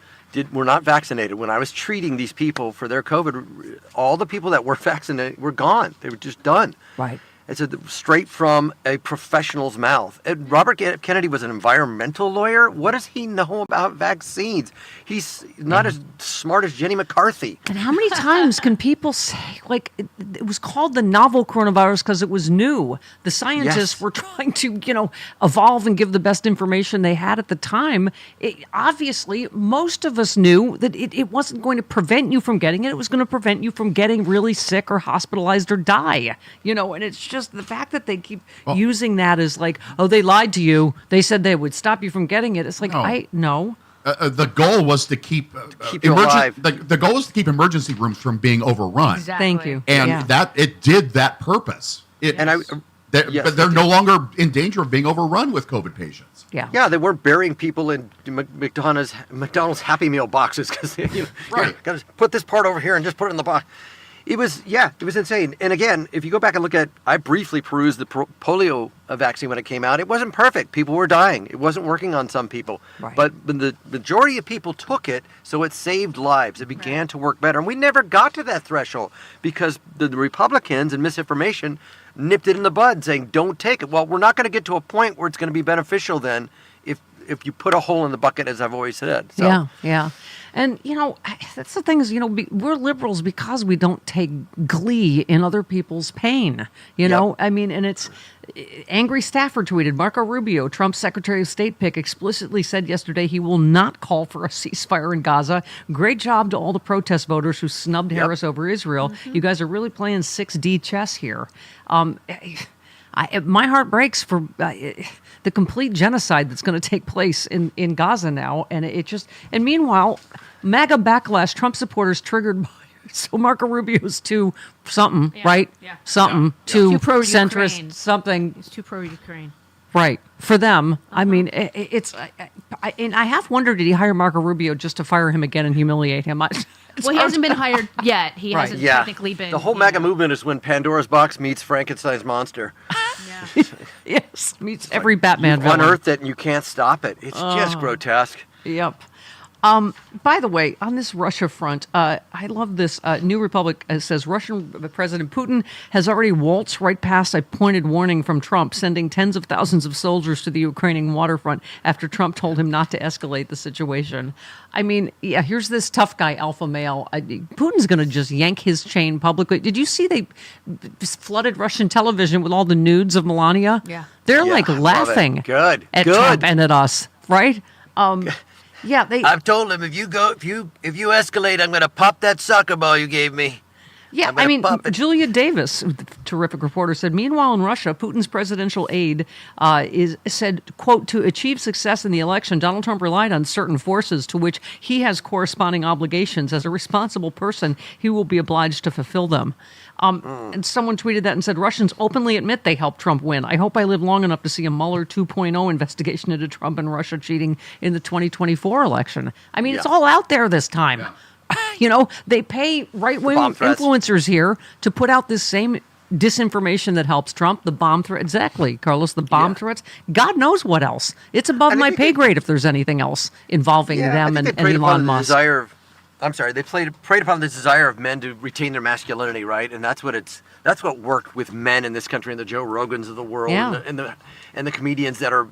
were not vaccinated. When I was treating these people for their COVID, all the people that were vaccinated were gone. They were just done. Right. It's straight from a professional's mouth. Robert Kennedy was an environmental lawyer. What does he know about vaccines? He's not as smart as Jenny McCarthy. And how many times can people say, like, it was called the novel coronavirus because it was new. The scientists were trying to, evolve and give the best information they had at the time. Obviously, most of us knew that it wasn't going to prevent you from getting it. It was going to prevent you from getting really sick or hospitalized or die. And it's just the fact that they keep using that as like, oh, they lied to you. They said they would stop you from getting it. It's like, no. The goal was to keep you alive. The goal was to keep emergency rooms from being overrun. Exactly. Thank you. And that it did that purpose. But they're no longer in danger of being overrun with COVID patients. Yeah, they weren't burying people in McDonald's Happy Meal boxes because got to put this part over here and just put it in the box. It was insane. And again, if you go back and look at, I briefly perused the polio vaccine when it came out. It wasn't perfect. People were dying. It wasn't working on some people. Right. But the majority of people took it, so it saved lives. It began to work better. And we never got to that threshold because the Republicans and misinformation nipped it in the bud, saying, don't take it. Well, we're not going to get to a point where it's going to be beneficial then if you put a hole in the bucket, as I've always said. So. Yeah. And, that's the thing is, we're liberals because we don't take glee in other people's pain, I mean, and it's angry staffer tweeted, Marco Rubio, Trump's Secretary of State pick, explicitly said yesterday he will not call for a ceasefire in Gaza. Great job to all the protest voters who snubbed Harris over Israel. Mm-hmm. You guys are really playing 6D chess here. My heart breaks for the complete genocide that's going to take place in Gaza now. And and meanwhile, MAGA backlash, Trump supporters triggered by, so Marco Rubio's too something, right? Yeah. Something, too centrist, something. He's too pro-Ukraine. Right. For them. I mean, and I half wondered, did he hire Marco Rubio just to fire him again and humiliate him? Well, he hasn't been hired yet. He hasn't technically been. The whole MAGA movement is when Pandora's box meets Frankenstein's monster. Yes, meets every Batman villain. Unearthed it and you can't stop it. It's just grotesque. Yep. By the way, on this Russia front, I love this. New Republic says Russian President Putin has already waltzed right past a pointed warning from Trump, sending tens of thousands of soldiers to the Ukrainian waterfront after Trump told him not to escalate the situation. I mean, here's this tough guy, alpha male. Putin's going to just yank his chain publicly. Did you see they flooded Russian television with all the nudes of Melania? Yeah. They're like laughing at Trump and at us, right? Yeah, I've told him if you escalate, I'm going to pop that soccer ball you gave me. Yeah, I mean, Julia Davis, terrific reporter, said, meanwhile in Russia, Putin's presidential aide said, quote, to achieve success in the election, Donald Trump relied on certain forces to which he has corresponding obligations. As a responsible person, he will be obliged to fulfill them. And someone tweeted that and said, Russians openly admit they helped Trump win. I hope I live long enough to see a Mueller 2.0 investigation into Trump and Russia cheating in the 2024 election. I mean, it's all out there this time. Yeah. They pay right-wing influencers here to put out this same disinformation that helps Trump, the bomb threat. Exactly, Carlos, the bomb threats. God knows what else. It's above my pay grade if there's anything else involving them and Elon Musk. They preyed upon the desire of men to retain their masculinity, right? And that's what worked with men in this country, and the Joe Rogans of the world, and the comedians that are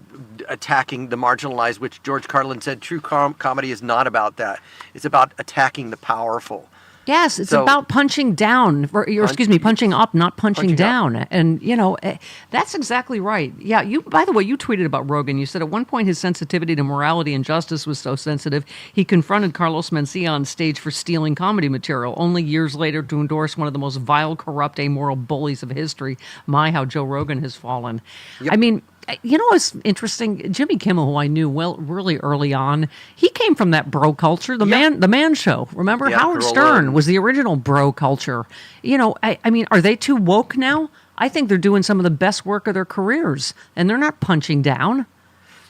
attacking the marginalized, which George Carlin said true comedy is not about that. It's about attacking the powerful. Yes, it's about punching down, punching up, not punching down. Up. And, that's exactly right. Yeah, by the way, you tweeted about Rogan. You said at one point his sensitivity to morality and justice was so sensitive, he confronted Carlos Mencia on stage for stealing comedy material, only years later to endorse one of the most vile, corrupt, amoral bullies of history. My, how Joe Rogan has fallen. Yep. I mean, what's interesting? Jimmy Kimmel, who I knew really early on, he came from that bro culture, the man show. Remember, Howard Stern was the original bro culture. I mean, are they too woke now? I think they're doing some of the best work of their careers, and they're not punching down.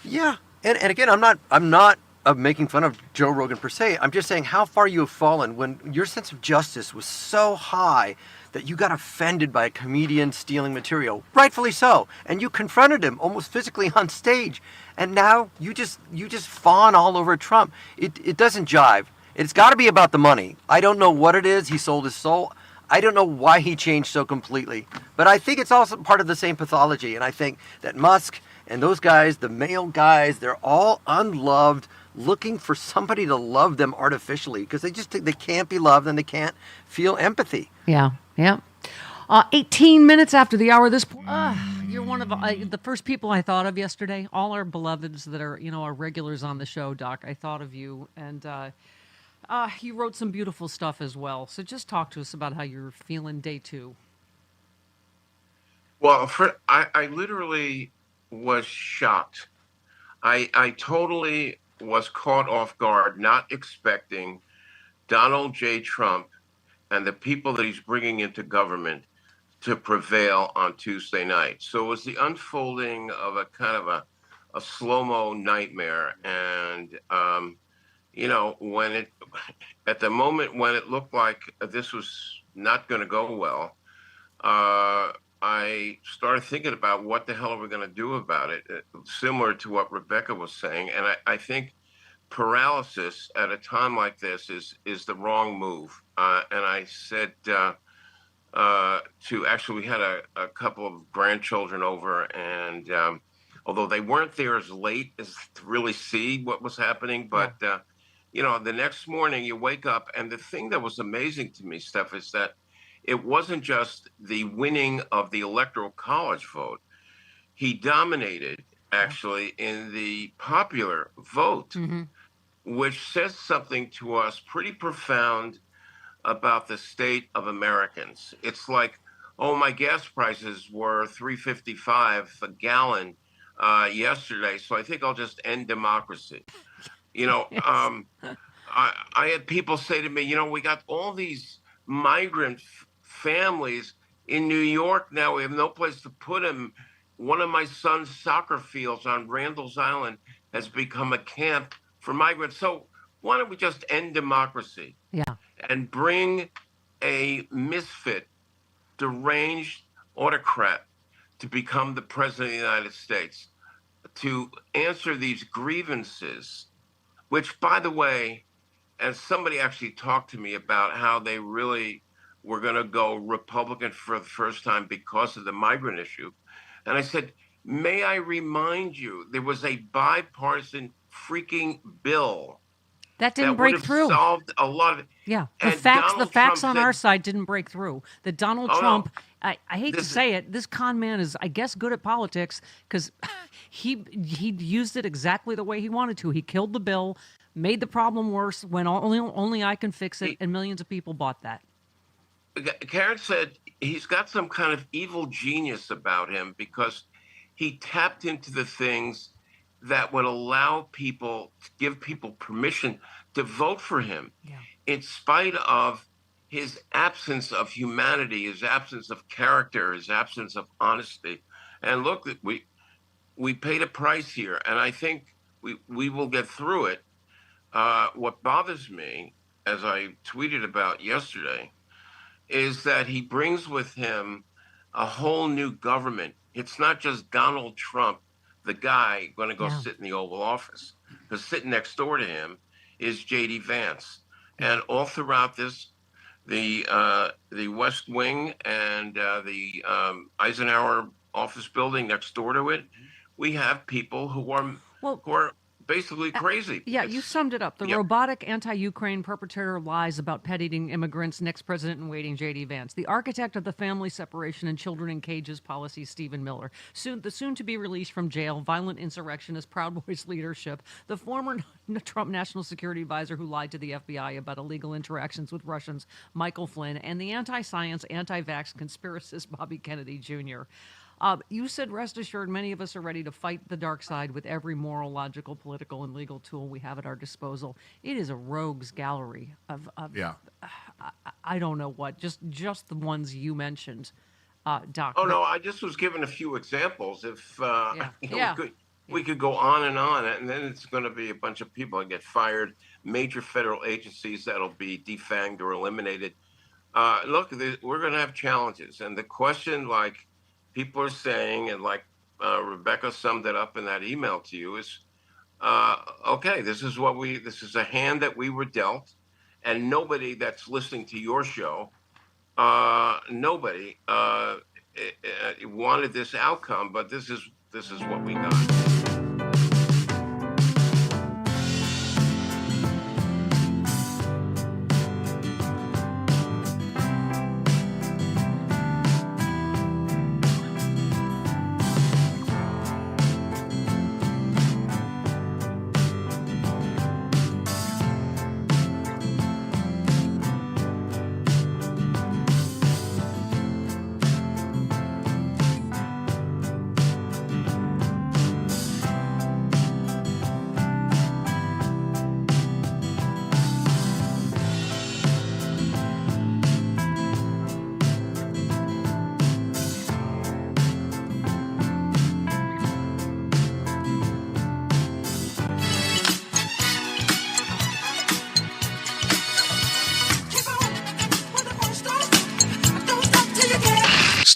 Yeah, and again, I'm not making fun of Joe Rogan per se. I'm just saying how far you have fallen when your sense of justice was so high that you got offended by a comedian stealing material, rightfully so, and you confronted him almost physically on stage, and now you just fawn all over Trump. It doesn't jive. It's got to be about the money. I don't know what it is. He sold his soul. I don't know why he changed so completely, but I think it's also part of the same pathology. And I think that Musk and those guys, the male guys, they're all unloved, looking for somebody to love them artificially because they just think they can't be loved and they can't feel empathy. Yeah, yeah. 18 minutes after the hour. You're one of the first people I thought of yesterday. All our beloveds that are, our regulars on the show, Doc. I thought of you, and you wrote some beautiful stuff as well. So just talk to us about how you're feeling day 2. Well, I literally was shocked. I totally was caught off guard, not expecting Donald J. Trump and the people that he's bringing into government to prevail on Tuesday night. So it was the unfolding of a kind of a slow-mo nightmare. And, when at the moment when it looked like this was not going to go well, I started thinking about what the hell are we going to do about it, similar to what Rebecca was saying. And I think paralysis at a time like this is the wrong move. And I said actually, we had a couple of grandchildren over, and although they weren't there as late as to really see what was happening, but the next morning you wake up, and the thing that was amazing to me, Steph, is that it wasn't just the winning of the Electoral College vote. He dominated, actually, in the popular vote, which says something to us pretty profound about the state of Americans. It's like, oh, my gas prices were $3.55 a gallon yesterday, so I think I'll just end democracy. I had people say to me, we got all these migrant families in New York now. We have no place to put them. One of my son's soccer fields on Randall's Island has become a camp for migrants. So why don't we just end democracy? Yeah. And bring a misfit, deranged autocrat to become the president of the United States, to answer these grievances, which, by the way, and somebody actually talked to me about how they really were going to go Republican for the first time because of the migrant issue. And I said, may I remind you, there was a bipartisan freaking bill that didn't break through. Solved a lot of it. Yeah, the facts on our side didn't break through. That Donald Trump, I hate to say it, this con man is, I guess, good at politics because he used it exactly the way he wanted to. He killed the bill, made the problem worse when only I can fix it, and millions of people bought that. Karen said he's got some kind of evil genius about him because he tapped into the things that would allow people, to give people permission to vote for him, in spite of his absence of humanity, his absence of character, his absence of honesty. And look, we paid a price here, and I think we will get through it. What bothers me, as I tweeted about yesterday, is that he brings with him a whole new government. It's not just Donald Trump, the guy, going to go sit in the Oval Office, because sitting next door to him is J.D. Vance. And all throughout this, the West Wing and the Eisenhower office building next door to it, we have people who are basically crazy. You summed it up. The robotic anti-Ukraine perpetrator lies about pet-eating immigrants, next president in waiting, J.D. Vance. The architect of the family separation and children in cages policy, Stephen Miller. The soon-to-be-released from jail, violent insurrectionist Proud Boys leadership. The former Trump national security advisor who lied to the FBI about illegal interactions with Russians, Michael Flynn. And the anti-science, anti-vax conspiracist, Bobby Kennedy Jr. You said, rest assured, many of us are ready to fight the dark side with every moral, logical, political, and legal tool we have at our disposal. It is a rogues gallery of I don't know what, just the ones you mentioned, Doc. Oh, no, I just was giving a few examples. If we could go on, and then it's going to be a bunch of people that get fired, major federal agencies that'll be defanged or eliminated. Look, we're going to have challenges. And the question, like people are saying, and like Rebecca summed it up in that email to you, is, okay, this is a hand that we were dealt, and nobody that's listening to your show nobody wanted this outcome, but this is what we got.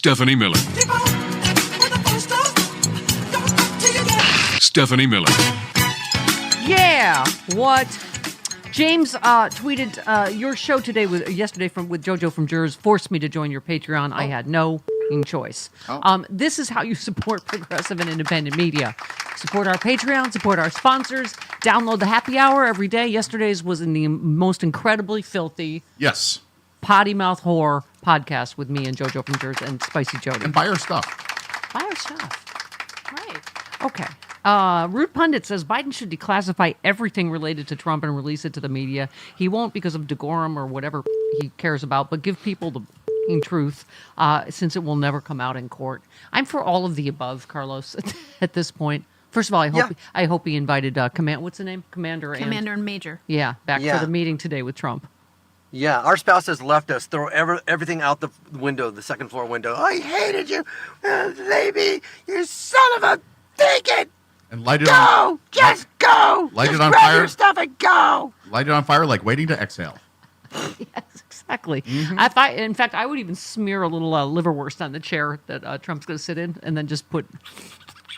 Stephanie Miller. Stephanie Miller. Yeah. What? James tweeted your show yesterday with JoJo from Jurors forced me to join your Patreon. I had no choice. This is how you support progressive and independent media. Support our Patreon, support our sponsors, download the happy hour every day. Yesterday's was in the most incredibly filthy, potty mouth whore podcast with me and JoJo from Jurors and Spicy Jody. And buy our stuff. Buy our stuff. Right. Okay. Rude Pundit says Biden should declassify everything related to Trump and release it to the media. He won't because of decorum or whatever he cares about, but give people the truth since it will never come out in court. I'm for all of the above, Carlos, at this point. First of all, I hope he invited what's the name? Commander and Major. Yeah, back for the meeting today with Trump. Yeah, our spouse has left us. Throw everything out the window, the second floor window. I hated you, baby. You son of a bigot. And light it go! Just go! Light Just it on grab fire. Your stuff and go! Light it on fire like waiting to exhale. Yes, exactly. In fact, I would even smear a little liverwurst on the chair that Trump's going to sit in, and then just put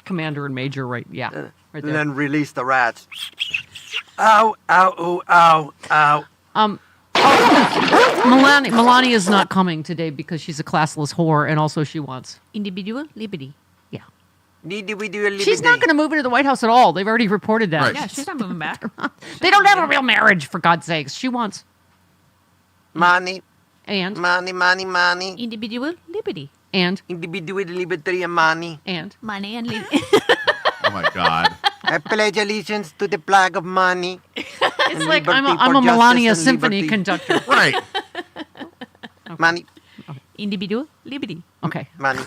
Commander and Major right there. And then release the rats. Ow! Ow! Ooh, ow! Ow! Melania is not coming today because she's a classless whore, and also she wants individual liberty. Yeah. She's not going to move into the White House at all. They've already reported that. Right. Yeah, she's not moving back. They don't have a real marriage, for God's sakes. She wants money. And money. Individual liberty. And individual liberty and money. And money and liberty. Oh my God. I pledge allegiance to the flag of money. It's like I'm a Melania symphony conductor. Right. Okay. Money. Individual liberty. Okay. Money.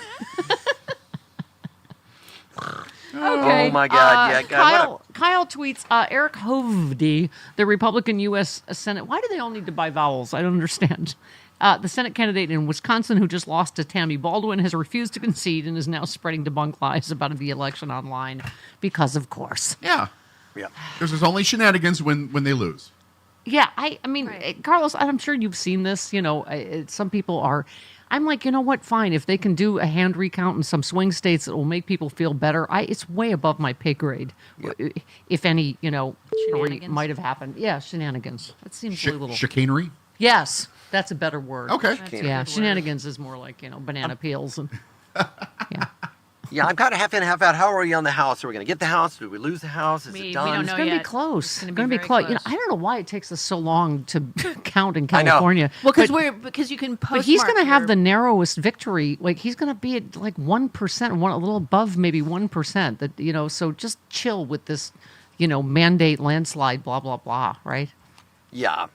Okay. Oh my God! Kyle tweets Eric Hovde, the Republican U.S. Senate. Why do they all need to buy vowels? I don't understand. The Senate candidate in Wisconsin who just lost to Tammy Baldwin has refused to concede and is now spreading debunk lies about the election online because, of course. Yeah. There's only shenanigans when they lose. Yeah, I mean, Carlos, I'm sure you've seen this. You know, some people are. I'm like, you know what? Fine. If they can do a hand recount in some swing states that will make people feel better, it's way above my pay grade. Yep. If any, story might have happened. Yeah, shenanigans. That seems a little chicanery. Yes, that's a better word. Okay. Yeah, shenanigans is more like banana peels and. Yeah, I'm kind of half in, half out. How are we on the house? Are we going to get the house? Do we lose the house? Is it done? We don't know. It's going to be close. It's going to be close. I don't know why it takes us so long to count in California. Well, because you can postmark. But he's going to have the narrowest victory. Like he's going to be at like 1%, a little above maybe 1%. That so just chill with this, mandate landslide, blah blah blah. Right? Yeah.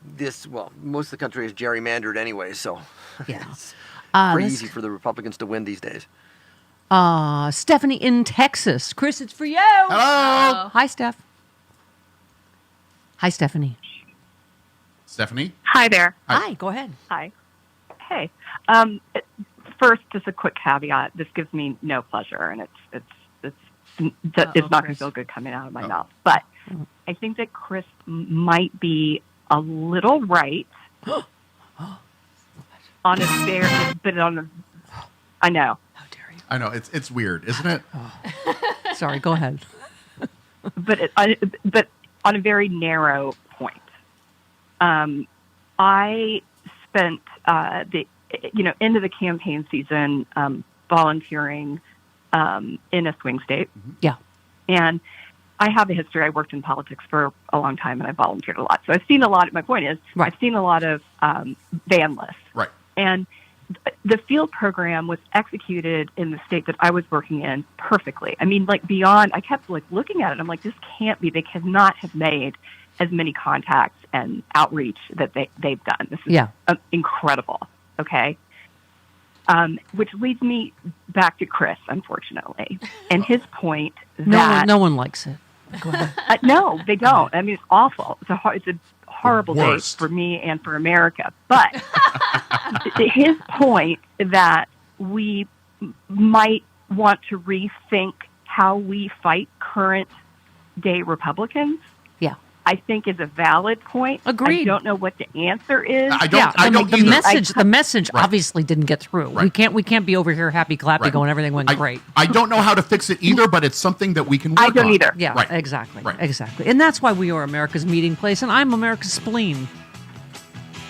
Most of the country is gerrymandered anyway, so yeah, it's pretty easy for the Republicans to win these days. Stephanie in Texas. Chris, it's for you. Hello. Hi, Steph. Hi, Stephanie. Stephanie? Hi there. Hi, go ahead. Hi. Hey. First, just a quick caveat. This gives me no pleasure, and it's not going to feel good coming out of my mouth. But I think that Chris might be a little right on I know. I know it's weird, isn't it? Sorry, go ahead. But on a very narrow point. I spent into the campaign season, volunteering in a swing state. Yeah. And I have a history. I worked in politics for a long time, and I volunteered a lot. So I've seen a lot. My point is, I've seen a lot of van lists. Right. And the field program was executed in the state that I was working in perfectly. I mean, like beyond, I kept like looking at it. I'm like, this can't be. They cannot have made as many contacts and outreach that they've done. This is incredible. Okay. Which leads me back to Chris, unfortunately, and his point that no one likes it. No, they don't. I mean, it's awful. It's a horrible day for me and for America. But his point that we might want to rethink how we fight current day Republicans. Yeah. I think is a valid point. Agreed. I don't know what the answer is. The message obviously didn't get through. Right. We can't be over here happy clappy going everything went great. I don't know how to fix it either, but it's something that we can work on. I don't either. Yeah, Right. exactly. Right. Exactly. And that's why we are America's meeting place, and I'm America's spleen.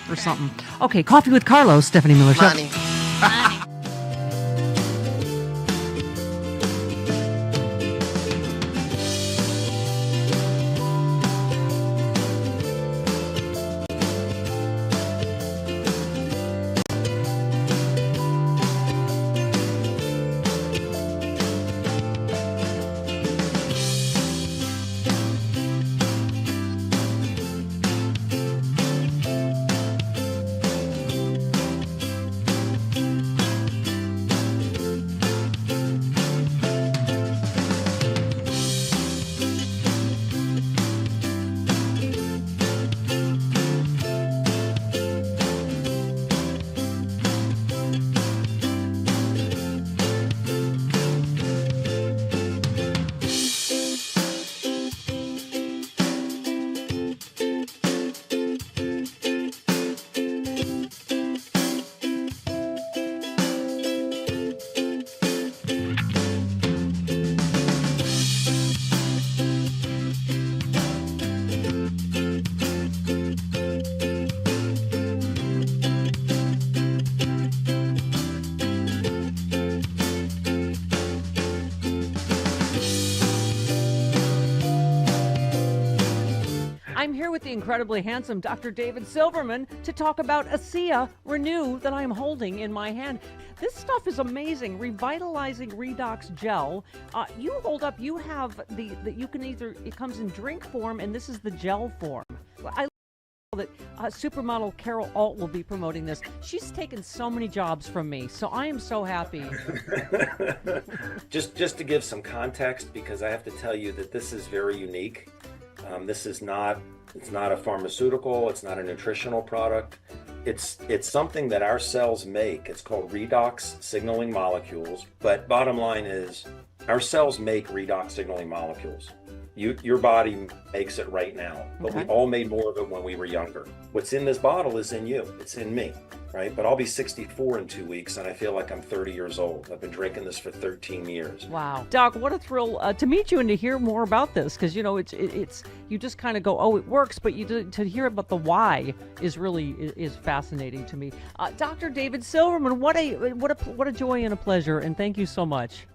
Or something. Okay, Coffee with Carlos, Stephanie Miller Show. Money. I'm here with the incredibly handsome Dr. David Silverman to talk about ASEA Renew that I am holding in my hand. This stuff is amazing. Revitalizing Redox gel. You hold up, you have you can either, it comes in drink form, and this is the gel form. I that supermodel Carol Alt will be promoting this. She's taken so many jobs from me, so I am so happy. Just to give some context, because I have to tell you that this is very unique. This is not, it's not a pharmaceutical, it's not a nutritional product. It's something that our cells make. It's called redox signaling molecules. But bottom line is, our cells make redox signaling molecules. Your body makes it right now, but we all made more of it when we were younger. What's in this bottle is in you, it's in me, right? But I'll be 64 in 2 weeks, and I feel like I'm 30 years old. I've been drinking this for 13 years. Wow. Doc, what a thrill to meet you and to hear more about this, because, you know, it's you just kind of go, oh, it works, but to hear about the why is fascinating to me. Dr. David Silverman, what a joy and a pleasure, and thank you so much.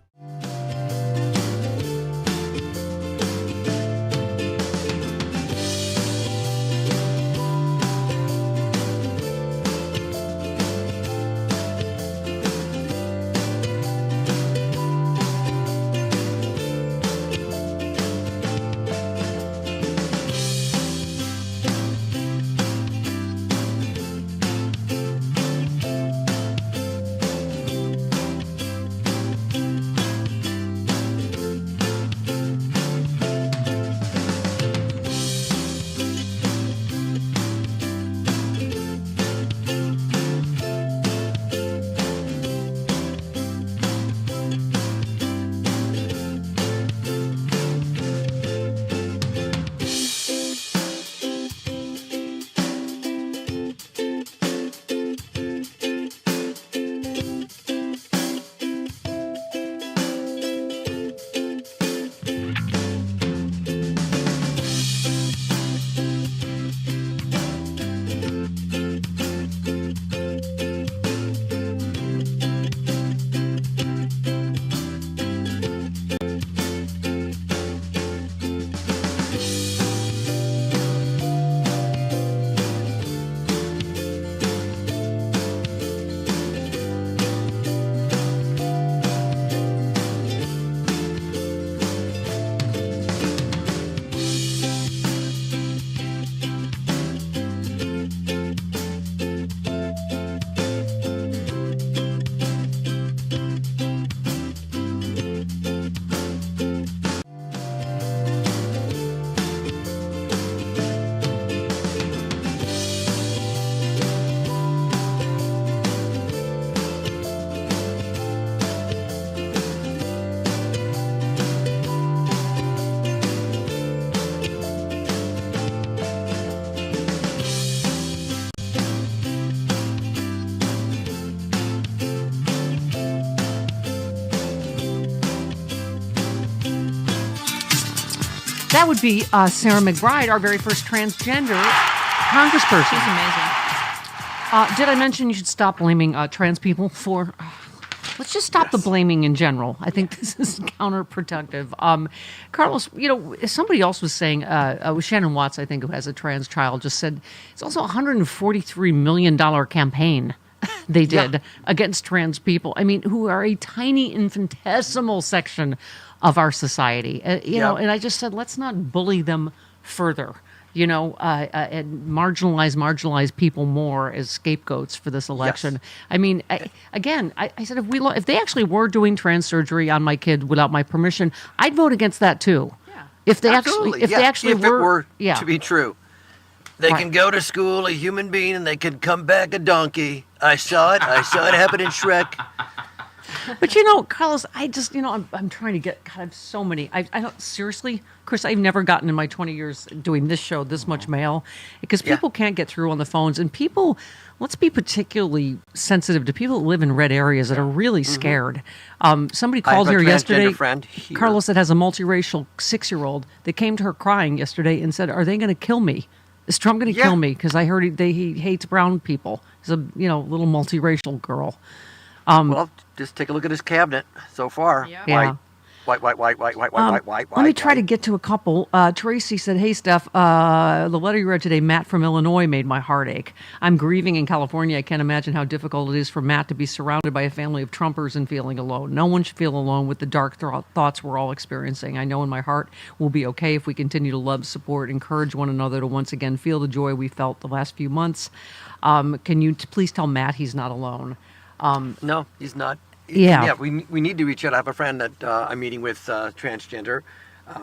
That would be Sarah McBride, our very first transgender congressperson. She's amazing. Did I mention you should stop blaming trans people for... Let's just stop the blaming in general. I think this is counterproductive. Carlos, somebody else was saying, Shannon Watts, I think, who has a trans child, just said it's also a $143 million campaign they did against trans people. I mean, who are a tiny, infinitesimal section of our society. And I just said, let's not bully them further. And marginalize people more as scapegoats for this election. Yes. I mean, I said if they actually were doing trans surgery on my kid without my permission, I'd vote against that too. Yeah. If they Absolutely. actually if were, it were to be true. They can go to school a human being and they can come back a donkey. I saw it happen in Shrek. But Carlos, I just I'm trying to get. God, I have so many. I don't seriously, Chris. I've never gotten in my 20 years doing this show this much mail because people can't get through on the phones, and people. Let's be particularly sensitive to people that live in red areas that are really scared. Somebody called here yesterday, Carlos, that has a multiracial 6-year-old. They came to her crying yesterday and said, "Are they going to kill me? Is Trump going to kill me? Because I heard he hates brown people." He's a little multiracial girl. Well, just take a look at his cabinet so far. Yeah. White. Let me try to get to a couple. Tracy said, "Hey, Steph, the letter you read today, Matt from Illinois, made my heart ache. I'm grieving in California. I can't imagine how difficult it is for Matt to be surrounded by a family of Trumpers and feeling alone. No one should feel alone with the dark thoughts we're all experiencing. I know in my heart we'll be okay if we continue to love, support, encourage one another to once again feel the joy we felt the last few months. Can you please tell Matt he's not alone?" No, he's not. Yeah. We need to reach out. I have a friend that I'm meeting with transgender,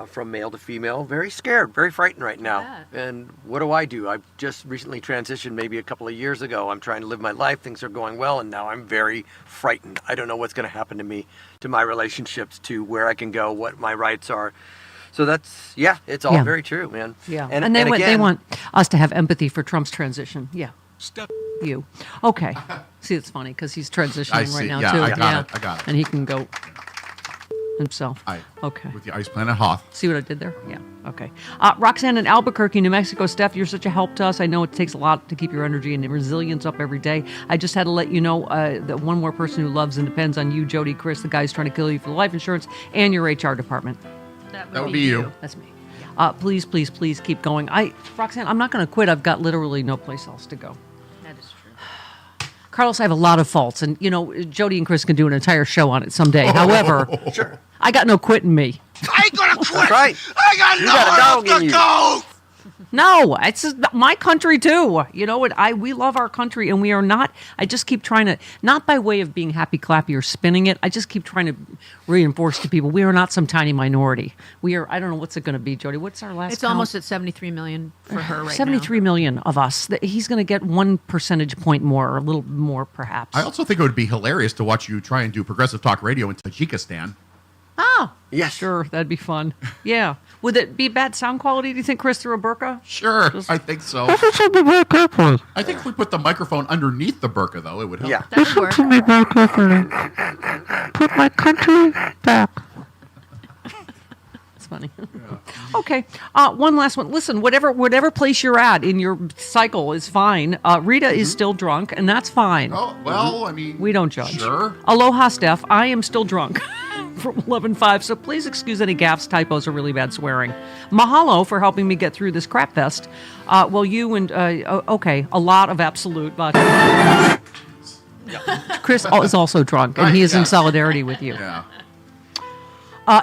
from male to female. Very scared, very frightened right now. Yeah. And what do? I've just recently transitioned maybe a couple of years ago. I'm trying to live my life. Things are going well. And now I'm very frightened. I don't know what's going to happen to me, to my relationships, to where I can go, what my rights are. So that's, it's all very true, man. Yeah. And they want us to have empathy for Trump's transition. Yeah. You. Okay. See, it's funny because he's transitioning right now, too. I got it. And he can go himself. Okay. With the Ice Planet Hoth. See what I did there? Yeah. Okay. Roxanne in Albuquerque, New Mexico. Steph, you're such a help to us. I know it takes a lot to keep your energy and resilience up every day. I just had to let you know that one more person who loves and depends on you, Jody, Chris, the guys trying to kill you for the life insurance, and your HR department. That would be you. That's me. Please, please, please keep going. Roxanne, I'm not going to quit. I've got literally no place else to go. That is true. Carlos, I have a lot of faults, and Jody and Chris can do an entire show on it someday. However, sure. I got no quit in me. I ain't gonna quit. That's right. I got nowhere else to go. No, it's my country too. We love our country, and we are not. I just keep trying to, not by way of being happy clappy or spinning it. I just keep trying to reinforce to people we are not some tiny minority. We are. I don't know what's it going to be, Jody. What's our last? It's count? Almost at 73 million for her right 73 now. million of us. He's going to get 1 percentage point more, or a little more, perhaps. I also think it would be hilarious to watch you try and do progressive talk radio in Tajikistan. Oh, yes, sure, that'd be fun. Yeah, would it be bad sound quality? Do you think, Chris, through a burqa? Sure, I think so. I think if we put the microphone underneath the burqa, though, it would help. Yeah, that would work. To me very carefully. Put my country back. It's funny. Yeah. Okay, one last one. Listen, whatever place you're at in your cycle is fine. Rita is still drunk, and that's fine. Oh well, I mean, we don't judge. Sure. Aloha, Steph. I am still drunk. From 11.5, so please excuse any gaffes, typos, or really bad swearing. Mahalo for helping me get through this crap fest. Well, you and, a lot of absolute vodka. Chris is also drunk, and he is in solidarity with you. Yeah.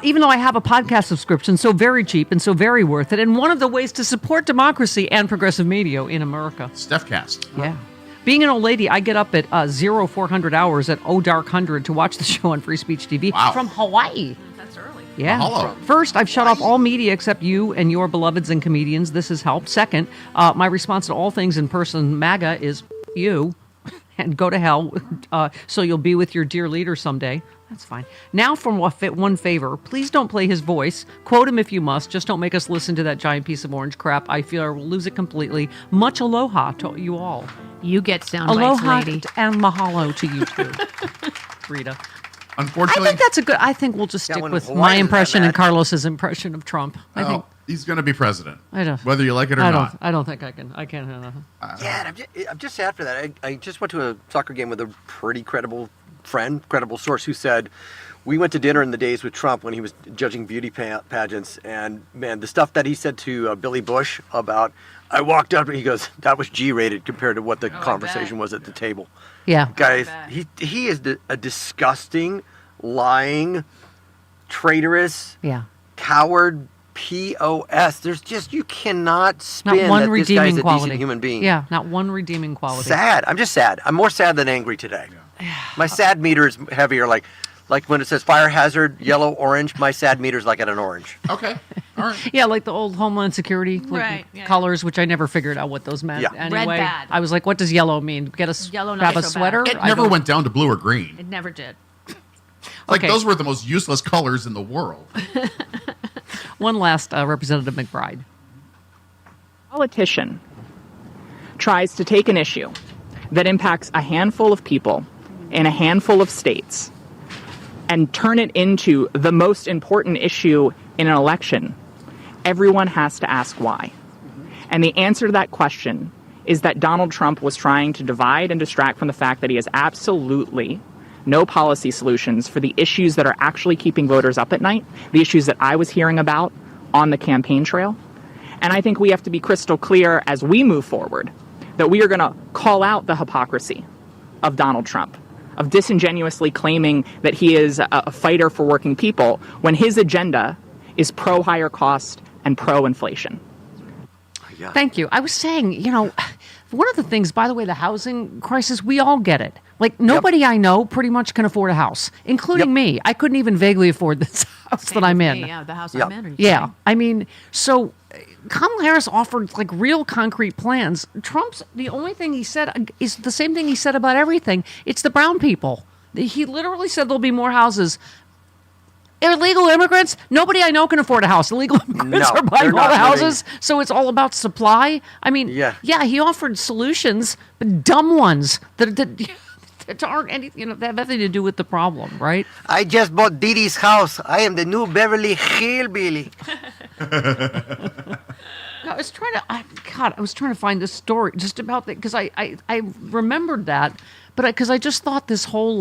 Even though I have a podcast subscription, so very cheap and so very worth it, and one of the ways to support democracy and progressive media in America. StephCast. Yeah. Being an old lady, I get up at 0400 hours at dark 100 to watch the show on Free Speech TV from Hawaii. That's early. Yeah. Mahalo. First, I've shut off all media except you and your beloveds and comedians. This has helped. Second, my response to all things in person MAGA is you and go to hell so you'll be with your dear leader someday. That's fine. Now for one favor. Please don't play his voice. Quote him if you must. Just don't make us listen to that giant piece of orange crap. I fear I will lose it completely. Much aloha to you all. You get sound bites, lady. And mahalo to you too, Rita. Unfortunately, I think that's a good. I think we'll just stick with my impression and Carlos's impression of Trump. I think He's going to be president. I don't. Whether you like it or not. I don't think I can. I can't. Yeah, I'm just sad for that. I just went to a soccer game with a pretty credible friend, credible source, who said, we went to dinner in the days with Trump when he was judging beauty pageants, and man, the stuff that he said to Billy Bush about, I walked up and he goes, that was G-rated compared to what the conversation was at the table. Yeah. Guys, he is a disgusting, lying, traitorous, coward, POS. There's just, you cannot spin not one that redeeming this guy's a quality. decent human being. Yeah, not one redeeming quality. Sad. I'm just sad. I'm more sad than angry today. My sad meter is heavier, like when it says fire hazard, yellow, orange, my sad meter's like at an orange. Okay. All right. Yeah, like the old Homeland Security colors, which I never figured out what those meant. Yeah. Anyway, Red bad. I was like, what does yellow mean? Get a Yellow, not grab a so bad. sweater? It never went down to blue or green. It never did. Like, Okay. those were the most useless colors in the world. One last, Representative McBride. Politician tries to take an issue that impacts a handful of people in a handful of states and turn it into the most important issue in an election, everyone has to ask why. And the answer to that question is that Donald Trump was trying to divide and distract from the fact that he has absolutely no policy solutions for the issues that are actually keeping voters up at night, the issues that I was hearing about on the campaign trail. And I think we have to be crystal clear as we move forward that we are going to call out the hypocrisy of Donald Trump, of disingenuously claiming that he is a fighter for working people when his agenda is pro-higher cost and pro-inflation. Yeah. Thank you. I was saying, one of the things, by the way, the housing crisis, we all get it. Like, nobody I know pretty much can afford a house, including me. I couldn't even vaguely afford this house that I'm in. Yeah, the house I'm in. Yeah. I mean, so Kamala Harris offered like real concrete plans. Trump's, the only thing he said is the same thing he said about everything. It's the brown people. He literally said there'll be more houses. Illegal immigrants, nobody I know can afford a house. Illegal immigrants are buying all the houses, so it's all about supply. I mean, yeah, he offered solutions, but dumb ones that aren't any, that have nothing to do with the problem, right? I just bought Didi's house. I am the new Beverly Hillbilly. I was trying to find this story just about that because I remembered that, but because I just thought this whole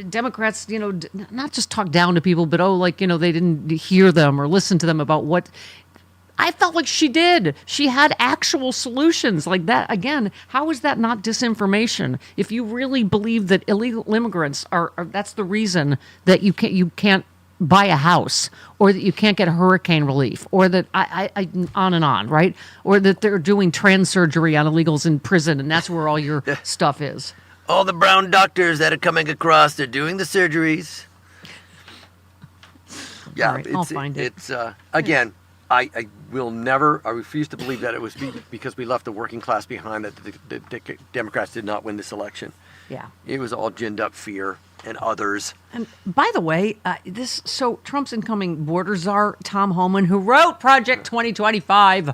Democrats, not just talk down to people, but they didn't hear them or listen to them about what. I felt like she did. She had actual solutions like that. Again, how is that not disinformation? If you really believe that illegal immigrants are that's the reason that you can't buy a house, or that you can't get hurricane relief, or that I on and on, right? Or that they're doing trans surgery on illegals in prison, and that's where all your stuff is. All the brown doctors that are coming across, they're doing the surgeries. Yeah, right, I'll find it. It's again, I will never, I refuse to believe that it was because we left the working class behind that the Democrats did not win this election. Yeah. It was all ginned up fear and others. And by the way, so Trump's incoming border czar, Thom, who wrote Project 2025,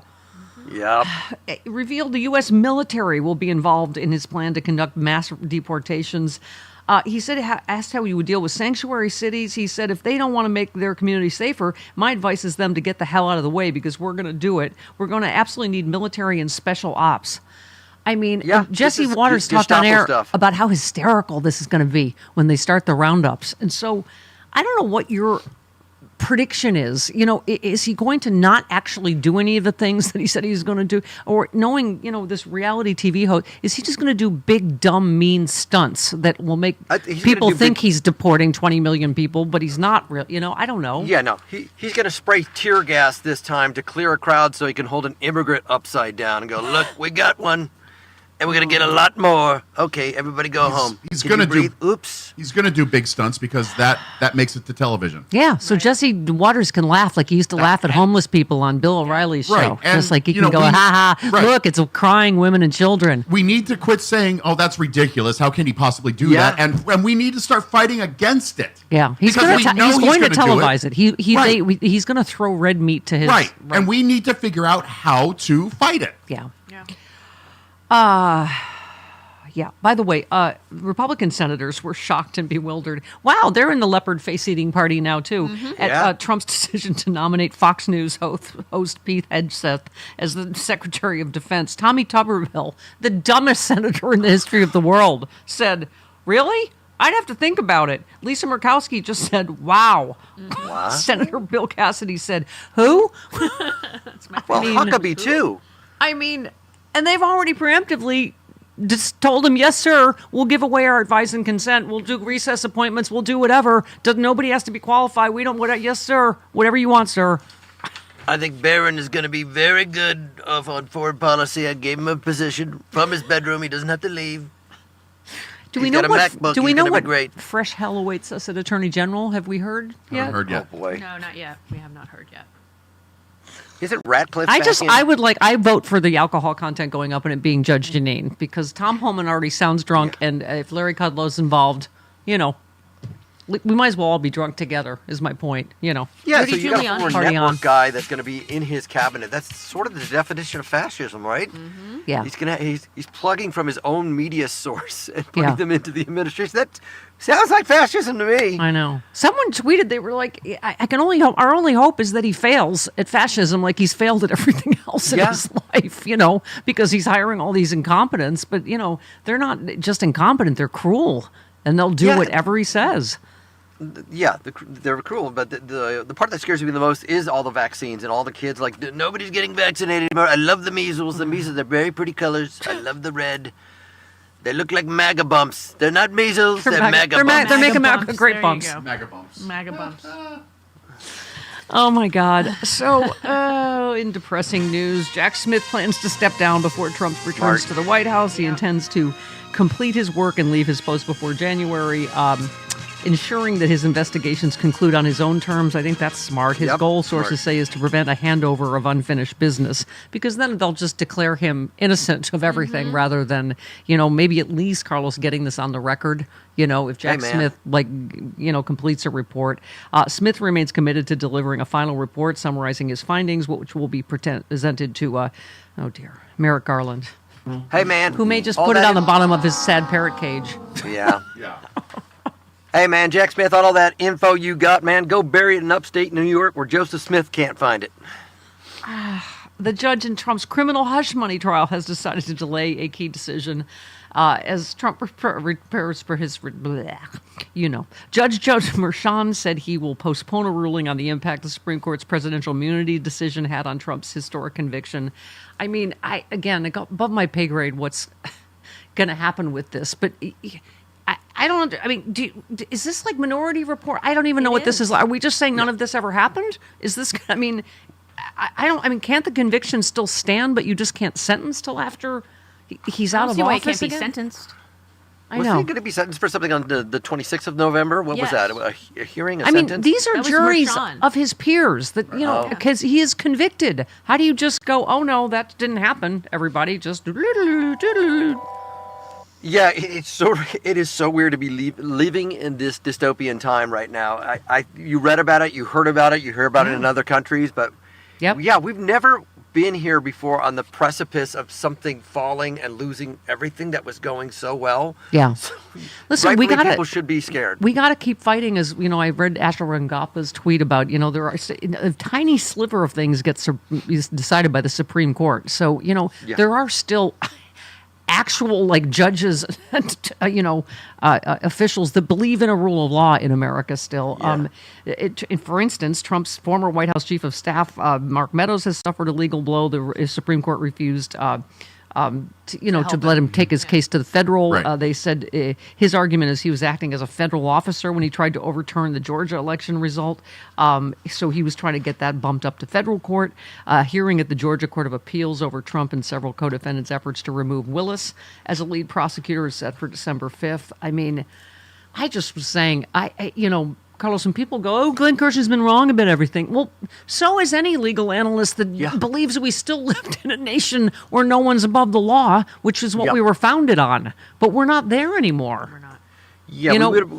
revealed the U.S. military will be involved in his plan to conduct mass deportations. He said, asked how he would deal with sanctuary cities. He said, if they don't want to make their community safer, my advice is them to get the hell out of the way because we're going to do it. We're going to absolutely need military and special ops. I mean, Jesse Waters talked on air about how hysterical this is going to be when they start the roundups. And so I don't know what your prediction is. Is he going to not actually do any of the things that he said he was going to do? Or knowing, this reality TV host, is he just going to do big, dumb, mean stunts that will make people think he's deporting 20 million people, but he's not real? I don't know. Yeah, no. He's going to spray tear gas this time to clear a crowd so he can hold an immigrant upside down and go, look, we got one. And we're going to get a lot more. Okay, everybody go home. He's going to do. Oops. He's going to do big stunts because that makes it to television. Yeah, so Jesse Waters can laugh like he used to laugh at homeless people on Bill O'Reilly's show. Right. And, just like he can go, ha ha, look, it's crying women and children. We need to quit saying, oh, that's ridiculous. How can he possibly do that? And we need to start fighting against it. Yeah, he's going to televise it. He's going to throw red meat to his... Right, and we need to figure out how to fight it. Yeah. Yeah. By the way, Republican senators were shocked and bewildered. Wow, they're in the leopard face-eating party now, too, at Trump's decision to nominate Fox News host Pete Hegseth as the Secretary of Defense. Tommy Tuberville, the dumbest senator in the history of the world, said, "Really? I'd have to think about it." Lisa Murkowski just said, "Wow." Senator Bill Cassidy said, "Who?" Well, Huckabee, too. I mean, and they've already preemptively just told him, "Yes, sir, we'll give away our advice and consent. We'll do recess appointments. We'll do whatever. Nobody has to be qualified. We don't, yes, sir, whatever you want, sir." I think Barron is going to be very good on foreign policy. I gave him a position from his bedroom. He doesn't have to leave. Do we know what fresh hell awaits us at Attorney General? Have we heard yet? Haven't heard yet. Oh, boy. No, not yet. We have not heard yet. Isn't Ratcliffe I vote for the alcohol content going up and it being Judge Janine, because Tom Homan already sounds drunk, and if Larry Kudlow's involved, we might as well all be drunk together, is my point, Yeah, so you got a former network guy that's going to be in his cabinet. That's sort of the definition of fascism, right? Mm-hmm. Yeah. He's plugging from his own media source and putting them into the administration. That sounds like fascism to me. I know. Someone tweeted, they were like, I can only hope, our only hope is that he fails at fascism like he's failed at everything else in his life, because he's hiring all these incompetents. But, they're not just incompetent, they're cruel, and they'll do whatever he says. Yeah, they're cruel, but the part that scares me the most is all the vaccines and all the kids. Like, nobody's getting vaccinated anymore. I love the measles. The measles are very pretty colors. I love the red. They look like MAGA bumps. They're not measles. They're MAGA bumps. They're making great bumps. MAGA bumps. MAGA bumps. Oh, my God. So, in depressing news, Jack Smith plans to step down before Trump returns to the White House. He intends to complete his work and leave his post before January. Ensuring that his investigations conclude on his own terms. I think that's smart. His goal, sources say, is to prevent a handover of unfinished business, because then they'll just declare him innocent of everything rather than, maybe at least, Carlos, getting this on the record. If Jack Smith, completes a report. Smith remains committed to delivering a final report summarizing his findings, which will be presented to, Merrick Garland. Hey, man. Who may just put it on the bottom of his sad parrot cage. Yeah. Hey, man, Jack Smith, all that info you got, man, go bury it in upstate New York where Joseph Smith can't find it. The judge in Trump's criminal hush money trial has decided to delay a key decision as Trump prepares for his... Judge Joseph Merchan said he will postpone a ruling on the impact the Supreme Court's presidential immunity decision had on Trump's historic conviction. I mean, I got above my pay grade what's going to happen with this, but... I don't. I mean, is this like Minority Report? I don't even know what this is. Are we just saying none of this ever happened? Is this? I mean, I don't. I mean, can't the conviction still stand, but you just can't sentence till after he's out of office? He can't again? be sentenced. I know. Was he going to be sentenced for something on the 26th of November? What was that? A hearing? I mean, these are juries of his peers that because he is convicted. How do you just go? Oh no, that didn't happen. Everybody just. Yeah, it is so weird to be living in this dystopian time right now. You read about it, you heard about it, you hear about it in other countries, but we've never been here before on the precipice of something falling and losing everything that was going so well. Yeah. So, listen, people should be scared. We got to keep fighting. As I read Ashla Rangapa's tweet about there are a tiny sliver of things is decided by the Supreme Court. So there are still actual judges and officials that believe in a rule of law in America still. For instance, Trump's former White House chief of staff, Mark Meadows, has suffered a legal blow. The Supreme Court refused to let him take his case to the federal. Right. They said his argument is he was acting as a federal officer when he tried to overturn the Georgia election result. So he was trying to get that bumped up to federal court. Hearing at the Georgia Court of Appeals over Trump and several co-defendants' efforts to remove Willis as a lead prosecutor is set for December 5th. I mean, I just was saying, Carlos, when people go, oh, Glenn Kirschner's been wrong about everything. Well, so is any legal analyst that believes we still lived in a nation where no one's above the law, which is what we were founded on. But we're not there anymore. We're not. Yeah,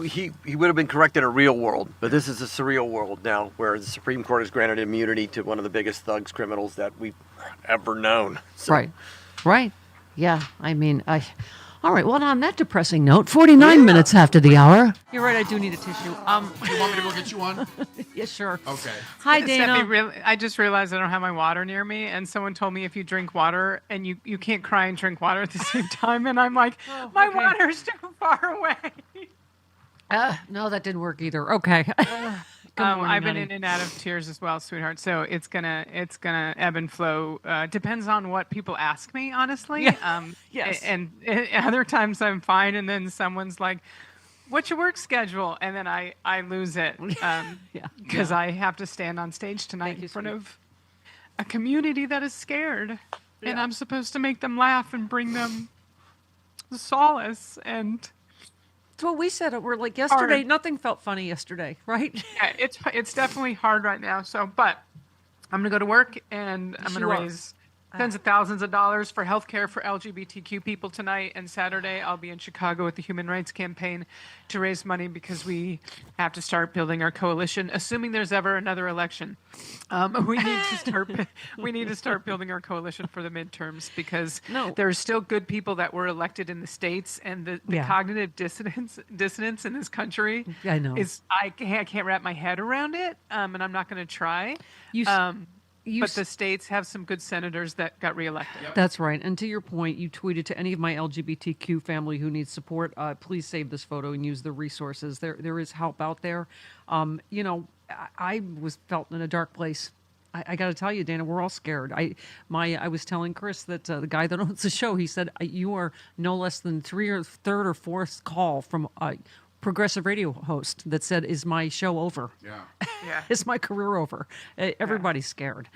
he would have been correct in a real world, but this is a surreal world now where the Supreme Court has granted immunity to one of the biggest thugs criminals that we've ever known. So. Right. Yeah. I mean, All right. Well, on that depressing note, 49 minutes after the hour. You're right. I do need a tissue. You want me to go get you one? Yeah, sure. Okay. Hi, Dana. Steffi, I just realized I don't have my water near me, and someone told me if you drink water and you can't cry and drink water at the same time, and I'm like, my water's too far away. No, that didn't work either. Okay. Good morning, I've been honey. in and out of tears as well, sweetheart. So it's gonna ebb and flow. Depends on what people ask me, honestly. Yeah. Yes. And other times I'm fine, and then someone's like, "What's your work schedule?" And then I lose it because I have to stand on stage tonight in front of a community that is scared, and I'm supposed to make them laugh and bring them solace and. It's what we said. We're like yesterday. Hard. Nothing felt funny yesterday, right? Yeah, it's definitely hard right now. So, but I'm gonna go to work and I'm gonna raise tens of thousands of dollars for healthcare for LGBTQ people tonight. And Saturday, I'll be in Chicago with the Human Rights Campaign to raise money because we have to start building our coalition, assuming there's ever another election. We need to start building our coalition for the midterms because there are still good people that were elected in the states, and the cognitive dissonance in this country. I know. I can't wrap my head around it, and I'm not going to try. But the states have some good senators that got reelected. That's right. And to your point, you tweeted to any of my LGBTQ family who needs support, please save this photo and use the resources. There is help out there. You know, I was felt in a dark place. I got to tell you, Dana, we're all scared. I was telling Chris that the guy that owns the show, he said, you are no less than third or fourth call from progressive radio host that said, "Is my show over? Yeah. Is my career over?" Everybody's scared.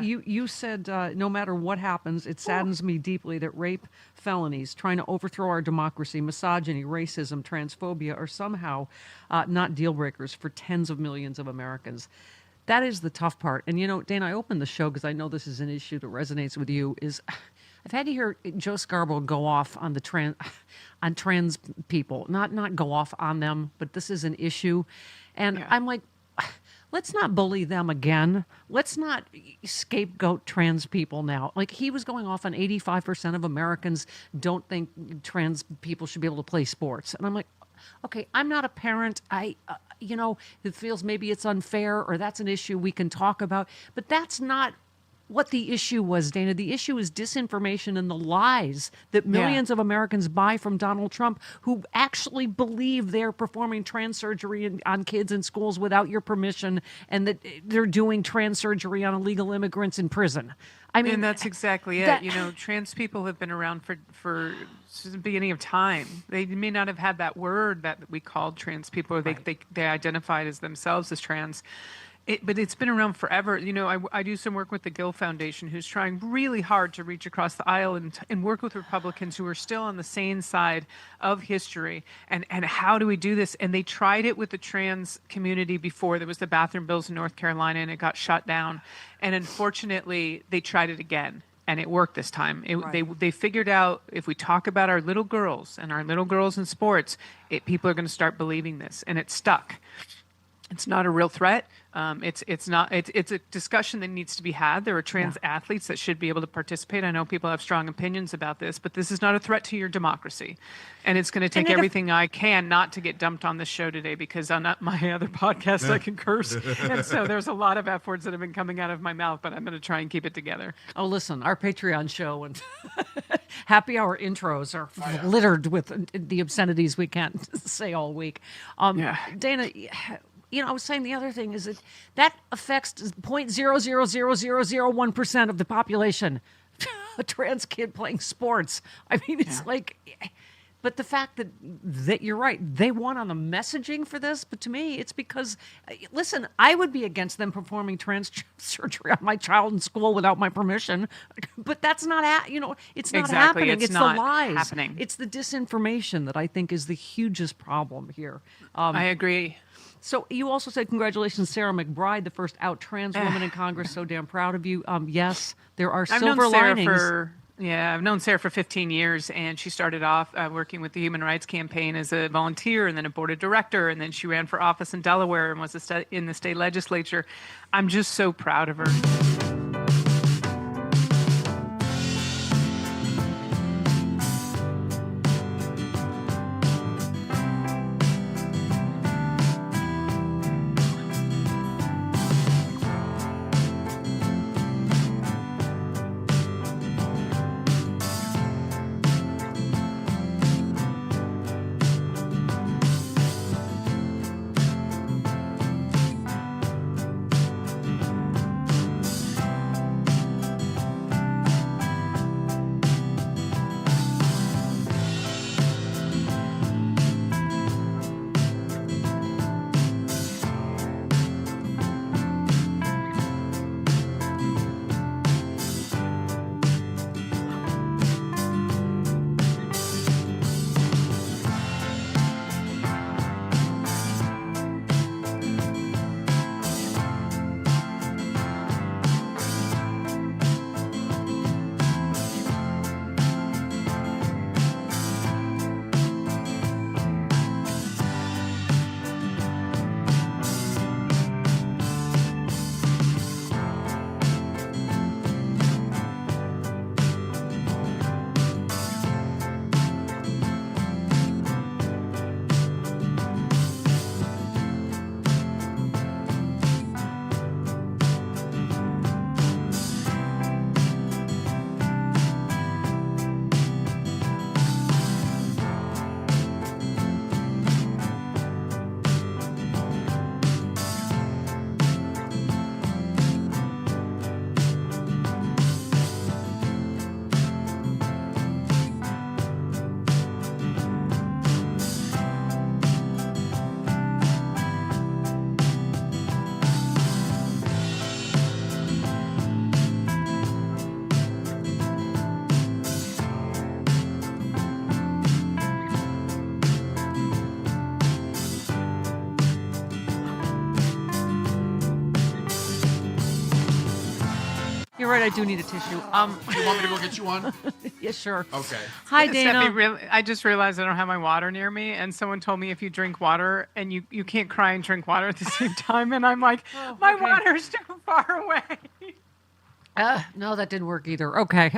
You said no matter what happens, it saddens me deeply that rape, felonies, trying to overthrow our democracy, misogyny, racism, transphobia are somehow not deal breakers for tens of millions of Americans. That is the tough part. And you know, Dana, I opened the show because I know this is an issue that resonates with you. I've had to hear Joe Scarborough go off on trans people, not go off on them, but this is an issue. And I'm like, let's not bully them again. Let's not scapegoat trans people now. Like, he was going off on 85% of Americans don't think trans people should be able to play sports. And I'm like, okay, I'm not a parent. It feels maybe it's unfair or that's an issue we can talk about, but that's not what the issue was, Dana. The issue is disinformation and the lies that millions of Americans buy from Donald Trump, who actually believe they're performing trans surgery on kids in schools without your permission, and that they're doing trans surgery on illegal immigrants in prison. I mean, and that's exactly it. You know, trans people have been around for since the beginning of time. They may not have had that word that we called trans people. Or they identified as themselves as trans. But it's been around forever. You know, I do some work with the Gill Foundation, who's trying really hard to reach across the aisle and work with Republicans who are still on the sane side of history. And how do we do this? And they tried it with the trans community before. There was the bathroom bills in North Carolina, and it got shut down. And unfortunately, they tried it again. And it worked this time. They figured out if we talk about our little girls and our little girls in sports, people are going to start believing this. And it stuck. It's not a real threat. It's a discussion that needs to be had. There are trans athletes that should be able to participate. I know people have strong opinions about this, but this is not a threat to your democracy. And it's going to take everything I can not to get dumped on this show today, because on my other podcast I can curse. And so there's a lot of F words that have been coming out of my mouth, but I'm going to try and keep it together. Oh, listen, our Patreon show and happy hour intros are littered with the obscenities we can't say all week. Dana, you know, I was saying the other thing is that affects 0.00001% of the population. A trans kid playing sports. I mean, it's like, but the fact that you're right, they won on the messaging for this, but to me, it's because, listen, I would be against them performing trans surgery on my child in school without my permission, but that's not, it's not happening. It's not the lies. Happening. It's the disinformation that I think is the hugest problem here. I agree. So you also said, congratulations, Sarah McBride, the first out trans woman in Congress. So damn proud of you. Yes, there are silver linings. I've known Sarah for 15 years, and she started off working with the Human Rights Campaign as a volunteer and then a board of director, and then she ran for office in Delaware and was in the state legislature. I'm just so proud of her. You're right. I do need a tissue. You want me to go get you one? Yeah, sure. Okay. Hi, Steffi, Dana. I just realized I don't have my water near me, and someone told me if you drink water and you can't cry and drink water at the same time, and I'm like, my water's too far away. No, that didn't work either. Okay.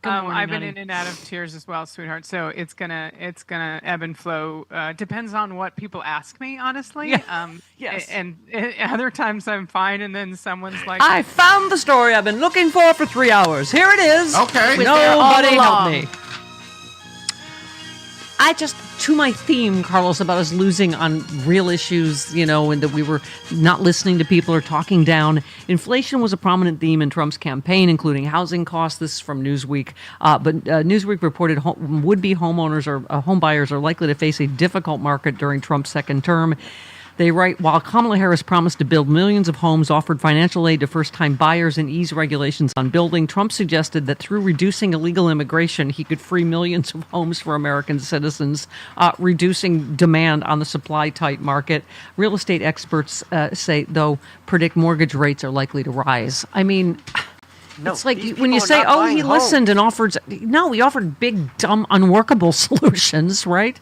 Good morning, I've been honey. in and out of tears as well, sweetheart. So it's gonna ebb and flow. Depends on what people ask me, honestly. Yeah. Yes. And other times I'm fine, and then someone's like, I found the story I've been looking for 3 hours. Here it is. Okay. Nobody help me. To my theme, Carlos, about us losing on real issues, and that we were not listening to people or talking down. Inflation was a prominent theme in Trump's campaign, including housing costs. This is from Newsweek. But Newsweek reported would-be homeowners or home buyers are likely to face a difficult market during Trump's second term. They write, while Kamala Harris promised to build millions of homes, offered financial aid to first-time buyers, and ease regulations on building, Trump suggested that through reducing illegal immigration, he could free millions of homes for American citizens, reducing demand on the supply-tight market. Real estate experts predict mortgage rates are likely to rise. I mean... No, it's like when you say, he listened and offered... No, he offered big, dumb, unworkable solutions, right?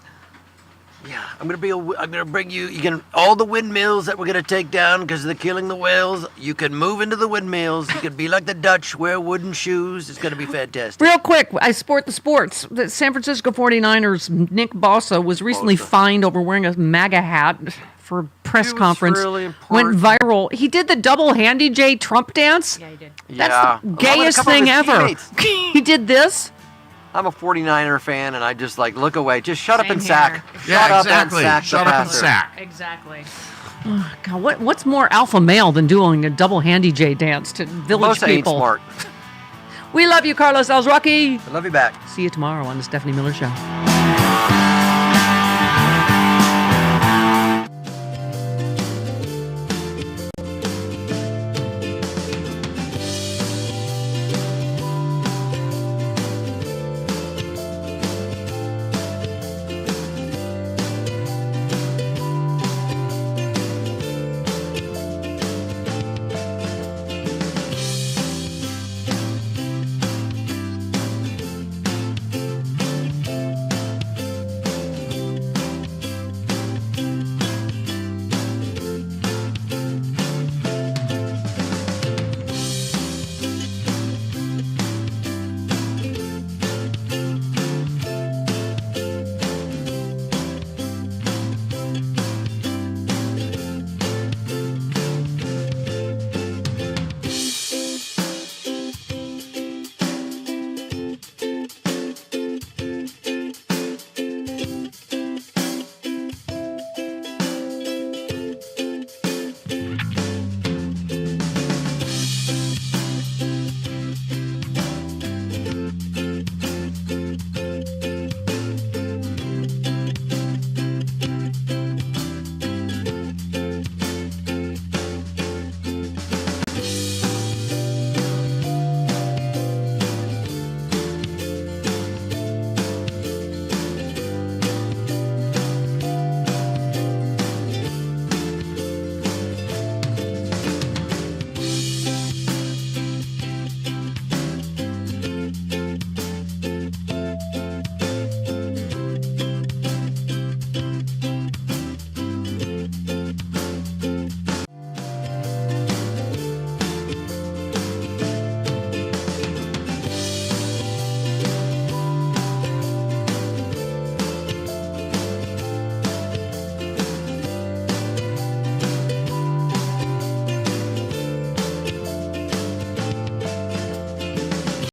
Yeah, I'm gonna bring you. You can all the windmills that we're gonna take down because they're killing the whales. You can move into the windmills. You can be like the Dutch, wear wooden shoes. It's gonna be fantastic. Real quick, I support the sports. The San Francisco 49ers' Nick Bosa was recently fined over wearing a MAGA hat for a press conference. Really important. Went viral. He did the double handy J Trump dance. Yeah, he did. That's the gayest thing ever. He did this. I'm a 49er fan, and I just look away. Just shut up Same and here. sack. Yeah, Shut exactly. up and sack. Shut the up and passer. sack. Exactly. Oh, God, what's more alpha male than doing a double handy J dance to village Bosa ain't people? smart. We love you, Carlos Alzraki. I love you back. See you tomorrow on the Stephanie Miller Show.